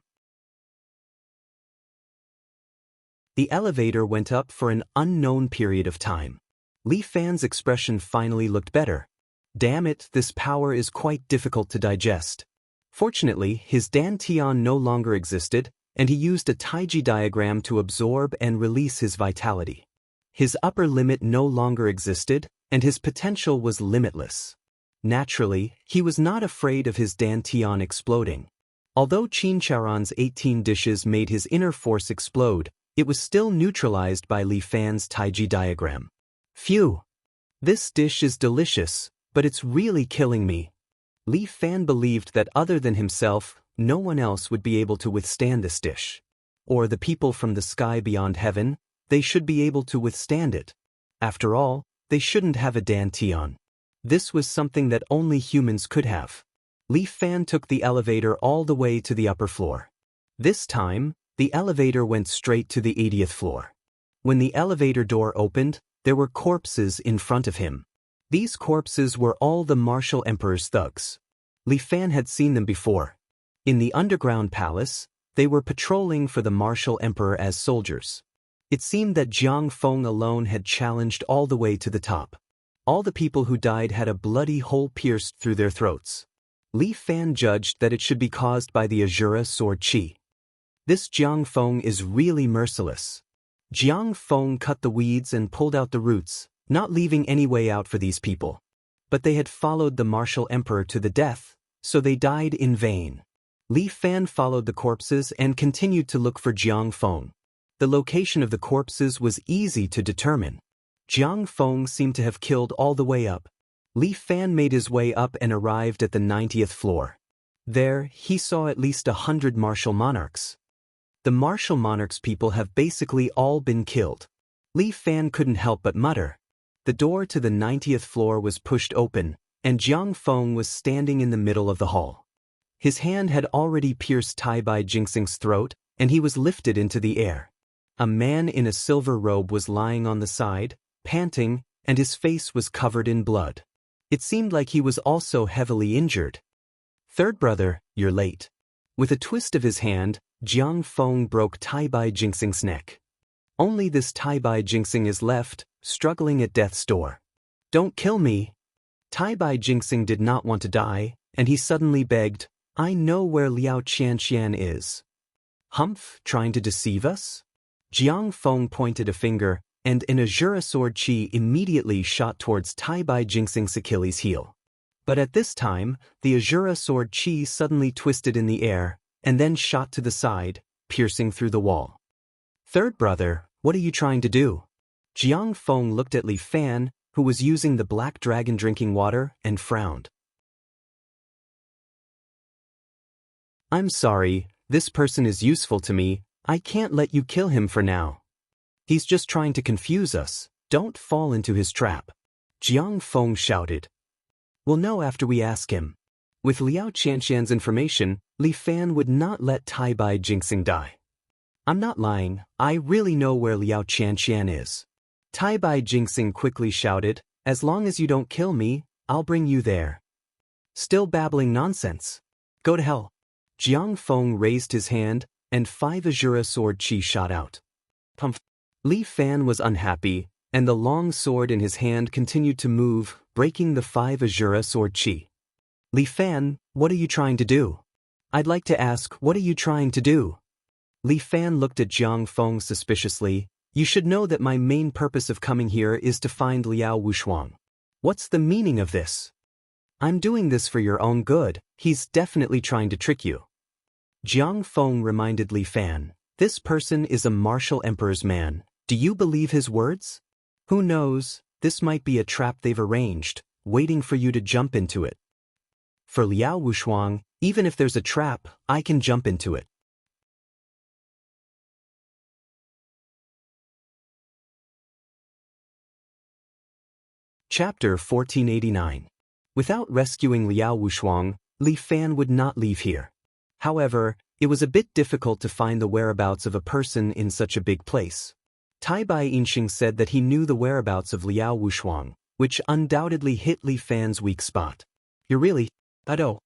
The elevator went up for an unknown period of time. Li Fan's expression finally looked better. Damn it, this power is quite difficult to digest. Fortunately, his dantian no longer existed, and he used a Taiji diagram to absorb and release his vitality. His upper limit no longer existed, and his potential was limitless. Naturally, he was not afraid of his dantian exploding. Although Qin Chaoran's 18 dishes made his inner force explode, it was still neutralized by Li Fan's Taiji diagram. Phew! This dish is delicious, but it's really killing me. Li Fan believed that other than himself, no one else would be able to withstand this dish. or the people from the sky beyond heaven, they should be able to withstand it. After all, they shouldn't have a dantian. This was something that only humans could have. Li Fan took the elevator all the way to the upper floor. This time, the elevator went straight to the 80th floor. When the elevator door opened, there were corpses in front of him. These corpses were all the martial emperor's thugs. Li Fan had seen them before. In the underground palace, they were patrolling for the martial emperor as soldiers. It seemed that Jiang Feng alone had challenged all the way to the top. All the people who died had a bloody hole pierced through their throats. Li Fan judged that it should be caused by the Azura sword Qi. This Jiang Feng is really merciless. Jiang Feng cut the weeds and pulled out the roots, not leaving any way out for these people. But they had followed the martial emperor to the death, so they died in vain. Li Fan followed the corpses and continued to look for Jiang Feng. The location of the corpses was easy to determine. Jiang Feng seemed to have killed all the way up. Li Fan made his way up and arrived at the 90th floor. There, he saw at least 100 martial monarchs. The martial monarchs people have basically all been killed. Li Fan couldn't help but mutter. The door to the 90th floor was pushed open, and Jiang Feng was standing in the middle of the hall. His hand had already pierced Tai Bai Jingxing's throat, and he was lifted into the air. A man in a silver robe was lying on the side, panting, and his face was covered in blood. It seemed like he was also heavily injured. "Third brother, you're late." With a twist of his hand, Jiang Feng broke Tai Bai Jingxing's neck. Only this Tai Bai Jingxing is left, struggling at death's door. "Don't kill me." Tai Bai Jingxing did not want to die, and he suddenly begged, "I know where Liao Qianqian is." "Humph, trying to deceive us?" Jiang Feng pointed a finger, and an Azura sword Qi immediately shot towards Tai Bai Jingxing's Achilles heel. But at this time, the Azura sword Qi suddenly twisted in the air, and then shot to the side, piercing through the wall. "Third brother, what are you trying to do?" Jiang Feng looked at Li Fan, who was using the black dragon drinking water, and frowned. "I'm sorry, this person is useful to me. I can't let you kill him for now. He's just trying to confuse us. Don't fall into his trap." Jiang Feng shouted. "We'll know after we ask him." With Liao Qianqian's information, Li Fan would not let Tai Bai Jingxing die. "I'm not lying, I really know where Liao Qianqian is." Tai Bai Jingxing quickly shouted, "As long as you don't kill me, I'll bring you there." "Still babbling nonsense. Go to hell." Jiang Feng raised his hand, and 5 Azura sword Qi shot out. Pumph. Li Fan was unhappy, and the long sword in his hand continued to move, breaking the 5 Azura sword Qi. "Li Fan, what are you trying to do?" "I'd like to ask, what are you trying to do?" Li Fan looked at Jiang Feng suspiciously. "You should know that my main purpose of coming here is to find Liao Wushuang. What's the meaning of this?" "I'm doing this for your own good. He's definitely trying to trick you." Jiang Feng reminded Li Fan, "This person is a martial emperor's man. Do you believe his words? Who knows, this might be a trap they've arranged, waiting for you to jump into it. For Liao Wushuang, even if there's a trap, I can jump into it." Chapter 1489. Without rescuing Liao Wushuang, Li Fan would not leave here. However, it was a bit difficult to find the whereabouts of a person in such a big place. Tai Bai Jingxing said that he knew the whereabouts of Liao Wushuang, which undoubtedly hit Li Fan's weak spot. "You're really... Ado."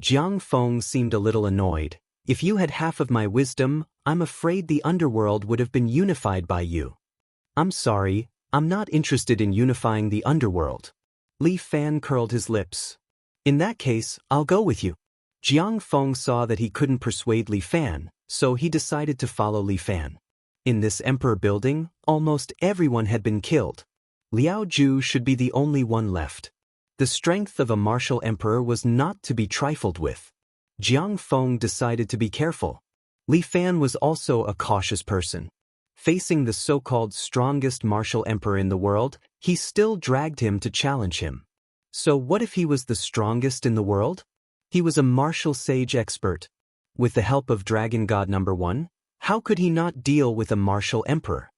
Jiang Feng seemed a little annoyed. "If you had half of my wisdom, I'm afraid the underworld would have been unified by you." "I'm sorry, I'm not interested in unifying the underworld." Li Fan curled his lips. "In that case, I'll go with you." Jiang Feng saw that he couldn't persuade Li Fan, so he decided to follow Li Fan. In this emperor building, almost everyone had been killed. Liao Ju should be the only one left. The strength of a martial emperor was not to be trifled with. Jiang Feng decided to be careful. Li Fan was also a cautious person. Facing the so-called strongest martial emperor in the world, he still dragged him to challenge him. So what if he was the strongest in the world? He was a martial sage expert. With the help of Dragon God No. 1, How could he not deal with a martial emperor?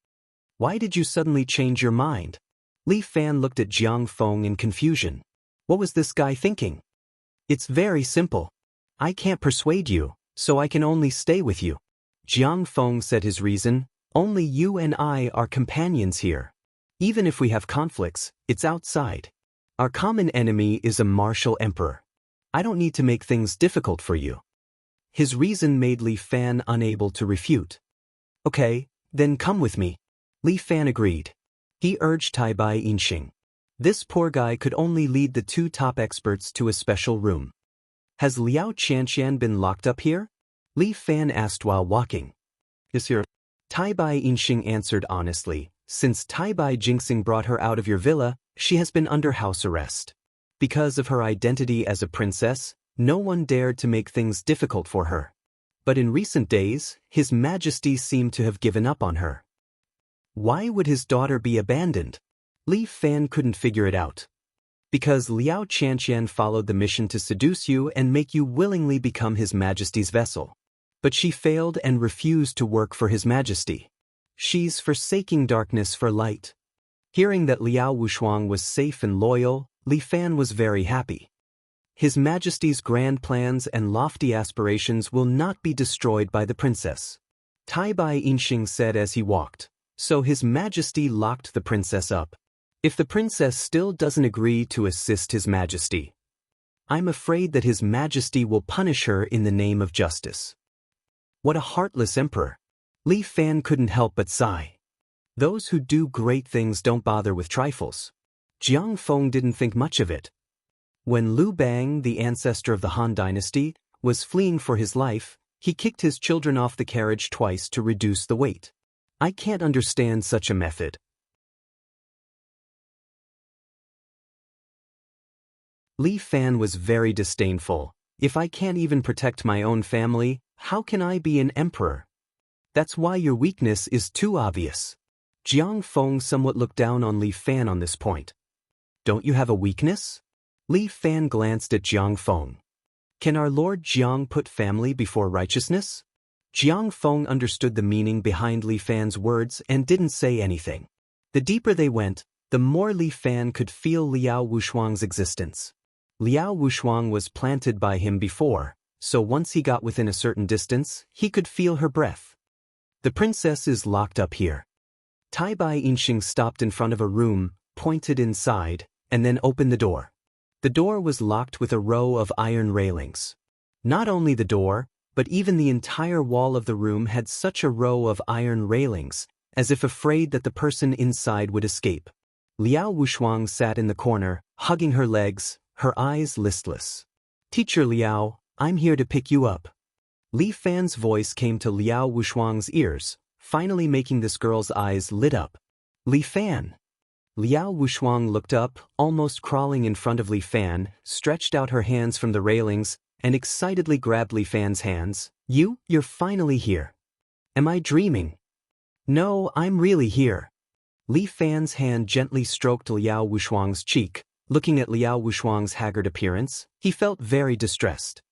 Why did you suddenly change your mind? Li Fan looked at Jiang Feng in confusion. What was this guy thinking? It's very simple. I can't persuade you, so I can only stay with you. Jiang Feng said his reason, only you and I are companions here. Even if we have conflicts, it's outside. Our common enemy is a martial emperor. I don't need to make things difficult for you. His reason made Li Fan unable to refute. Okay, then come with me. Li Fan agreed. He urged Tai Bai Yinxing. This poor guy could only lead the two top experts to a special room. Has Liao Qianqian been locked up here? Li Fan asked while walking. Yes, sir. Tai Bai Yinxing answered honestly. Since Tai Bai Jingxing brought her out of your villa, she has been under house arrest. Because of her identity as a princess, no one dared to make things difficult for her. But in recent days, His Majesty seemed to have given up on her. Why would his daughter be abandoned? Li Fan couldn't figure it out. Because Liao Qianqian followed the mission to seduce you and make you willingly become His Majesty's vessel. But she failed and refused to work for His Majesty. She's forsaking darkness for light. Hearing that Liao Wushuang was safe and loyal, Li Fan was very happy. His Majesty's grand plans and lofty aspirations will not be destroyed by the princess. Tai Bai Yinxing said as he walked. So His Majesty locked the princess up. If the princess still doesn't agree to assist His Majesty, I'm afraid that His Majesty will punish her in the name of justice. What a heartless emperor. Li Fan couldn't help but sigh. Those who do great things don't bother with trifles. Jiang Feng didn't think much of it. When Liu Bang, the ancestor of the Han dynasty, was fleeing for his life, he kicked his children off the carriage twice to reduce the weight. I can't understand such a method. Li Fan was very disdainful. If I can't even protect my own family, how can I be an emperor? That's why your weakness is too obvious. Jiang Feng somewhat looked down on Li Fan on this point. Don't you have a weakness? Li Fan glanced at Jiang Feng. Can our Lord Jiang put family before righteousness? Jiang Feng understood the meaning behind Li Fan's words and didn't say anything. The deeper they went, the more Li Fan could feel Liao Wushuang's existence. Liao Wushuang was planted by him before, so once he got within a certain distance, he could feel her breath. The princess is locked up here. Tai Bai Yinxing stopped in front of a room, pointed inside, and then opened the door. The door was locked with a row of iron railings. Not only the door, but even the entire wall of the room had such a row of iron railings, as if afraid that the person inside would escape. Liao Wushuang sat in the corner, hugging her legs, her eyes listless. Teacher Liao, I'm here to pick you up. Li Fan's voice came to Liao Wushuang's ears, finally making this girl's eyes lit up. Li Fan. Liao Wushuang looked up, almost crawling in front of Li Fan, stretched out her hands from the railings, and excitedly grabbed Li Fan's hands. You're finally here. Am I dreaming? No, I'm really here. Li Fan's hand gently stroked Liao Wushuang's cheek. Looking at Liao Wushuang's haggard appearance, he felt very distressed.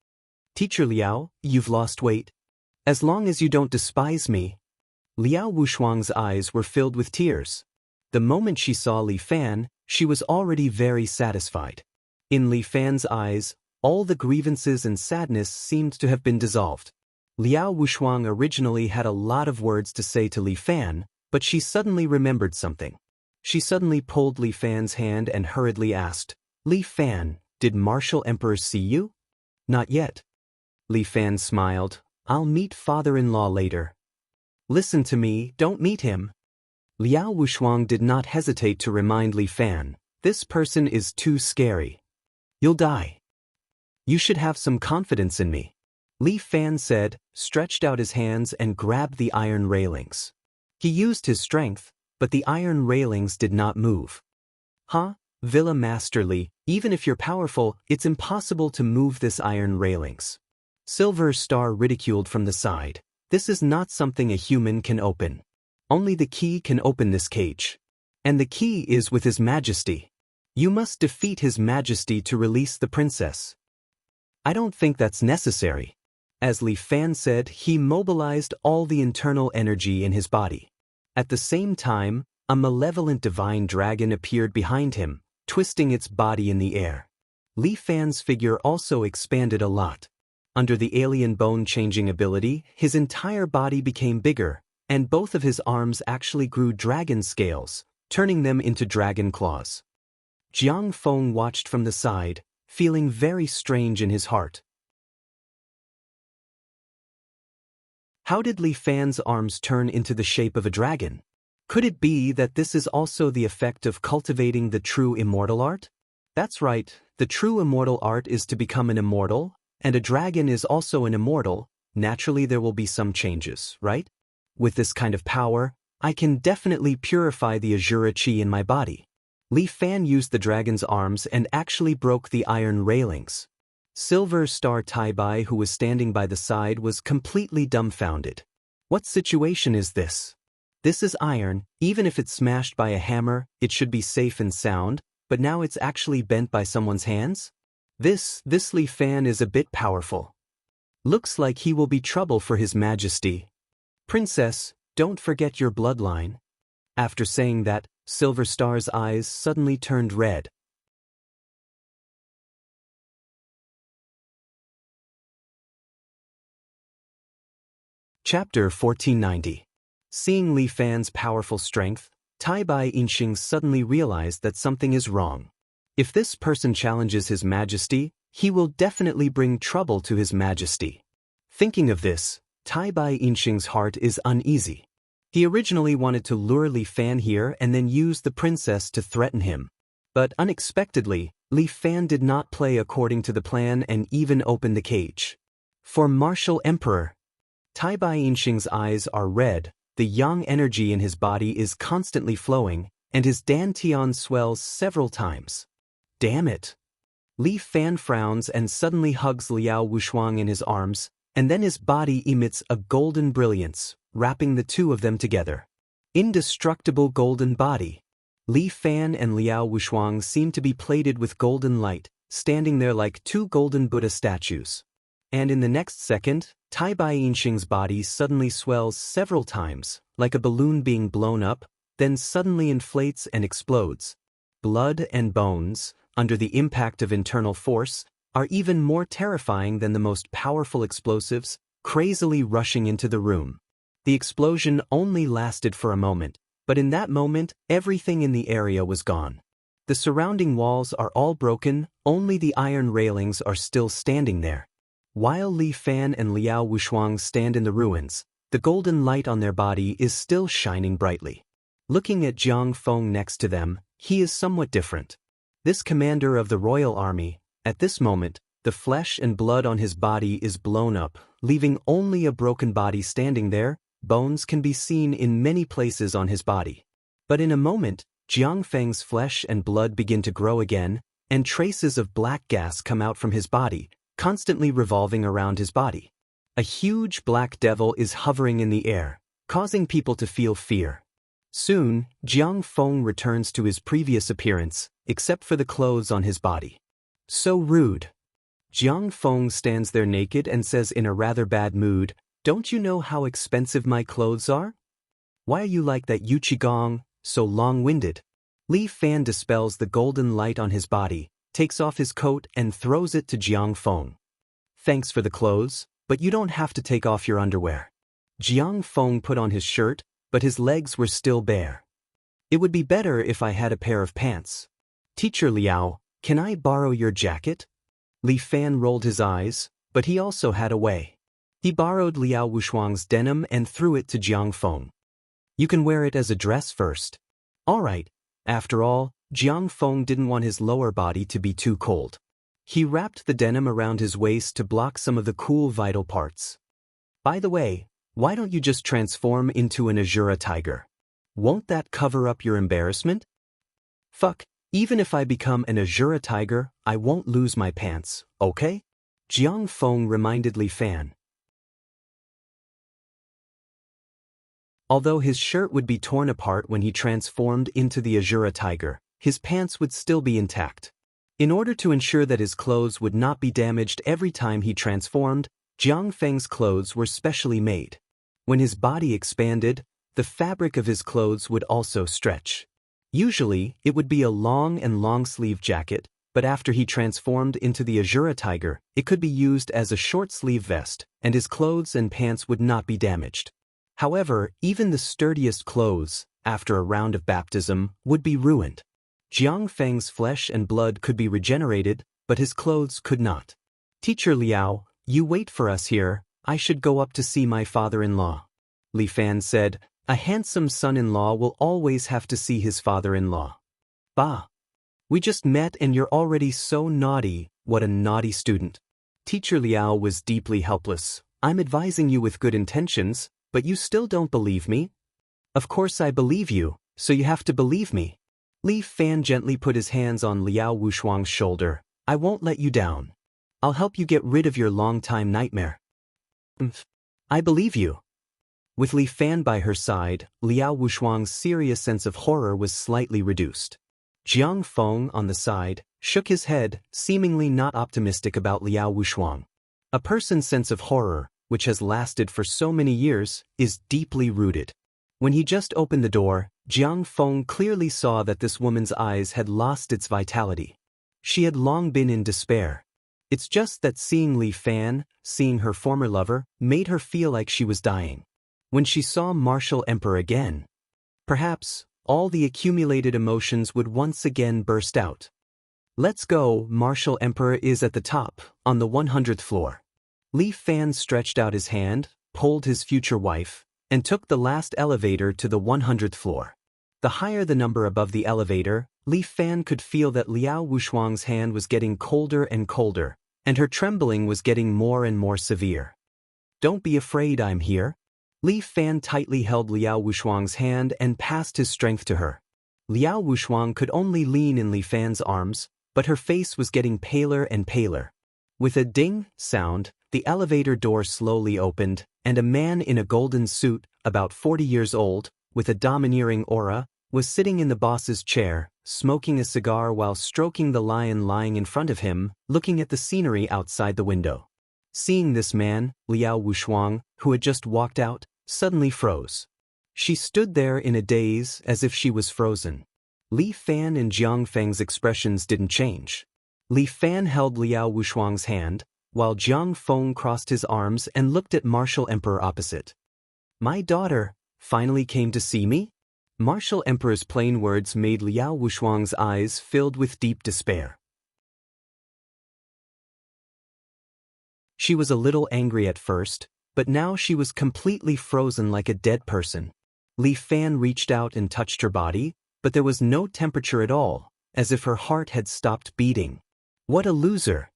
Teacher Liao, you've lost weight. As long as you don't despise me. Liao Wushuang's eyes were filled with tears. The moment she saw Li Fan, she was already very satisfied. In Li Fan's eyes, all the grievances and sadness seemed to have been dissolved. Liao Wushuang originally had a lot of words to say to Li Fan, but she suddenly remembered something. She suddenly pulled Li Fan's hand and hurriedly asked, Li Fan, did martial emperors see you? Not yet. Li Fan smiled. I'll meet father-in-law later. Listen to me, don't meet him. Liao Wushuang did not hesitate to remind Li Fan, this person is too scary. You'll die. You should have some confidence in me. Li Fan said, stretched out his hands and grabbed the iron railings. He used his strength, but the iron railings did not move. Huh? Villa Master Li, even if you're powerful, it's impossible to move this iron railings. Silver Star ridiculed from the side. This is not something a human can open. Only the key can open this cage. And the key is with His Majesty. You must defeat His Majesty to release the princess. I don't think that's necessary. As Li Fan said, he mobilized all the internal energy in his body. At the same time, a malevolent divine dragon appeared behind him, twisting its body in the air. Li Fan's figure also expanded a lot. Under the alien bone-changing ability, his entire body became bigger, and both of his arms actually grew dragon scales, turning them into dragon claws. Jiang Feng watched from the side, feeling very strange in his heart. How did Li Fan's arms turn into the shape of a dragon? Could it be that this is also the effect of cultivating the true immortal art? That's right, the true immortal art is to become an immortal, and a dragon is also an immortal. Naturally there will be some changes, right? With this kind of power, I can definitely purify the Azura Chi in my body. Li Fan used the dragon's arms and actually broke the iron railings. Silver Star Tai Bai, who was standing by the side, was completely dumbfounded. What situation is this? This is iron. Even if it's smashed by a hammer, it should be safe and sound, but now it's actually bent by someone's hands? This Li Fan is a bit powerful. Looks like he will be trouble for His Majesty. Princess, don't forget your bloodline. After saying that, Silver Star's eyes suddenly turned red. Chapter 1490. Seeing Li Fan's powerful strength, Tai Bai Yinxing suddenly realized that something is wrong. If this person challenges His Majesty, he will definitely bring trouble to His Majesty. Thinking of this, Tai Bai Yinxing's heart is uneasy. He originally wanted to lure Li Fan here and then use the princess to threaten him. But unexpectedly, Li Fan did not play according to the plan and even opened the cage. For Martial Emperor. Tai Bai Yinxing's eyes are red, the yang energy in his body is constantly flowing, and his dantian swells several times. Damn it! Li Fan frowns and suddenly hugs Liao Wushuang in his arms, and then his body emits a golden brilliance, wrapping the two of them together. Indestructible golden body. Li Fan and Liao Wushuang seem to be plated with golden light, standing there like two golden Buddha statues. And in the next second, Tai Bai Yinxing's body suddenly swells several times, like a balloon being blown up, then suddenly inflates and explodes. Blood and bones, under the impact of internal force, are even more terrifying than the most powerful explosives, crazily rushing into the room. The explosion only lasted for a moment, but in that moment, everything in the area was gone. The surrounding walls are all broken, only the iron railings are still standing there. While Li Fan and Liao Wushuang stand in the ruins, the golden light on their body is still shining brightly. Looking at Jiang Feng next to them, he is somewhat different. This commander of the royal army, at this moment, the flesh and blood on his body is blown up, leaving only a broken body standing there. Bones can be seen in many places on his body. But in a moment, Jiang Feng's flesh and blood begin to grow again, and traces of black gas come out from his body, constantly revolving around his body. A huge black devil is hovering in the air, causing people to feel fear. Soon, Jiang Feng returns to his previous appearance, except for the clothes on his body. So rude. Jiang Feng stands there naked and says in a rather bad mood, "Don't you know how expensive my clothes are? Why are you like that Yuqigong, so long-winded?" Li Fan dispels the golden light on his body, takes off his coat and throws it to Jiang Feng. "Thanks for the clothes, but you don't have to take off your underwear." Jiang Feng put on his shirt, but his legs were still bare. "It would be better if I had a pair of pants." "Teacher Liao, can I borrow your jacket?" Li Fan rolled his eyes, but he also had a way. He borrowed Liao Wushuang's denim and threw it to Jiang Feng. "You can wear it as a dress first." "All right." After all, Jiang Feng didn't want his lower body to be too cold. He wrapped the denim around his waist to block some of the cool vital parts. "By the way, why don't you just transform into an Azura tiger? Won't that cover up your embarrassment?" "Fuck, even if I become an Azura tiger, I won't lose my pants, okay?" Jiang Feng reminded Li Fan. Although his shirt would be torn apart when he transformed into the Azura tiger, his pants would still be intact. In order to ensure that his clothes would not be damaged every time he transformed, Jiang Feng's clothes were specially made. When his body expanded, the fabric of his clothes would also stretch. Usually, it would be a long and long-sleeve jacket, but after he transformed into the Azura Tiger, it could be used as a short-sleeve vest, and his clothes and pants would not be damaged. However, even the sturdiest clothes, after a round of baptism, would be ruined. Jiang Feng's flesh and blood could be regenerated, but his clothes could not. "Teacher Liao, you wait for us here, I should go up to see my father-in-law." Li Fan said, "A handsome son-in-law will always have to see his father-in-law." "Bah! We just met and you're already so naughty, what a naughty student." Teacher Liao was deeply helpless. "I'm advising you with good intentions, but you still don't believe me?" "Of course I believe you, so you have to believe me." Li Fan gently put his hands on Liao Wushuang's shoulder. "I won't let you down. I'll help you get rid of your long-time nightmare." "I believe you." With Li Fan by her side, Liao Wushuang's serious sense of horror was slightly reduced. Jiang Feng, on the side, shook his head, seemingly not optimistic about Liao Wushuang. A person's sense of horror, which has lasted for so many years, is deeply rooted. When he just opened the door, Jiang Feng clearly saw that this woman's eyes had lost its vitality. She had long been in despair. It's just that seeing Li Fan, seeing her former lover, made her feel like she was dying. When she saw Martial Emperor again, perhaps all the accumulated emotions would once again burst out. "Let's go." Martial Emperor is at the top, on the 100th floor. Li Fan stretched out his hand, pulled his future wife, and took the last elevator to the 100th floor. The higher the number above the elevator, Li Fan could feel that Liao Wushuang's hand was getting colder and colder, and her trembling was getting more and more severe. "Don't be afraid, I'm here." Li Fan tightly held Liao Wushuang's hand and passed his strength to her. Liao Wushuang could only lean in Li Fan's arms, but her face was getting paler and paler. With a ding sound, the elevator door slowly opened, and a man in a golden suit, about 40 years old, with a domineering aura, was sitting in the boss's chair, smoking a cigar while stroking the lion lying in front of him, looking at the scenery outside the window. Seeing this man, Liao Wushuang, who had just walked out, suddenly froze. She stood there in a daze as if she was frozen. Li Fan and Jiang Feng's expressions didn't change. Li Fan held Liao Wushuang's hand, while Jiang Feng crossed his arms and looked at Martial Emperor opposite. "My daughter finally came to see me?" Martial Emperor's plain words made Liao Wushuang's eyes filled with deep despair. She was a little angry at first, but now she was completely frozen like a dead person. Li Fan reached out and touched her body, but there was no temperature at all, as if her heart had stopped beating. "What a loser!"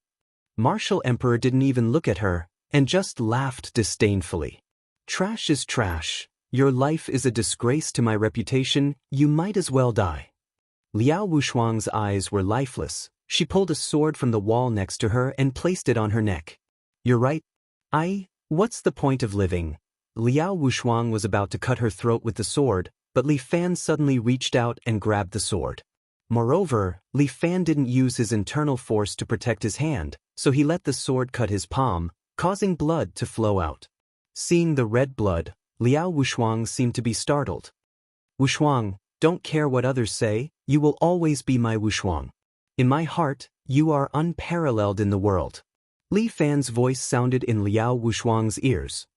Martial Emperor didn't even look at her, and just laughed disdainfully. "Trash is trash. Your life is a disgrace to my reputation, you might as well die." Liao Wushuang's eyes were lifeless. She pulled a sword from the wall next to her and placed it on her neck. "You're right. What's the point of living?" Liao Wushuang was about to cut her throat with the sword, but Li Fan suddenly reached out and grabbed the sword. Moreover, Li Fan didn't use his internal force to protect his hand, so he let the sword cut his palm, causing blood to flow out. Seeing the red blood, Liao Wushuang seemed to be startled. "Wushuang, don't care what others say, you will always be my Wushuang. In my heart, you are unparalleled in the world." Li Fan's voice sounded in Liao Wushuang's ears.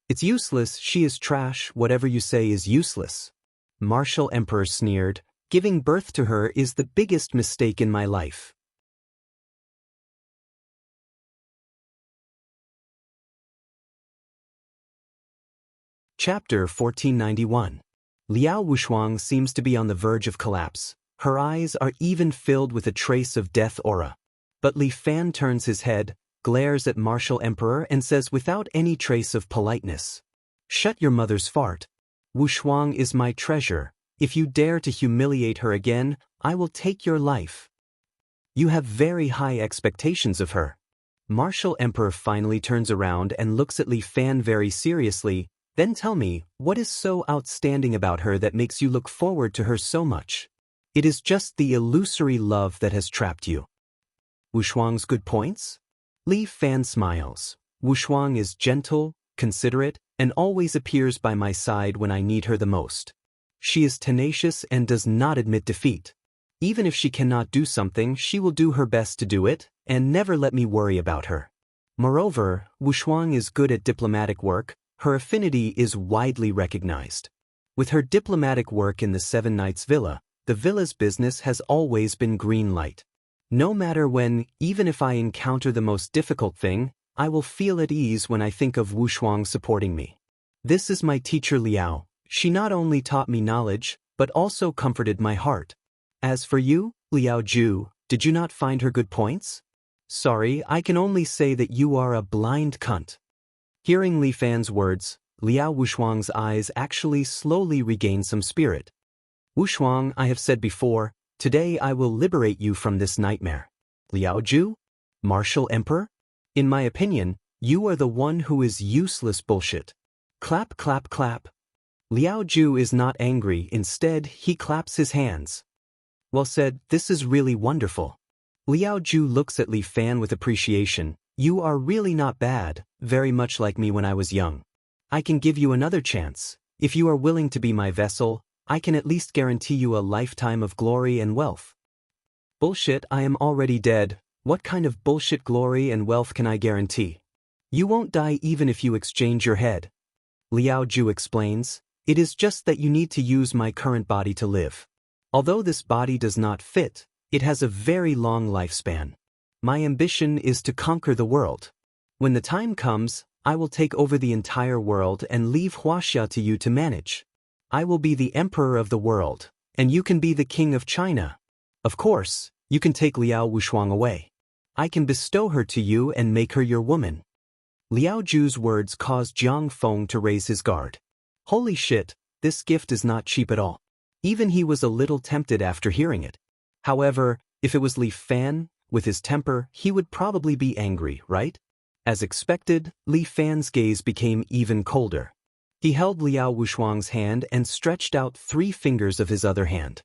"It's useless, she is trash, whatever you say is useless." Martial Emperor sneered, "Giving birth to her is the biggest mistake in my life." Chapter 1491. Liao Wushuang seems to be on the verge of collapse. Her eyes are even filled with a trace of death aura. But Li Fan turns his head, glares at Martial Emperor and says without any trace of politeness, "Shut your mother's fart. Wushuang is my treasure. If you dare to humiliate her again, I will take your life." "You have very high expectations of her." Martial Emperor finally turns around and looks at Li Fan very seriously. "Then tell me, what is so outstanding about her that makes you look forward to her so much?" "It is just the illusory love that has trapped you." "Wushuang's good points?" Li Fan smiles. Wushuang is gentle, considerate, and always appears by my side when I need her the most. She is tenacious and does not admit defeat. Even if she cannot do something, she will do her best to do it, and never let me worry about her. Moreover, Wushuang is good at diplomatic work. Her affinity is widely recognized. With her diplomatic work in the Seven Knights Villa, the villa's business has always been green light. No matter when, even if I encounter the most difficult thing, I will feel at ease when I think of Wushuang supporting me. This is my teacher Liao. She not only taught me knowledge, but also comforted my heart. As for you, Liao Ju, did you not find her good points? Sorry, I can only say that you are a blind cunt. Hearing Li Fan's words, Liao Wushuang's eyes actually slowly regained some spirit. Wushuang, I have said before, today I will liberate you from this nightmare. Liao Ju? Martial Emperor? In my opinion, you are the one who is useless bullshit. Clap, clap, clap. Liao Ju is not angry, instead, he claps his hands. Well said, this is really wonderful. Liao Ju looks at Li Fan with appreciation. You are really not bad, very much like me when I was young. I can give you another chance. If you are willing to be my vessel, I can at least guarantee you a lifetime of glory and wealth. Bullshit, I am already dead. What kind of bullshit glory and wealth can I guarantee? You won't die even if you exchange your head. Liao Ju explains, it is just that you need to use my current body to live. Although this body does not fit, it has a very long lifespan. My ambition is to conquer the world. When the time comes, I will take over the entire world and leave Huaxia to you to manage. I will be the emperor of the world, and you can be the king of China. Of course, you can take Liao Wushuang away. I can bestow her to you and make her your woman. Liao Ju's words caused Jiang Feng to raise his guard. Holy shit, this gift is not cheap at all. Even he was a little tempted after hearing it. However, if it was Li Fan, with his temper, he would probably be angry, right? As expected, Li Fan's gaze became even colder. He held Liao Wushuang's hand and stretched out 3 fingers of his other hand.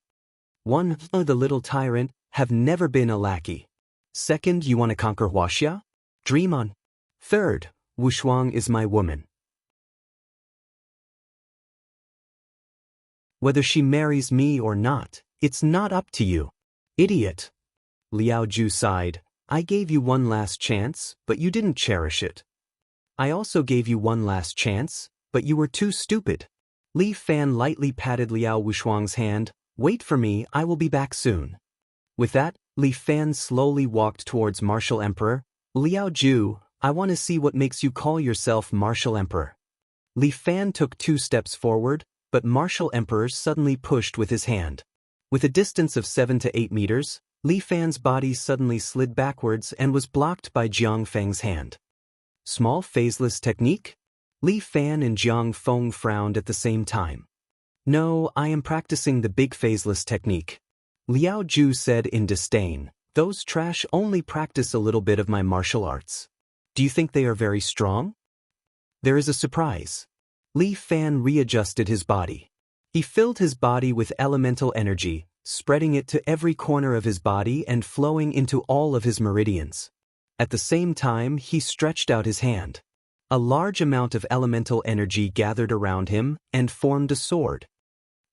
1. The little tyrant, have never been a lackey. 2nd, you want to conquer Huaxia? Dream on. 3rd, Wushuang is my woman. Whether she marries me or not, it's not up to you. Idiot. Liao Ju sighed. I gave you one last chance, but you didn't cherish it. I also gave you one last chance, but you were too stupid. Li Fan lightly patted Liao Wushuang's hand. Wait for me, I will be back soon. With that, Li Fan slowly walked towards Martial Emperor. Liao Ju, I want to see what makes you call yourself Martial Emperor. Li Fan took 2 steps forward, but Martial Emperor suddenly pushed with his hand. With a distance of 7 to 8 meters, Li Fan's body suddenly slid backwards and was blocked by Jiang Feng's hand. Small phaseless technique? Li Fan and Jiang Feng frowned at the same time. No, I am practicing the big phaseless technique. Liao Ju said in disdain, those trash only practice a little bit of my martial arts. Do you think they are very strong? There is a surprise. Li Fan readjusted his body. He filled his body with elemental energy, spreading it to every corner of his body and flowing into all of his meridians. At the same time, he stretched out his hand. A large amount of elemental energy gathered around him and formed a sword.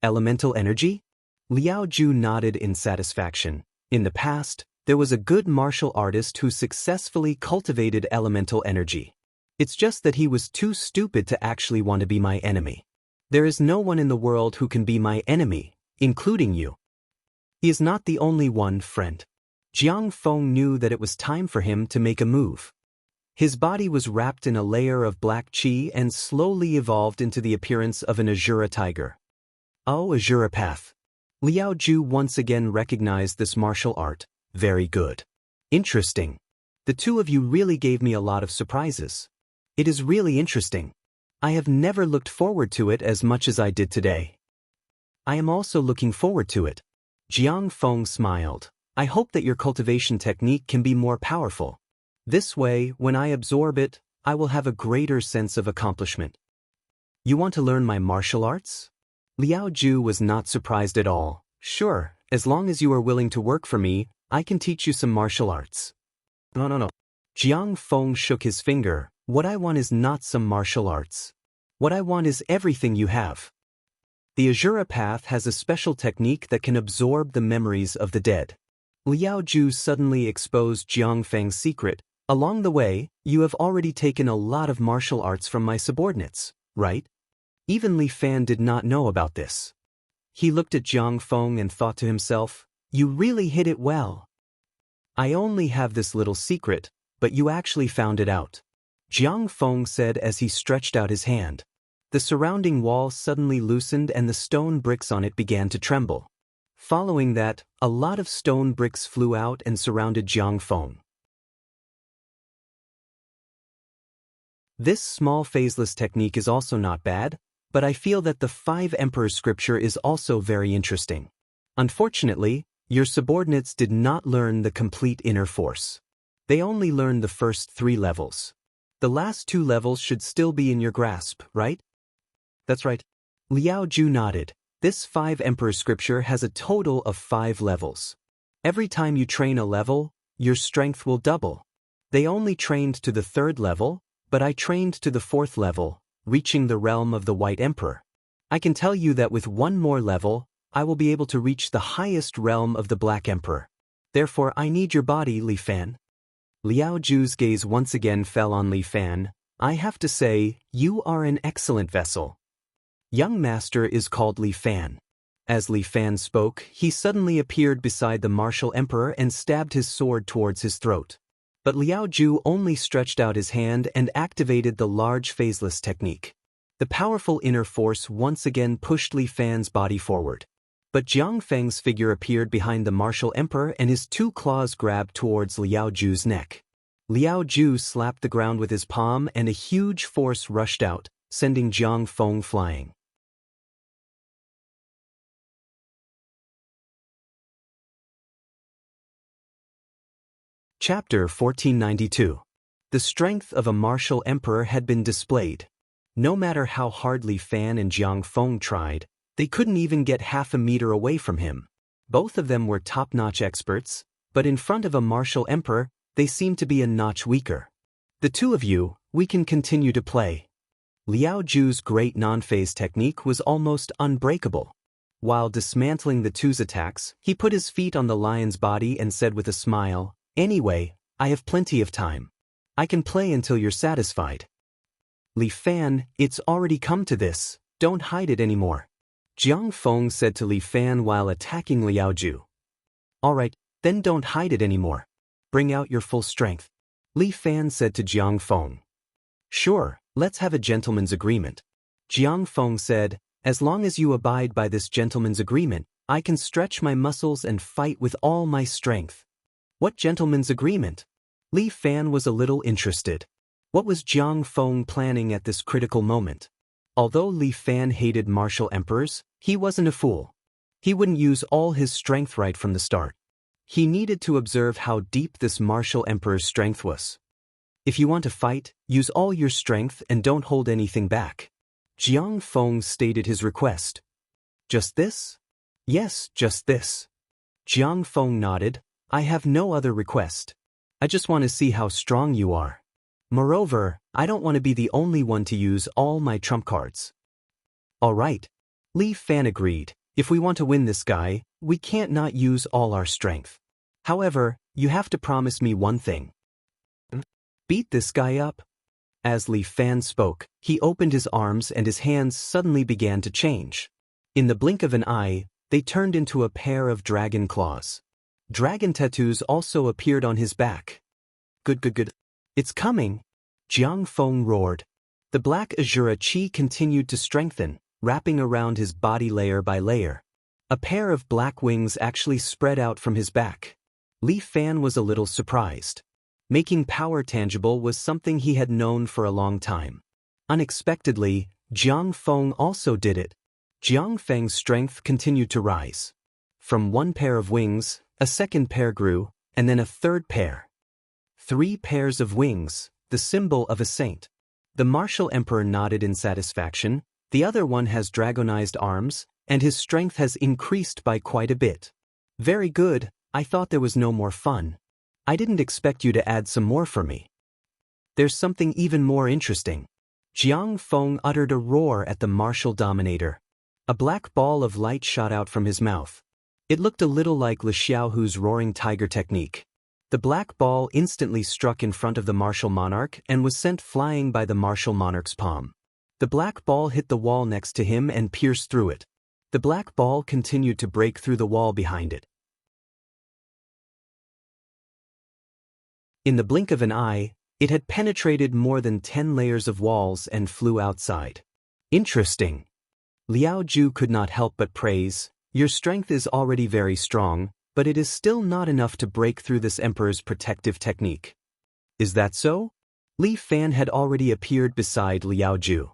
Elemental energy? Liao Ju nodded in satisfaction. In the past, there was a good martial artist who successfully cultivated elemental energy. It's just that he was too stupid to actually want to be my enemy. There is no one in the world who can be my enemy, including you. He is not the only one, friend. Jiang Feng knew that it was time for him to make a move. His body was wrapped in a layer of black qi and slowly evolved into the appearance of an Azura tiger. Oh, Azura path. Liao Ju once again recognized this martial art. Very good. Interesting. The two of you really gave me a lot of surprises. It is really interesting. I have never looked forward to it as much as I did today. I am also looking forward to it. Jiang Feng smiled. I hope that your cultivation technique can be more powerful. This way, when I absorb it, I will have a greater sense of accomplishment. You want to learn my martial arts? Liao Ju was not surprised at all. Sure, as long as you are willing to work for me, I can teach you some martial arts. No. Jiang Feng shook his finger. What I want is not some martial arts. What I want is everything you have. The Azura path has a special technique that can absorb the memories of the dead. Liao Ju suddenly exposed Jiang Feng's secret. Along the way, you have already taken a lot of martial arts from my subordinates, right? Even Li Fan did not know about this. He looked at Jiang Feng and thought to himself, you really hid it well. I only have this little secret, but you actually found it out. Jiang Feng said as he stretched out his hand. The surrounding wall suddenly loosened and the stone bricks on it began to tremble. Following that, a lot of stone bricks flew out and surrounded Jiang Feng. This small phaseless technique is also not bad, but I feel that the 5 Emperors scripture is also very interesting. Unfortunately, your subordinates did not learn the complete inner force. They only learned the first 3 levels. The last 2 levels should still be in your grasp, right? That's right. Liao Ju nodded. This 5 Emperor scripture has a total of 5 levels. Every time you train a level, your strength will double. They only trained to the 3rd level, but I trained to the 4th level, reaching the realm of the White Emperor. I can tell you that with 1 more level, I will be able to reach the highest realm of the Black Emperor. Therefore, I need your body, Li Fan. Liao Ju's gaze once again fell on Li Fan. I have to say, you are an excellent vessel. Young master is called Li Fan. As Li Fan spoke, he suddenly appeared beside the martial emperor and stabbed his sword towards his throat. But Liao Ju only stretched out his hand and activated the large phaseless technique. The powerful inner force once again pushed Li Fan's body forward. But Jiang Feng's figure appeared behind the martial emperor and his 2 claws grabbed towards Liao Ju's neck. Liao Ju slapped the ground with his palm and a huge force rushed out, sending Jiang Feng flying. Chapter 1492. The strength of a martial emperor had been displayed. No matter how hard Li Fan and Jiang Feng tried, they couldn't even get half a meter away from him. Both of them were top-notch experts, but in front of a martial emperor, they seemed to be a notch weaker. The 2 of you, we can continue to play. Liao Ju's great non-phase technique was almost unbreakable. While dismantling the 2's attacks, he put his feet on the lion's body and said with a smile, anyway, I have plenty of time. I can play until you're satisfied. Li Fan, it's already come to this, don't hide it anymore. Jiang Feng said to Li Fan while attacking Liao Ju. Alright, then don't hide it anymore. Bring out your full strength. Li Fan said to Jiang Feng. Sure, let's have a gentleman's agreement. Jiang Feng said, as long as you abide by this gentleman's agreement, I can stretch my muscles and fight with all my strength. What gentleman's agreement? Li Fan was a little interested. What was Jiang Feng planning at this critical moment? Although Li Fan hated martial emperors, he wasn't a fool. He wouldn't use all his strength right from the start. He needed to observe how deep this martial emperor's strength was. If you want to fight, use all your strength and don't hold anything back. Jiang Feng stated his request. Just this? Yes, just this. Jiang Feng nodded. I have no other request. I just want to see how strong you are. Moreover, I don't want to be the only one to use all my trump cards. All right. Li Fan agreed. If we want to win this guy, we can't not use all our strength. However, you have to promise me one thing. Beat this guy up. As Li Fan spoke, he opened his arms and his hands suddenly began to change. In the blink of an eye, they turned into a pair of dragon claws. Dragon tattoos also appeared on his back. Good. It's coming. Jiang Feng roared. The black Azura chi continued to strengthen, wrapping around his body layer by layer. A pair of black wings actually spread out from his back. Li Fan was a little surprised. Making power tangible was something he had known for a long time. Unexpectedly, Jiang Feng also did it. Jiang Feng's strength continued to rise. From 1 pair of wings, a 2nd pair grew, and then a 3rd pair. 3 pairs of wings, the symbol of a saint. The martial emperor nodded in satisfaction. The other one has dragonized arms, and his strength has increased by quite a bit. Very good, I thought there was no more fun. I didn't expect you to add some more for me. There's something even more interesting. Jiang Feng uttered a roar at the martial dominator. A black ball of light shot out from his mouth. It looked a little like Li Xiaohu's roaring tiger technique. The black ball instantly struck in front of the martial monarch and was sent flying by the martial monarch's palm. The black ball hit the wall next to him and pierced through it. The black ball continued to break through the wall behind it. In the blink of an eye, it had penetrated more than 10 layers of walls and flew outside. Interesting. Liao Ju could not help but praise, "Your strength is already very strong, but it is still not enough to break through this emperor's protective technique." Is that so? Li Fan had already appeared beside Liao Ju.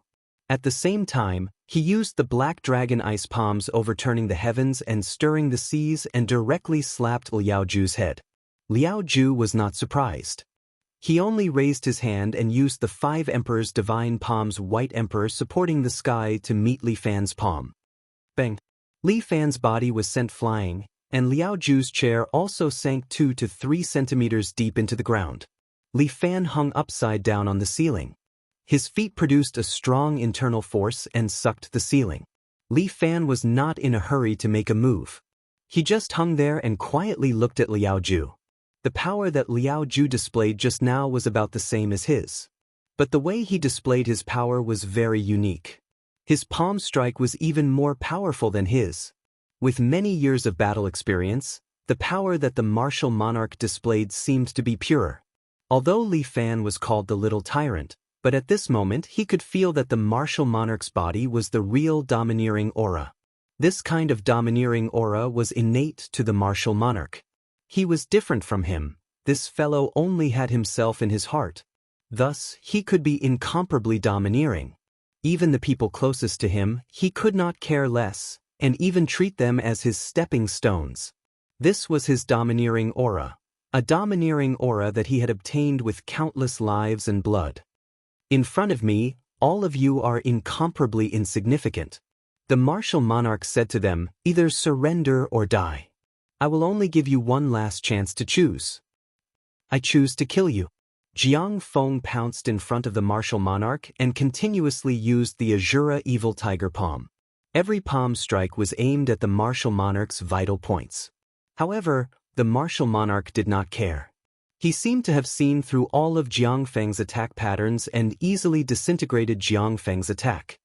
At the same time, he used the black dragon ice palms, overturning the heavens and stirring the seas, and directly slapped Liao Ju's head. Liao Ju was not surprised. He only raised his hand and used the 5 emperor's divine palms, white emperor supporting the sky, to meet Li Fan's palm. Bang! Li Fan's body was sent flying, and Liao Ju's chair also sank 2 to 3 centimeters deep into the ground. Li Fan hung upside down on the ceiling. His feet produced a strong internal force and sucked the ceiling. Li Fan was not in a hurry to make a move. He just hung there and quietly looked at Liao Ju. The power that Liao Ju displayed just now was about the same as his. But the way he displayed his power was very unique. His palm strike was even more powerful than his. With many years of battle experience, the power that the martial monarch displayed seemed to be purer. Although Li Fan was called the Little Tyrant, but at this moment he could feel that the martial monarch's body was the real domineering aura. This kind of domineering aura was innate to the martial monarch. He was different from him. This fellow only had himself in his heart. Thus, he could be incomparably domineering. Even the people closest to him, he could not care less, and even treat them as his stepping stones. This was his domineering aura, a domineering aura that he had obtained with countless lives and blood. In front of me, all of you are incomparably insignificant. The martial monarch said to them, "Either surrender or die. I will only give you one last chance to choose. I choose to kill you." Jiang Feng pounced in front of the martial monarch and continuously used the Azura Evil Tiger Palm. Every palm strike was aimed at the martial monarch's vital points. However, the martial monarch did not care. He seemed to have seen through all of Jiang Feng's attack patterns and easily disintegrated Jiang Feng's attack.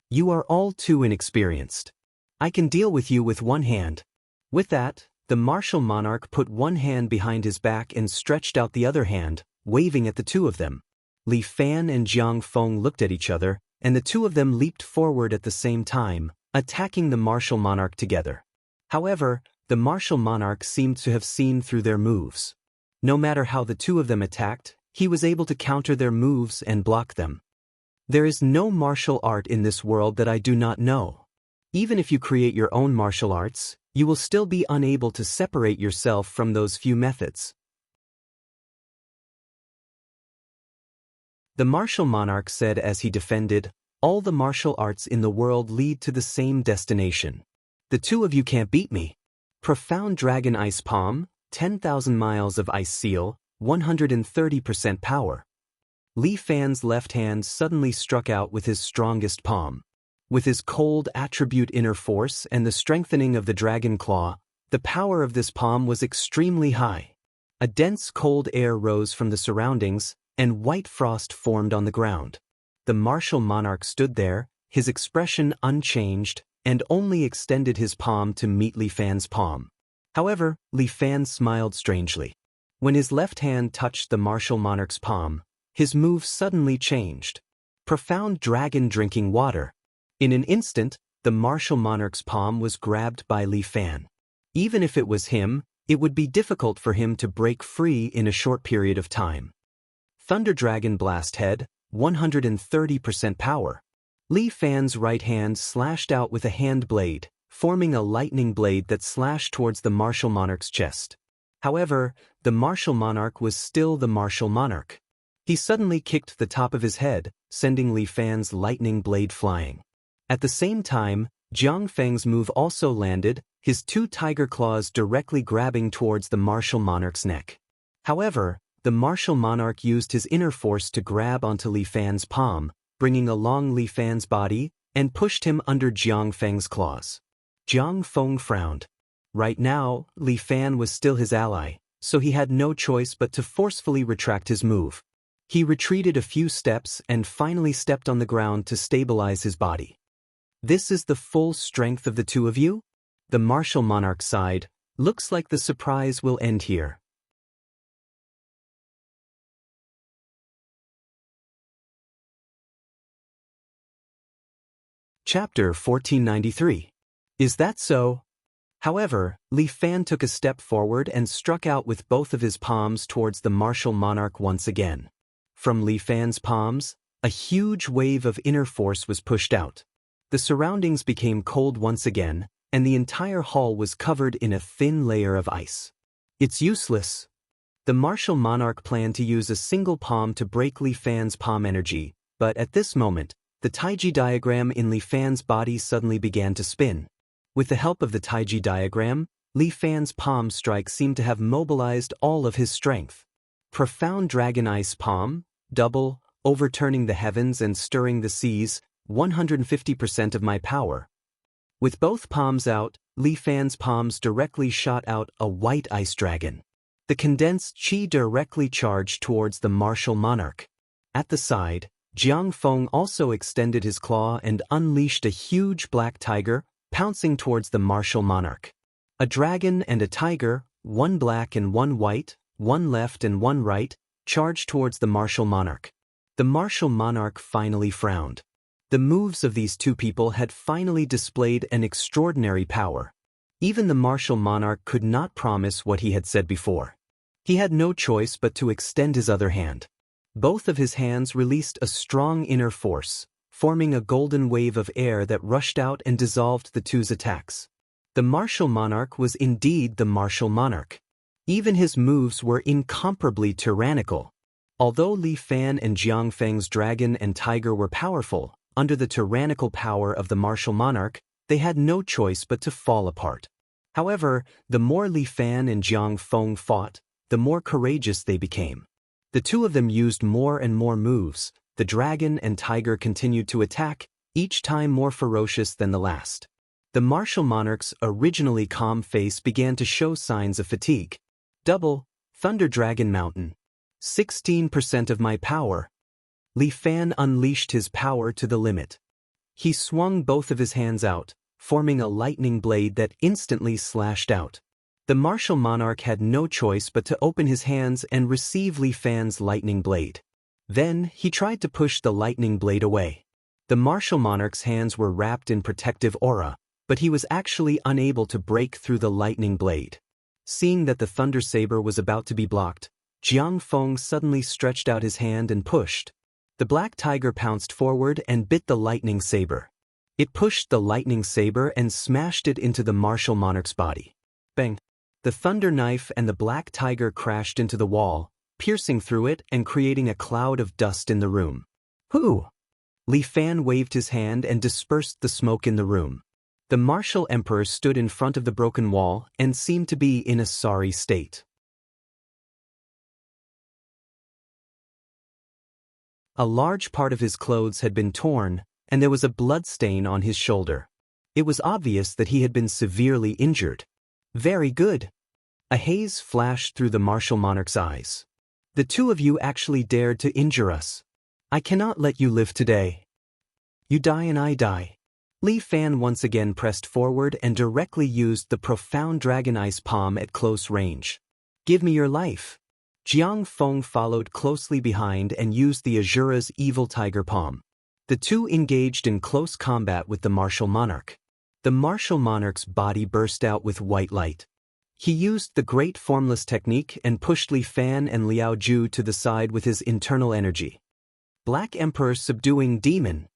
"You are all too inexperienced. I can deal with you with one hand." With that, the martial monarch put one hand behind his back and stretched out the other hand, waving at the two of them. Li Fan and Jiang Feng looked at each other, and the two of them leaped forward at the same time, attacking the martial monarch together. However, the martial monarch seemed to have seen through their moves. No matter how the two of them attacked, he was able to counter their moves and block them. There is no martial art in this world that I do not know. Even if you create your own martial arts, you will still be unable to separate yourself from those few methods. The martial monarch said as he defended, "All the martial arts in the world lead to the same destination. The two of you can't beat me." Profound Dragon Ice Palm, 10,000 miles of Ice Seal, 130% power. Li Fan's left hand suddenly struck out with his strongest palm. With his cold attribute inner force and the strengthening of the dragon claw, the power of this palm was extremely high. A dense cold air rose from the surroundings, and white frost formed on the ground. The martial monarch stood there, his expression unchanged, and only extended his palm to meet Li Fan's palm. However, Li Fan smiled strangely. When his left hand touched the martial monarch's palm, his move suddenly changed. Profound Dragon Drinking Water. In an instant, the martial monarch's palm was grabbed by Li Fan. Even if it was him, it would be difficult for him to break free in a short period of time. Thunder Dragon Blast Head, 130% power. Li Fan's right hand slashed out with a hand blade, forming a lightning blade that slashed towards the martial monarch's chest. However, the martial monarch was still the martial monarch. He suddenly kicked the top of his head, sending Li Fan's lightning blade flying. At the same time, Jiang Feng's move also landed, his two tiger claws directly grabbing towards the martial monarch's neck. However, the martial monarch used his inner force to grab onto Li Fan's palm, bringing along Li Fan's body, and pushed him under Jiang Feng's claws. Jiang Feng frowned. Right now, Li Fan was still his ally, so he had no choice but to forcefully retract his move. He retreated a few steps and finally stepped on the ground to stabilize his body. "This is the full strength of the two of you?" The martial monarch sighed. "Looks like the surprise will end here." Chapter 1493. Is that so? However, Li Fan took a step forward and struck out with both of his palms towards the martial monarch once again. From Li Fan's palms, a huge wave of inner force was pushed out. The surroundings became cold once again, and the entire hall was covered in a thin layer of ice. "It's useless." The martial monarch planned to use a single palm to break Li Fan's palm energy, but at this moment, the Taiji diagram in Li Fan's body suddenly began to spin. With the help of the Taiji diagram, Li Fan's palm strike seemed to have mobilized all of his strength. Profound Dragon Ice Palm, double, overturning the heavens and stirring the seas, 150% of my power. With both palms out, Li Fan's palms directly shot out a white ice dragon. The condensed qi directly charged towards the martial monarch. At the side, Jiang Feng also extended his claw and unleashed a huge black tiger, pouncing towards the martial monarch. A dragon and a tiger, one black and one white, one left and one right, charged towards the martial monarch. The martial monarch finally frowned. The moves of these two people had finally displayed an extraordinary power. Even the martial monarch could not promise what he had said before. He had no choice but to extend his other hand. Both of his hands released a strong inner force, forming a golden wave of air that rushed out and dissolved the two's attacks. The martial monarch was indeed the martial monarch. Even his moves were incomparably tyrannical. Although Li Fan and Jiang Feng's dragon and tiger were powerful, under the tyrannical power of the martial monarch, they had no choice but to fall apart. However, the more Li Fan and Jiang Feng fought, the more courageous they became. The two of them used more and more moves. The dragon and tiger continued to attack, each time more ferocious than the last. The martial monarch's originally calm face began to show signs of fatigue. "Double, Thunder Dragon Mountain. 16% of my power." Li Fan unleashed his power to the limit. He swung both of his hands out, forming a lightning blade that instantly slashed out. The martial monarch had no choice but to open his hands and receive Li Fan's lightning blade. Then, he tried to push the lightning blade away. The martial monarch's hands were wrapped in protective aura, but he was actually unable to break through the lightning blade. Seeing that the thunder saber was about to be blocked, Jiang Feng suddenly stretched out his hand and pushed. The black tiger pounced forward and bit the lightning saber. It pushed the lightning saber and smashed it into the martial monarch's body. Bang! The thunder knife and the black tiger crashed into the wall, piercing through it and creating a cloud of dust in the room. "Who?" Li Fan waved his hand and dispersed the smoke in the room. The martial emperor stood in front of the broken wall and seemed to be in a sorry state. A large part of his clothes had been torn, and there was a blood stain on his shoulder. It was obvious that he had been severely injured. "Very good." A haze flashed through the martial monarch's eyes. "The two of you actually dared to injure us. I cannot let you live today. You die and I die." Li Fan once again pressed forward and directly used the profound dragon ice palm at close range. "Give me your life." Jiang Feng followed closely behind and used the Azura's evil tiger palm. The two engaged in close combat with the martial monarch. The martial monarch's body burst out with white light. He used the great formless technique and pushed Li Fan and Liao Ju to the side with his internal energy. Black Emperor subduing demon.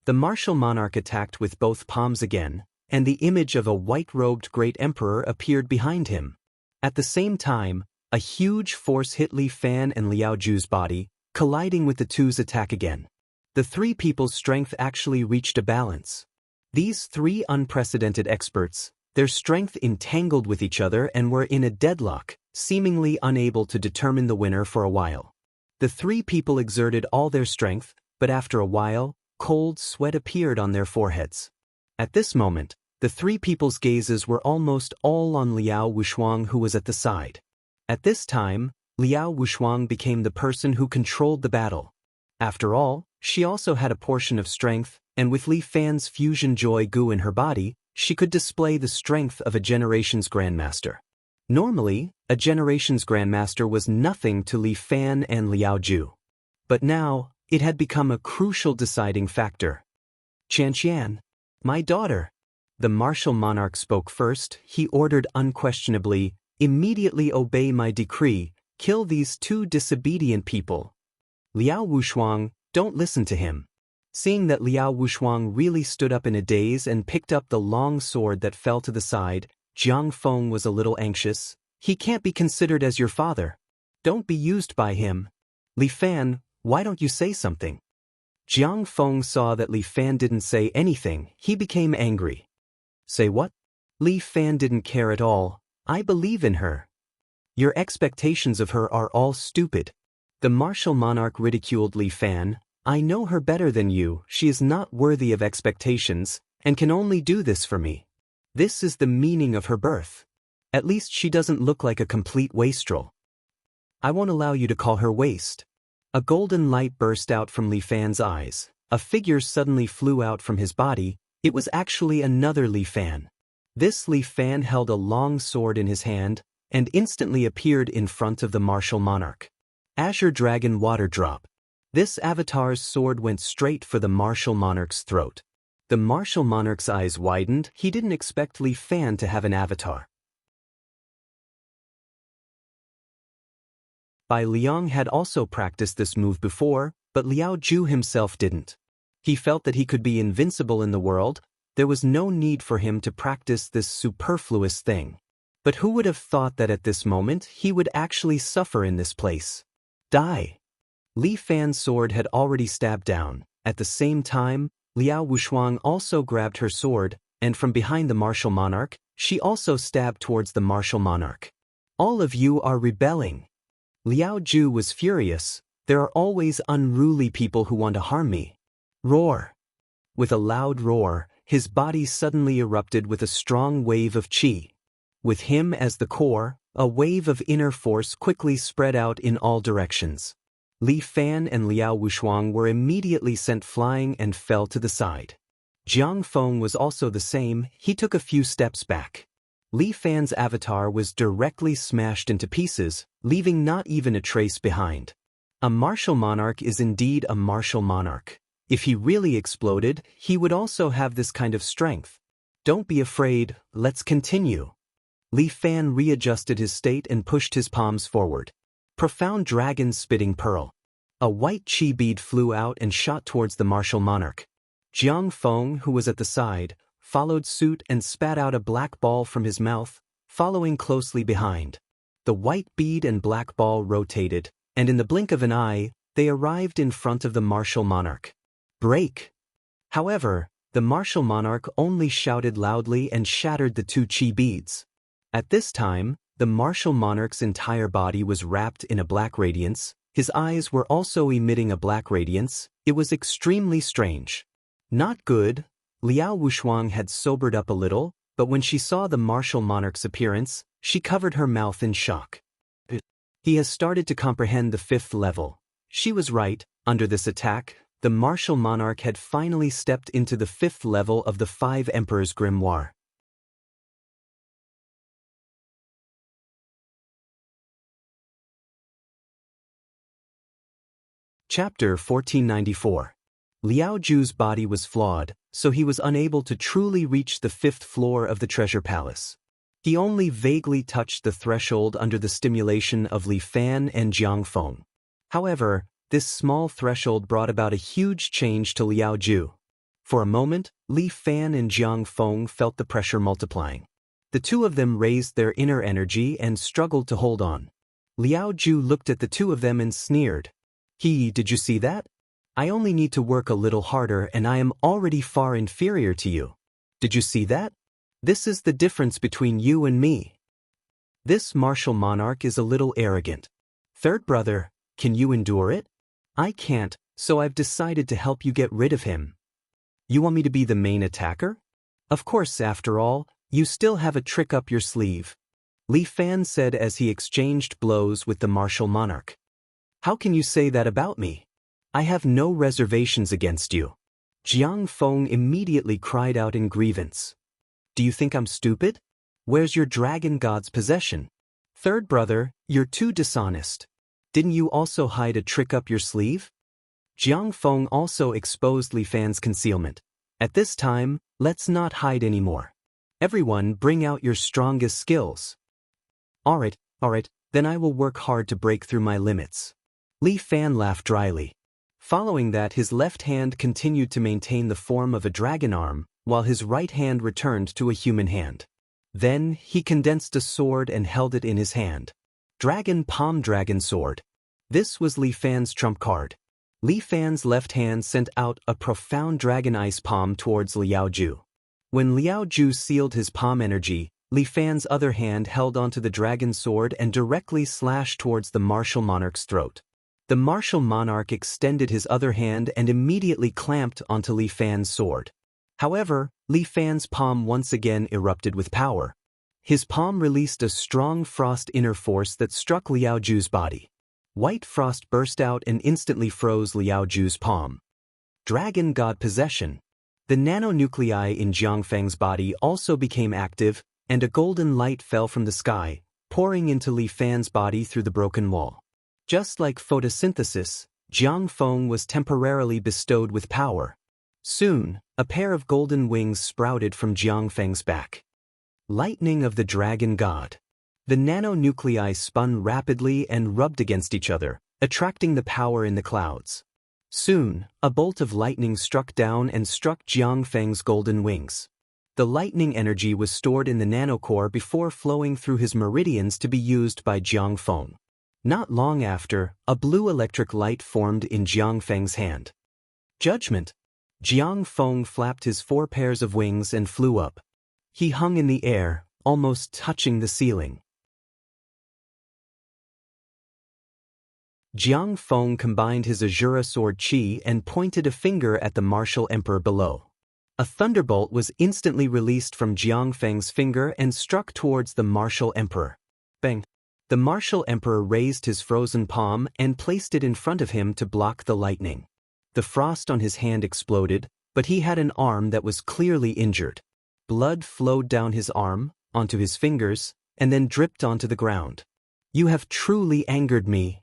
The martial monarch attacked with both palms again, and the image of a white-robed great emperor appeared behind him. At the same time, a huge force hit Li Fan and Liao Ju's body, colliding with the two's attack again. The three people's strength actually reached a balance. These three unprecedented experts, Their strength entangled with each other and were in a deadlock, seemingly unable to determine the winner for a while. The three people exerted all their strength, but after a while, cold sweat appeared on their foreheads. At this moment, the three people's gazes were almost all on Liao Wuxuang, who was at the side. At this time, Liao Wuxuang became the person who controlled the battle. After all, she also had a portion of strength, and with Li Fan's fusion joy goo in her body, she could display the strength of a generation's grandmaster. Normally, a generation's grandmaster was nothing to Li Fan and Liao Ju. But now, it had become a crucial deciding factor. "Qianqian, my daughter." The martial monarch spoke first. He ordered unquestionably, "Immediately obey my decree, kill these two disobedient people." Liao Wuxuang, "Don't listen to him." Seeing that Liao Wuxuang really stood up in a daze and picked up the long sword that fell to the side, Jiang Feng was a little anxious. "He can't be considered as your father. Don't be used by him." "Li Fan, why don't you say something?" Jiang Feng saw that Li Fan didn't say anything. He became angry. "Say what?" Li Fan didn't care at all. "I believe in her." "Your expectations of her are all stupid." The martial monarch ridiculed Li Fan. "I know her better than you. She is not worthy of expectations, and can only do this for me. This is the meaning of her birth. At least she doesn't look like a complete wastrel. I won't allow you to call her waste." A golden light burst out from Li Fan's eyes. A figure suddenly flew out from his body. It was actually another Li Fan. This Li Fan held a long sword in his hand, and instantly appeared in front of the martial monarch. Azure Dragon Water Drop. This avatar's sword went straight for the martial monarch's throat. The martial monarch's eyes widened. He didn't expect Li Fan to have an avatar. Bai Liang had also practiced this move before, but Liao Ju himself didn't. He felt that he could be invincible in the world. There was no need for him to practice this superfluous thing. But who would have thought that at this moment he would actually suffer in this place? Die! Li Fan's sword had already stabbed down. At the same time, Liao Wuxuang also grabbed her sword, and from behind the martial monarch, she also stabbed towards the martial monarch. "All of you are rebelling." Liao Ju was furious. "There are always unruly people who want to harm me." Roar! With a loud roar, his body suddenly erupted with a strong wave of qi. With him as the core, a wave of inner force quickly spread out in all directions. Li Fan and Liao Wuxuang were immediately sent flying and fell to the side. Jiang Feng was also the same. He took a few steps back. Li Fan's avatar was directly smashed into pieces, leaving not even a trace behind. A martial monarch is indeed a martial monarch. If he really exploded, he would also have this kind of strength. "Don't be afraid, let's continue." Li Fan readjusted his state and pushed his palms forward. Profound dragon spitting pearl. A white chi bead flew out and shot towards the martial monarch. Jiang Feng, who was at the side, followed suit and spat out a black ball from his mouth, following closely behind. The white bead and black ball rotated, and in the blink of an eye, they arrived in front of the martial monarch. "Break!" However, the martial monarch only shouted loudly and shattered the two chi beads. At this time, the martial monarch's entire body was wrapped in a black radiance. His eyes were also emitting a black radiance. It was extremely strange. Not good. Liao Wuxuang had sobered up a little, but when she saw the martial monarch's appearance, she covered her mouth in shock. He has started to comprehend the 5th level. She was right. Under this attack, the martial monarch had finally stepped into the 5th level of the 5 Emperors' Grimoire. Chapter 1494. Liao Ju's body was flawed, so he was unable to truly reach the 5th floor of the treasure palace. He only vaguely touched the threshold under the stimulation of Li Fan and Jiang Feng. However, this small threshold brought about a huge change to Liao Ju. For a moment, Li Fan and Jiang Feng felt the pressure multiplying. The two of them raised their inner energy and struggled to hold on. Liao Ju looked at the two of them and sneered. Did you see that? I only need to work a little harder and I am already far inferior to you. Did you see that? This is the difference between you and me. This martial monarch is a little arrogant. Third brother, can you endure it? I can't, so I've decided to help you get rid of him. You want me to be the main attacker? Of course, after all, you still have a trick up your sleeve, Li Fan said as he exchanged blows with the martial monarch. How can you say that about me? I have no reservations against you. Jiang Feng immediately cried out in grievance. Do you think I'm stupid? Where's your dragon god's possession? Third brother, you're too dishonest. Didn't you also hide a trick up your sleeve? Jiang Feng also exposed Li Fan's concealment. At this time, let's not hide anymore. Everyone bring out your strongest skills. Alright, then I will work hard to break through my limits. Li Fan laughed dryly. Following that, his left hand continued to maintain the form of a dragon arm, while his right hand returned to a human hand. Then, he condensed a sword and held it in his hand. Dragon Palm Dragon Sword. This was Li Fan's trump card. Li Fan's left hand sent out a profound dragon ice palm towards Liao Ju. When Liao Ju sealed his palm energy, Li Fan's other hand held onto the dragon sword and directly slashed towards the martial monarch's throat. The martial monarch extended his other hand and immediately clamped onto Li Fan's sword. However, Li Fan's palm once again erupted with power. His palm released a strong frost inner force that struck Liao Ju's body. White frost burst out and instantly froze Liao Ju's palm. Dragon God Possession. The nanonuclei in Jiang Feng's body also became active, and a golden light fell from the sky, pouring into Li Fan's body through the broken wall. Just like photosynthesis, Jiang Feng was temporarily bestowed with power. Soon, a pair of golden wings sprouted from Jiang Feng's back. Lightning of the Dragon God. The nanonuclei spun rapidly and rubbed against each other, attracting the power in the clouds. Soon, a bolt of lightning struck down and struck Jiang Feng's golden wings. The lightning energy was stored in the nanocore before flowing through his meridians to be used by Jiang Feng. Not long after, a blue electric light formed in Jiang Feng's hand. Judgment. Jiang Feng flapped his 4 pairs of wings and flew up. He hung in the air, almost touching the ceiling. Jiang Feng combined his Azura sword Qi and pointed a finger at the martial emperor below. A thunderbolt was instantly released from Jiang Feng's finger and struck towards the martial emperor. Bang! The martial emperor raised his frozen palm and placed it in front of him to block the lightning. The frost on his hand exploded, but he had an arm that was clearly injured. Blood flowed down his arm, onto his fingers, and then dripped onto the ground. You have truly angered me.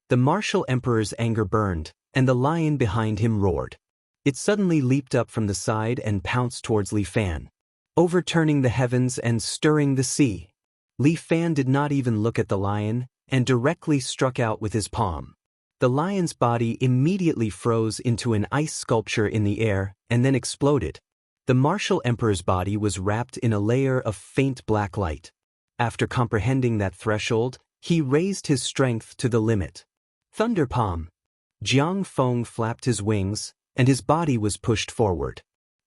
The martial emperor's anger burned, and the lion behind him roared. It suddenly leaped up from the side and pounced towards Li Fan, overturning the heavens and stirring the sea. Li Fan did not even look at the lion, and directly struck out with his palm. The lion's body immediately froze into an ice sculpture in the air, and then exploded. The martial emperor's body was wrapped in a layer of faint black light. After comprehending that threshold, he raised his strength to the limit. Thunder Palm. Jiang Feng flapped his wings, and his body was pushed forward.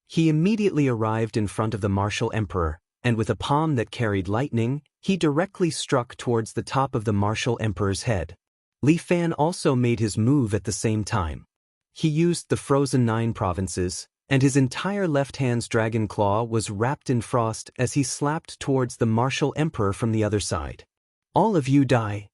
He immediately arrived in front of the martial emperor, and with a palm that carried lightning, he directly struck towards the top of the martial emperor's head. Li Fan also made his move at the same time. He used the frozen 9 provinces, and his entire left hand's dragon claw was wrapped in frost as he slapped towards the martial emperor from the other side. All of you die.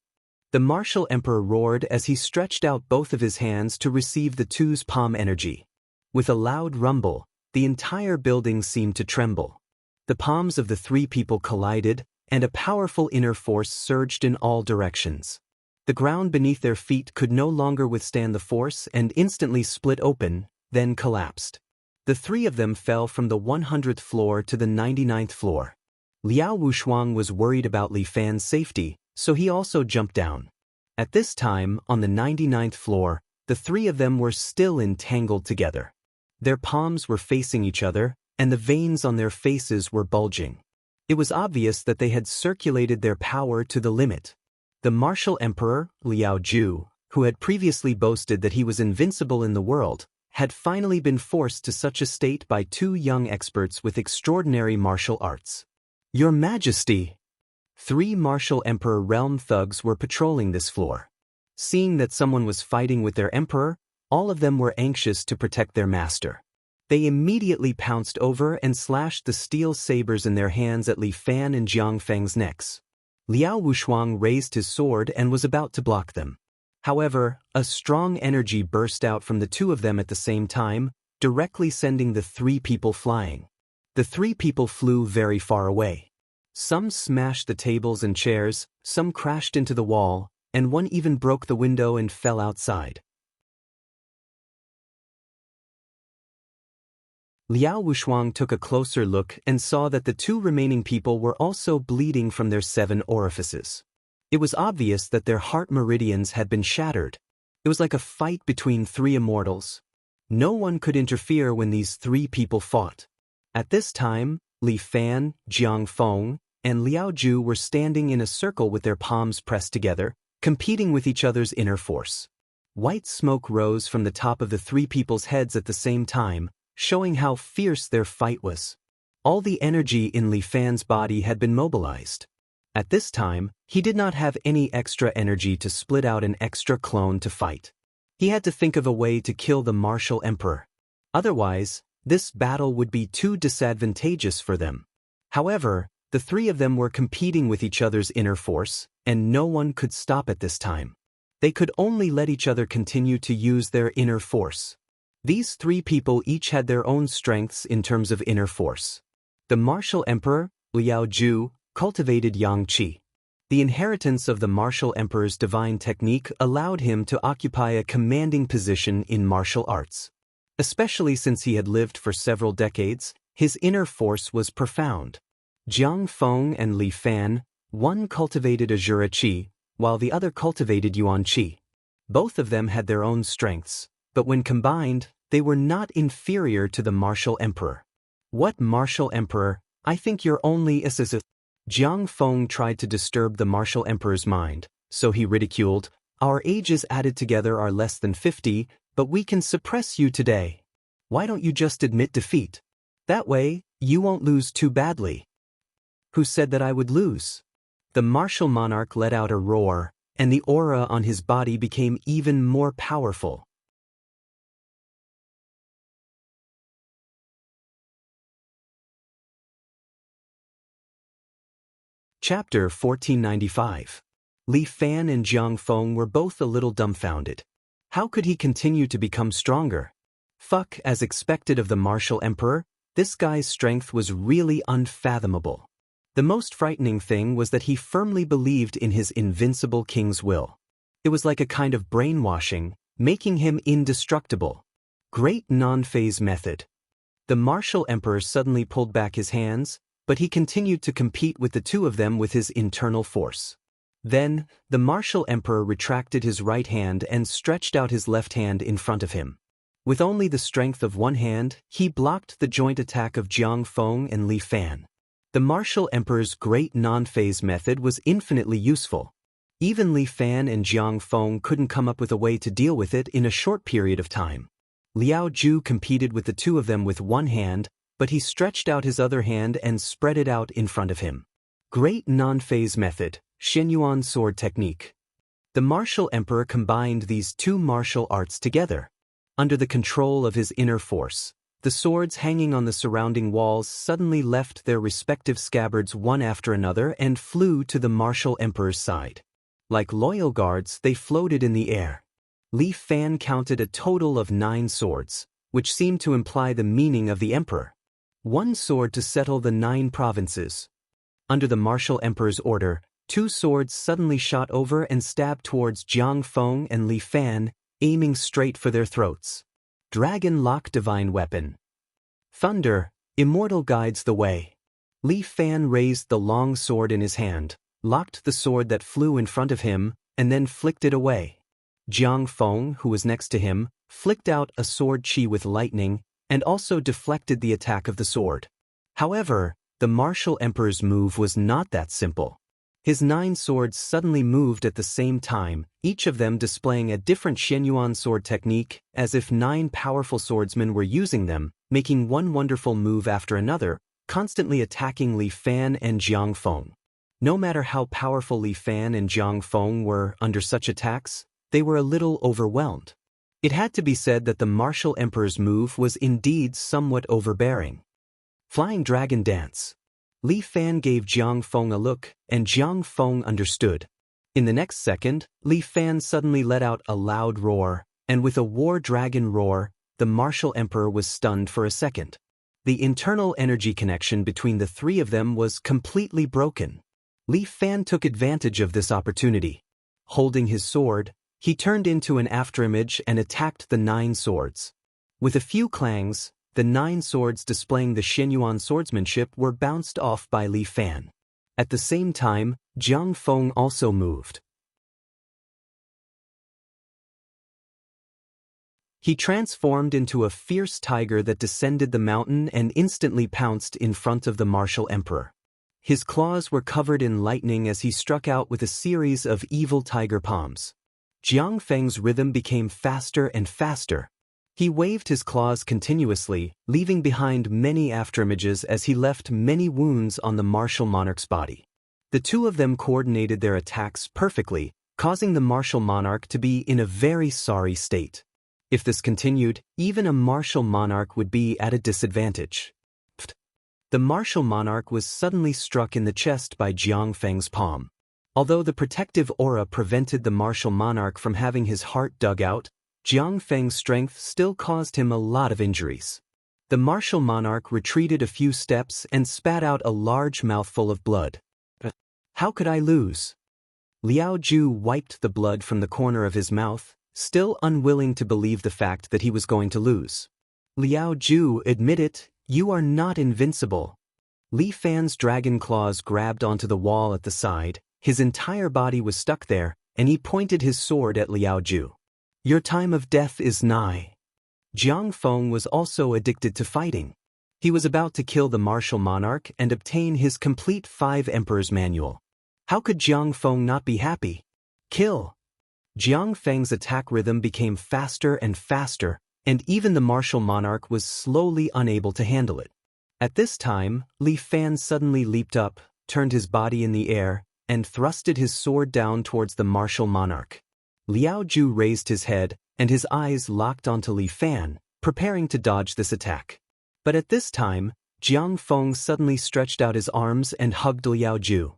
The martial emperor roared as he stretched out both of his hands to receive the two's palm energy. With a loud rumble, the entire building seemed to tremble. The palms of the 3 people collided, and a powerful inner force surged in all directions. The ground beneath their feet could no longer withstand the force and instantly split open, then collapsed. The 3 of them fell from the 100th floor to the 99th floor. Liao Wushuang was worried about Li Fan's safety, so he also jumped down. At this time, on the 99th floor, the 3 of them were still entangled together. Their palms were facing each other, and the veins on their faces were bulging. It was obvious that they had circulated their power to the limit. The martial emperor, Liao Ju, who had previously boasted that he was invincible in the world, had finally been forced to such a state by two young experts with extraordinary martial arts. Your Majesty! 3 martial Emperor realm thugs were patrolling this floor. Seeing that someone was fighting with their emperor, all of them were anxious to protect their master. They immediately pounced over and slashed the steel sabers in their hands at Li Fan and Jiang Feng's necks. Liao Wushuang raised his sword and was about to block them. However, a strong energy burst out from the two of them at the same time, directly sending the 3 people flying. The 3 people flew very far away. Some smashed the tables and chairs, some crashed into the wall, and one even broke the window and fell outside. Liao Wushuang took a closer look and saw that the 2 remaining people were also bleeding from their 7 orifices. It was obvious that their heart meridians had been shattered. It was like a fight between 3 immortals. No one could interfere when these 3 people fought. At this time, Li Fan, Jiang Feng, and Liao Ju were standing in a circle with their palms pressed together, competing with each other's inner force. White smoke rose from the top of the 3 people's heads at the same time, showing how fierce their fight was. All the energy in Li Fan's body had been mobilized. At this time, he did not have any extra energy to split out an extra clone to fight. He had to think of a way to kill the martial emperor. Otherwise, this battle would be too disadvantageous for them. However, the 3 of them were competing with each other's inner force, and no one could stop at this time. They could only let each other continue to use their inner force. These 3 people each had their own strengths in terms of inner force. The martial emperor, Liao Ju, cultivated Yang Qi. The inheritance of the martial emperor's divine technique allowed him to occupy a commanding position in martial arts. Especially since he had lived for several decades, his inner force was profound. Jiang Feng and Li Fan, one cultivated Azura Qi, while the other cultivated Yuan Qi. Both of them had their own strengths, but when combined, they were not inferior to the martial emperor. What martial emperor? I think you're only a Jiang Feng tried to disturb the martial emperor's mind, so he ridiculed, our ages added together are less than 50, but we can suppress you today. Why don't you just admit defeat? That way, you won't lose too badly. Who said that I would lose? The martial monarch let out a roar, and the aura on his body became even more powerful. Chapter 1495. Li Fan and Jiang Feng were both a little dumbfounded. How could he continue to become stronger? As expected of the martial emperor, this guy's strength was really unfathomable. The most frightening thing was that he firmly believed in his invincible king's will. It was like a kind of brainwashing, making him indestructible. Great non-phase method. The martial emperor suddenly pulled back his hands, but he continued to compete with the 2 of them with his internal force. Then, the martial emperor retracted his right hand and stretched out his left hand in front of him. With only the strength of one hand, he blocked the joint attack of Jiang Feng and Li Fan. The martial emperor's great non-phase method was infinitely useful. Even Li Fan and Jiang Feng couldn't come up with a way to deal with it in a short period of time. Liao Ju competed with the 2 of them with one hand, but he stretched out his other hand and spread it out in front of him. Great non-phase method, Shenyuan sword technique. The martial emperor combined these 2 martial arts together. Under the control of his inner force, the swords hanging on the surrounding walls suddenly left their respective scabbards one after another and flew to the martial emperor's side. Like loyal guards, they floated in the air. Li Fan counted a total of 9 swords, which seemed to imply the meaning of the emperor. 1 sword to settle the 9 provinces. Under the martial emperor's order, 2 swords suddenly shot over and stabbed towards Jiang Feng and Li Fan, aiming straight for their throats. Dragon Lock Divine Weapon. Thunder, immortal guides the way. Li Fan raised the long sword in his hand, locked the sword that flew in front of him, and then flicked it away. Jiang Feng, who was next to him, flicked out a sword chi with lightning, and also deflected the attack of the sword. However, the martial emperor's move was not that simple. His 9 swords suddenly moved at the same time, each of them displaying a different Xianyuan sword technique, as if 9 powerful swordsmen were using them, making one wonderful move after another, constantly attacking Li Fan and Jiang Feng. No matter how powerful Li Fan and Jiang Feng were under such attacks, they were a little overwhelmed. It had to be said that the martial emperor's move was indeed somewhat overbearing. Flying Dragon Dance. Li Fan gave Jiang Feng a look, and Jiang Feng understood. In the next second, Li Fan suddenly let out a loud roar, and with a war dragon roar, the martial emperor was stunned for a second. The internal energy connection between the three of them was completely broken. Li Fan took advantage of this opportunity. Holding his sword, he turned into an afterimage and attacked the 9 swords. With a few clangs, the 9 swords displaying the Xianyuan swordsmanship were bounced off by Li Fan. At the same time, Jiang Feng also moved. He transformed into a fierce tiger that descended the mountain and instantly pounced in front of the martial emperor. His claws were covered in lightning as he struck out with a series of evil tiger palms. Jiang Feng's rhythm became faster and faster. He waved his claws continuously, leaving behind many afterimages as he left many wounds on the martial monarch's body. The two of them coordinated their attacks perfectly, causing the martial monarch to be in a very sorry state. If this continued, even a martial monarch would be at a disadvantage. The martial monarch was suddenly struck in the chest by Jiang Feng's palm. Although the protective aura prevented the martial monarch from having his heart dug out, Jiang Feng's strength still caused him a lot of injuries. The martial monarch retreated a few steps and spat out a large mouthful of blood. How could I lose? Liao Ju wiped the blood from the corner of his mouth, still unwilling to believe the fact that he was going to lose. Liao Ju, admit it, you are not invincible. Li Fan's dragon claws grabbed onto the wall at the side, his entire body was stuck there, and he pointed his sword at Liao Ju. Your time of death is nigh. Jiang Feng was also addicted to fighting. He was about to kill the martial monarch and obtain his complete 5 Emperor's Manual. How could Jiang Feng not be happy? Kill! Jiang Feng's attack rhythm became faster and faster, and even the martial monarch was slowly unable to handle it. At this time, Li Fan suddenly leaped up, turned his body in the air, and thrusted his sword down towards the martial monarch. Liao Ju raised his head, and his eyes locked onto Li Fan, preparing to dodge this attack. But at this time, Jiang Feng suddenly stretched out his arms and hugged Liao Ju.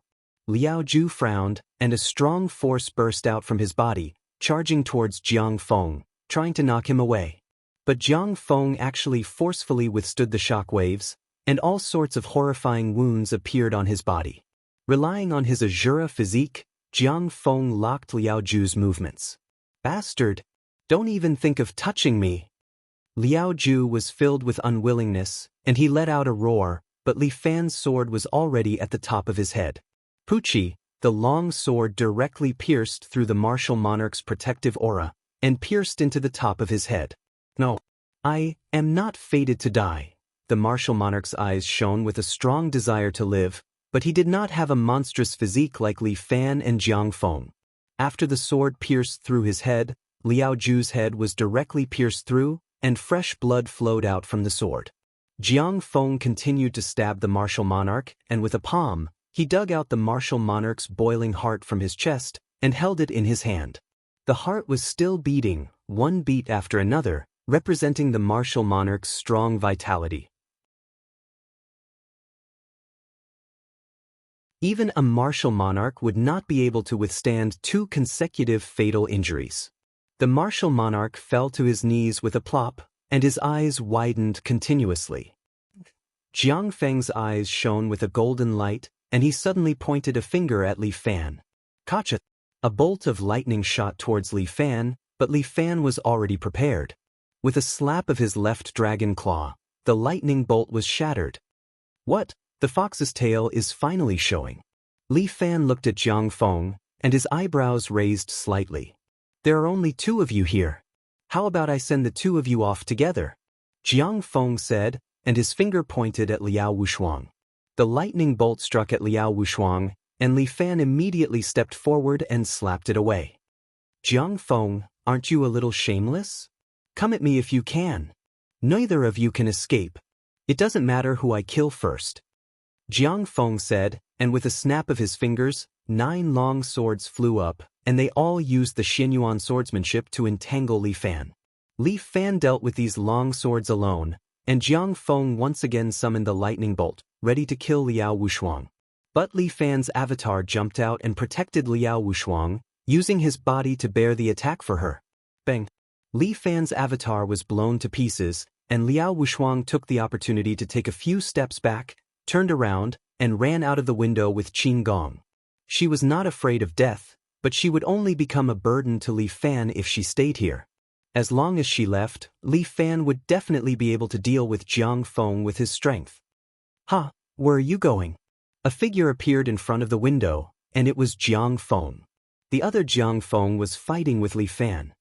Liao Ju frowned, and a strong force burst out from his body, charging towards Jiang Feng, trying to knock him away. But Jiang Feng actually forcefully withstood the shock waves, and all sorts of horrifying wounds appeared on his body. Relying on his Azura physique, Jiang Feng locked Liao Ju's movements. Bastard! Don't even think of touching me! Liao Ju was filled with unwillingness, and he let out a roar, but Li Fan's sword was already at the top of his head. Puchi, the long sword directly pierced through the martial monarch's protective aura, and pierced into the top of his head. No. I am not fated to die. The martial monarch's eyes shone with a strong desire to live, but he did not have a monstrous physique like Li Fan and Jiang Feng. After the sword pierced through his head, Liao Ju's head was directly pierced through, and fresh blood flowed out from the sword. Jiang Feng continued to stab the martial monarch, and with a palm, he dug out the martial monarch's boiling heart from his chest, and held it in his hand. The heart was still beating, one beat after another, representing the martial monarch's strong vitality. Even a martial monarch would not be able to withstand 2 consecutive fatal injuries. The martial monarch fell to his knees with a plop, and his eyes widened continuously. Jiang Feng's eyes shone with a golden light, and he suddenly pointed a finger at Li Fan. Gotcha! A bolt of lightning shot towards Li Fan, but Li Fan was already prepared. With a slap of his left dragon claw, the lightning bolt was shattered. What? The fox's tail is finally showing. Li Fan looked at Jiang Feng, and his eyebrows raised slightly. There are only 2 of you here. How about I send the 2 of you off together? Jiang Feng said, and his finger pointed at Liao Wushuang. The lightning bolt struck at Liao Wushuang, and Li Fan immediately stepped forward and slapped it away. Jiang Feng, aren't you a little shameless? Come at me if you can. Neither of you can escape. It doesn't matter who I kill first. Jiang Feng said, and with a snap of his fingers, 9 long swords flew up, and they all used the Xianyuan swordsmanship to entangle Li Fan. Li Fan dealt with these long swords alone, and Jiang Feng once again summoned the lightning bolt, ready to kill Liao Wushuang. But Li Fan's avatar jumped out and protected Liao Wushuang, using his body to bear the attack for her. Bang! Li Fan's avatar was blown to pieces, and Liao Wushuang took the opportunity to take a few steps back, turned around, and ran out of the window with Qin Gong. She was not afraid of death, but she would only become a burden to Li Fan if she stayed here. As long as she left, Li Fan would definitely be able to deal with Jiang Feng with his strength. "Ha, where are you going?" A figure appeared in front of the window, and it was Jiang Feng. The other Jiang Feng was fighting with Li Fan.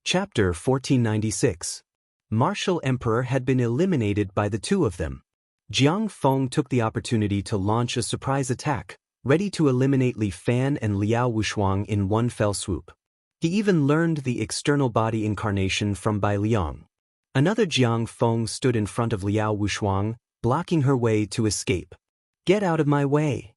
Chapter 1496. Martial Emperor had been eliminated by the two of them. Jiang Feng took the opportunity to launch a surprise attack, ready to eliminate Li Fan and Liao Wushuang in one fell swoop. He even learned the external body incarnation from Bai Liang. Another Jiang Feng stood in front of Liao Wushuang, blocking her way to escape. "Get out of my way."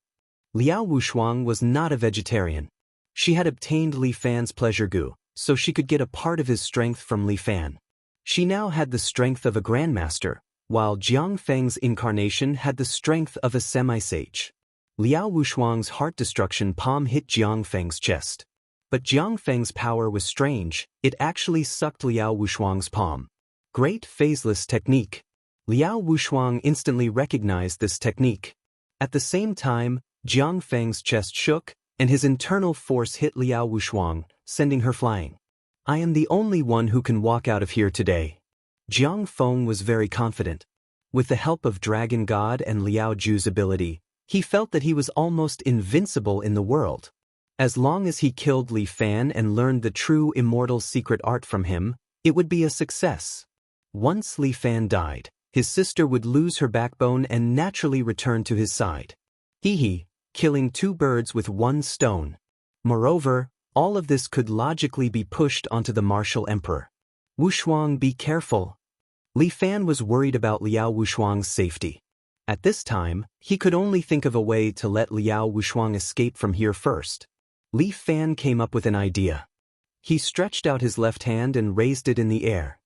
Liao Wushuang was not a vegetarian. She had obtained Li Fan's pleasure goo, so she could get a part of his strength from Li Fan. She now had the strength of a grandmaster, while Jiang Feng's incarnation had the strength of a semi-sage. Liao Wushuang's heart destruction palm hit Jiang Feng's chest. But Jiang Feng's power was strange, it actually sucked Liao Wushuang's palm. Great phaseless technique. Liao Wushuang instantly recognized this technique. At the same time, Jiang Feng's chest shook, and his internal force hit Liao Wushuang, sending her flying. "I am the only one who can walk out of here today." Jiang Feng was very confident. With the help of Dragon God and Liao Ju's ability, he felt that he was almost invincible in the world. As long as he killed Li Fan and learned the true immortal secret art from him, it would be a success. Once Li Fan died, his sister would lose her backbone and naturally return to his side. Hee, killing 2 birds with 1 stone. Moreover, all of this could logically be pushed onto the martial emperor. "Wushuang, be careful." Li Fan was worried about Liao Wushuang's safety. At this time, he could only think of a way to let Liao Wushuang escape from here first. Li Fan came up with an idea. He stretched out his left hand and raised it in the air.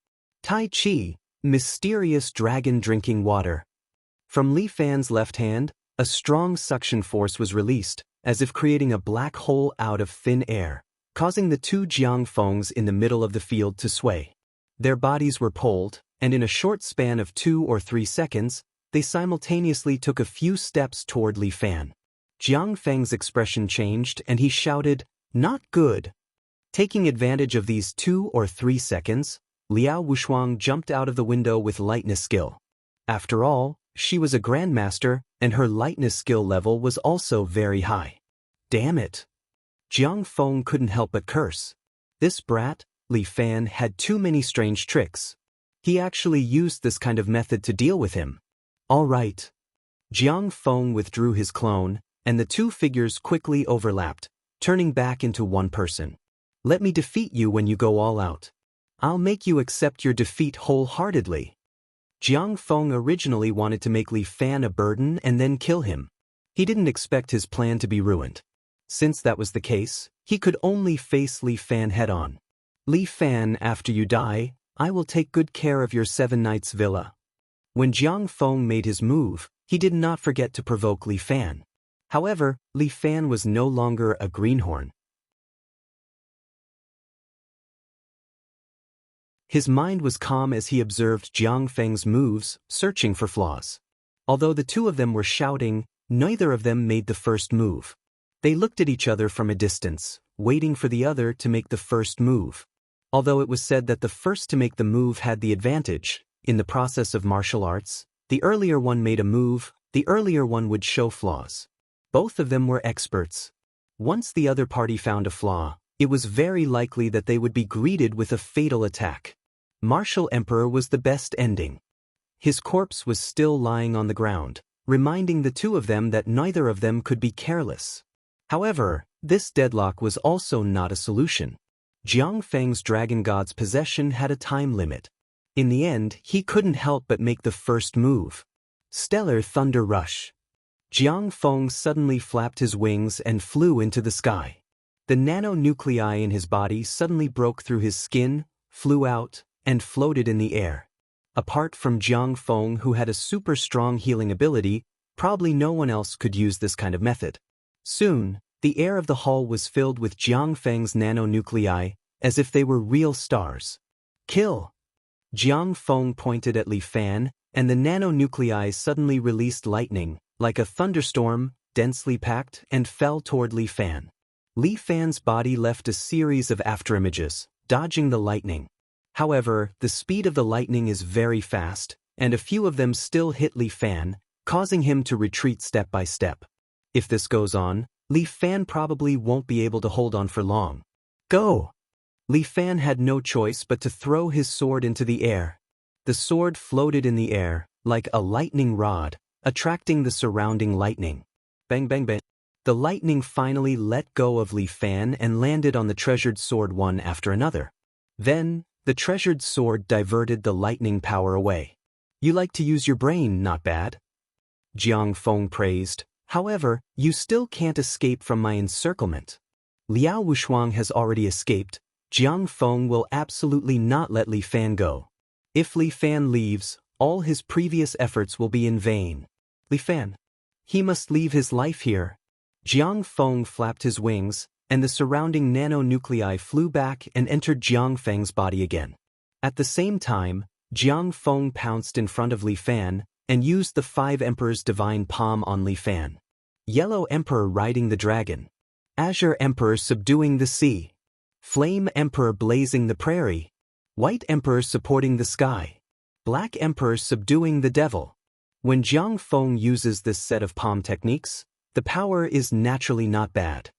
Tai Chi, mysterious dragon drinking water. From Li Fan's left hand, a strong suction force was released, as if creating a black hole out of thin air, causing the 2 Jiang Fengs in the middle of the field to sway. Their bodies were pulled, and in a short span of 2 or 3 seconds, they simultaneously took a few steps toward Li Fan. Jiang Feng's expression changed and he shouted, "Not good." Taking advantage of these 2 or 3 seconds, Liao Wushuang jumped out of the window with lightness skill. After all, she was a grandmaster, and her lightness skill level was also very high. Damn it! Jiang Feng couldn't help but curse. This brat, Li Fan, had too many strange tricks. He actually used this kind of method to deal with him. All right. Jiang Feng withdrew his clone, and the 2 figures quickly overlapped, turning back into one person. "Let me defeat you when you go all out. I'll make you accept your defeat wholeheartedly." Jiang Feng originally wanted to make Li Fan a burden and then kill him. He didn't expect his plan to be ruined. Since that was the case, he could only face Li Fan head-on. "Li Fan, after you die, I will take good care of your 7 Knights villa." When Jiang Feng made his move, he did not forget to provoke Li Fan. However, Li Fan was no longer a greenhorn. His mind was calm as he observed Jiang Feng's moves, searching for flaws. Although the 2 of them were shouting, neither of them made the first move. They looked at each other from a distance, waiting for the other to make the first move. Although it was said that the first to make the move had the advantage, in the process of martial arts, the earlier one made a move, the earlier one would show flaws. Both of them were experts. Once the other party found a flaw, it was very likely that they would be greeted with a fatal attack. Martial Emperor was the best ending. His corpse was still lying on the ground, reminding the two of them that neither of them could be careless. However, this deadlock was also not a solution. Jiang Feng's dragon god's possession had a time limit. In the end, he couldn't help but make the first move. Stellar Thunder Rush. Jiang Feng suddenly flapped his wings and flew into the sky. The nanonuclei in his body suddenly broke through his skin, flew out, and floated in the air. Apart from Jiang Feng, who had a super strong healing ability, probably no one else could use this kind of method. Soon, the air of the hall was filled with Jiang Feng's nanonuclei, as if they were real stars. Kill! Jiang Feng pointed at Li Fan, and the nanonuclei suddenly released lightning, like a thunderstorm, densely packed, and fell toward Li Fan. Li Fan's body left a series of afterimages, dodging the lightning. However, the speed of the lightning is very fast, and a few of them still hit Li Fan, causing him to retreat step by step. If this goes on, Li Fan probably won't be able to hold on for long. Go! Li Fan had no choice but to throw his sword into the air. The sword floated in the air, like a lightning rod, attracting the surrounding lightning. Bang bang bang. The lightning finally let go of Li Fan and landed on the treasured sword one after another. Then, the treasured sword diverted the lightning power away. You like to use your brain, not bad. Jiang Feng praised. However, you still can't escape from my encirclement. Liao Wushuang has already escaped. Jiang Feng will absolutely not let Li Fan go. If Li Fan leaves, all his previous efforts will be in vain. Li Fan. He must leave his life here. Jiang Feng flapped his wings, and the surrounding nanonuclei flew back and entered Jiang Feng's body again. At the same time, Jiang Feng pounced in front of Li Fan and used the 5 Emperor's divine palm on Li Fan. Yellow Emperor riding the dragon. Azure Emperor subduing the sea. Flame Emperor blazing the prairie. White Emperor supporting the sky. Black Emperor subduing the devil. When Jiang Feng uses this set of palm techniques, the power is naturally not bad.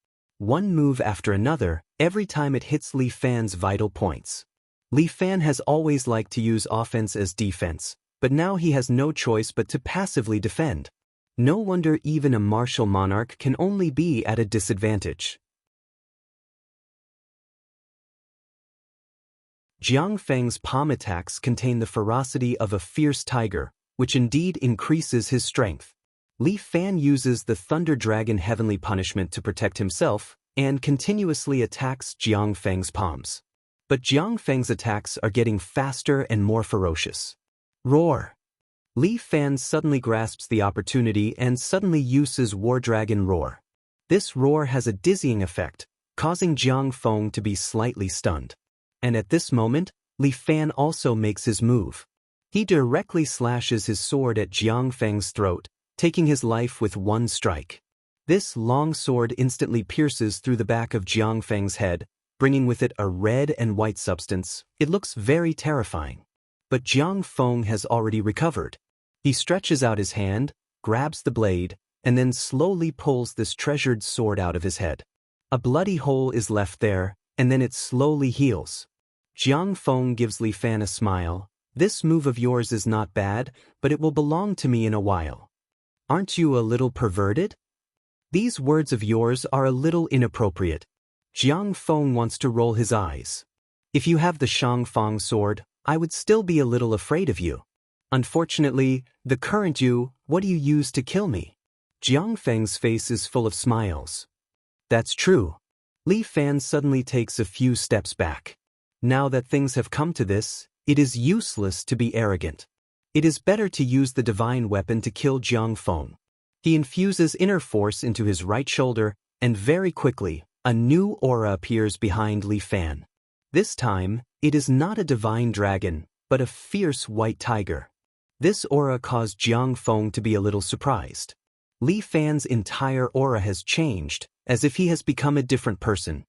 One move after another, every time it hits Li Fan's vital points. Li Fan has always liked to use offense as defense, but now he has no choice but to passively defend. No wonder even a martial monarch can only be at a disadvantage. Jiang Feng's palm attacks contain the ferocity of a fierce tiger, which indeed increases his strength. Li Fan uses the Thunder Dragon Heavenly Punishment to protect himself and continuously attacks Jiang Feng's palms. But Jiang Feng's attacks are getting faster and more ferocious. Roar! Li Fan suddenly grasps the opportunity and suddenly uses War Dragon Roar. This roar has a dizzying effect, causing Jiang Feng to be slightly stunned. And at this moment, Li Fan also makes his move. He directly slashes his sword at Jiang Feng's throat, taking his life with one strike. This long sword instantly pierces through the back of Jiang Feng's head, bringing with it a red and white substance. It looks very terrifying. But Jiang Feng has already recovered. He stretches out his hand, grabs the blade, and then slowly pulls this treasured sword out of his head. A bloody hole is left there, and then it slowly heals. Jiang Feng gives Li Fan a smile. This move of yours is not bad, but it will belong to me in a while. Aren't you a little perverted? These words of yours are a little inappropriate. Jiang Feng wants to roll his eyes. If you have the Shangfang sword, I would still be a little afraid of you. Unfortunately, the current you, what do you use to kill me? Jiang Feng's face is full of smiles. That's true. Li Fan suddenly takes a few steps back. Now that things have come to this, it is useless to be arrogant. It is better to use the divine weapon to kill Jiang Feng. He infuses inner force into his right shoulder, and very quickly, a new aura appears behind Li Fan. This time, it is not a divine dragon, but a fierce white tiger. This aura caused Jiang Feng to be a little surprised. Li Fan's entire aura has changed, as if he has become a different person.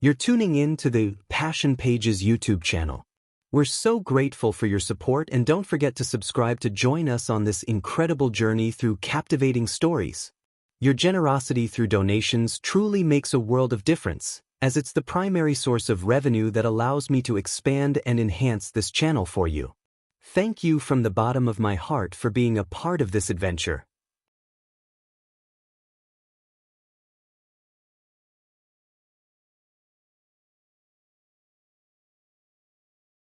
You're tuning in to the Passion Pages YouTube channel. We're so grateful for your support, and don't forget to subscribe to join us on this incredible journey through captivating stories. Your generosity through donations truly makes a world of difference, as it's the primary source of revenue that allows me to expand and enhance this channel for you. Thank you from the bottom of my heart for being a part of this adventure.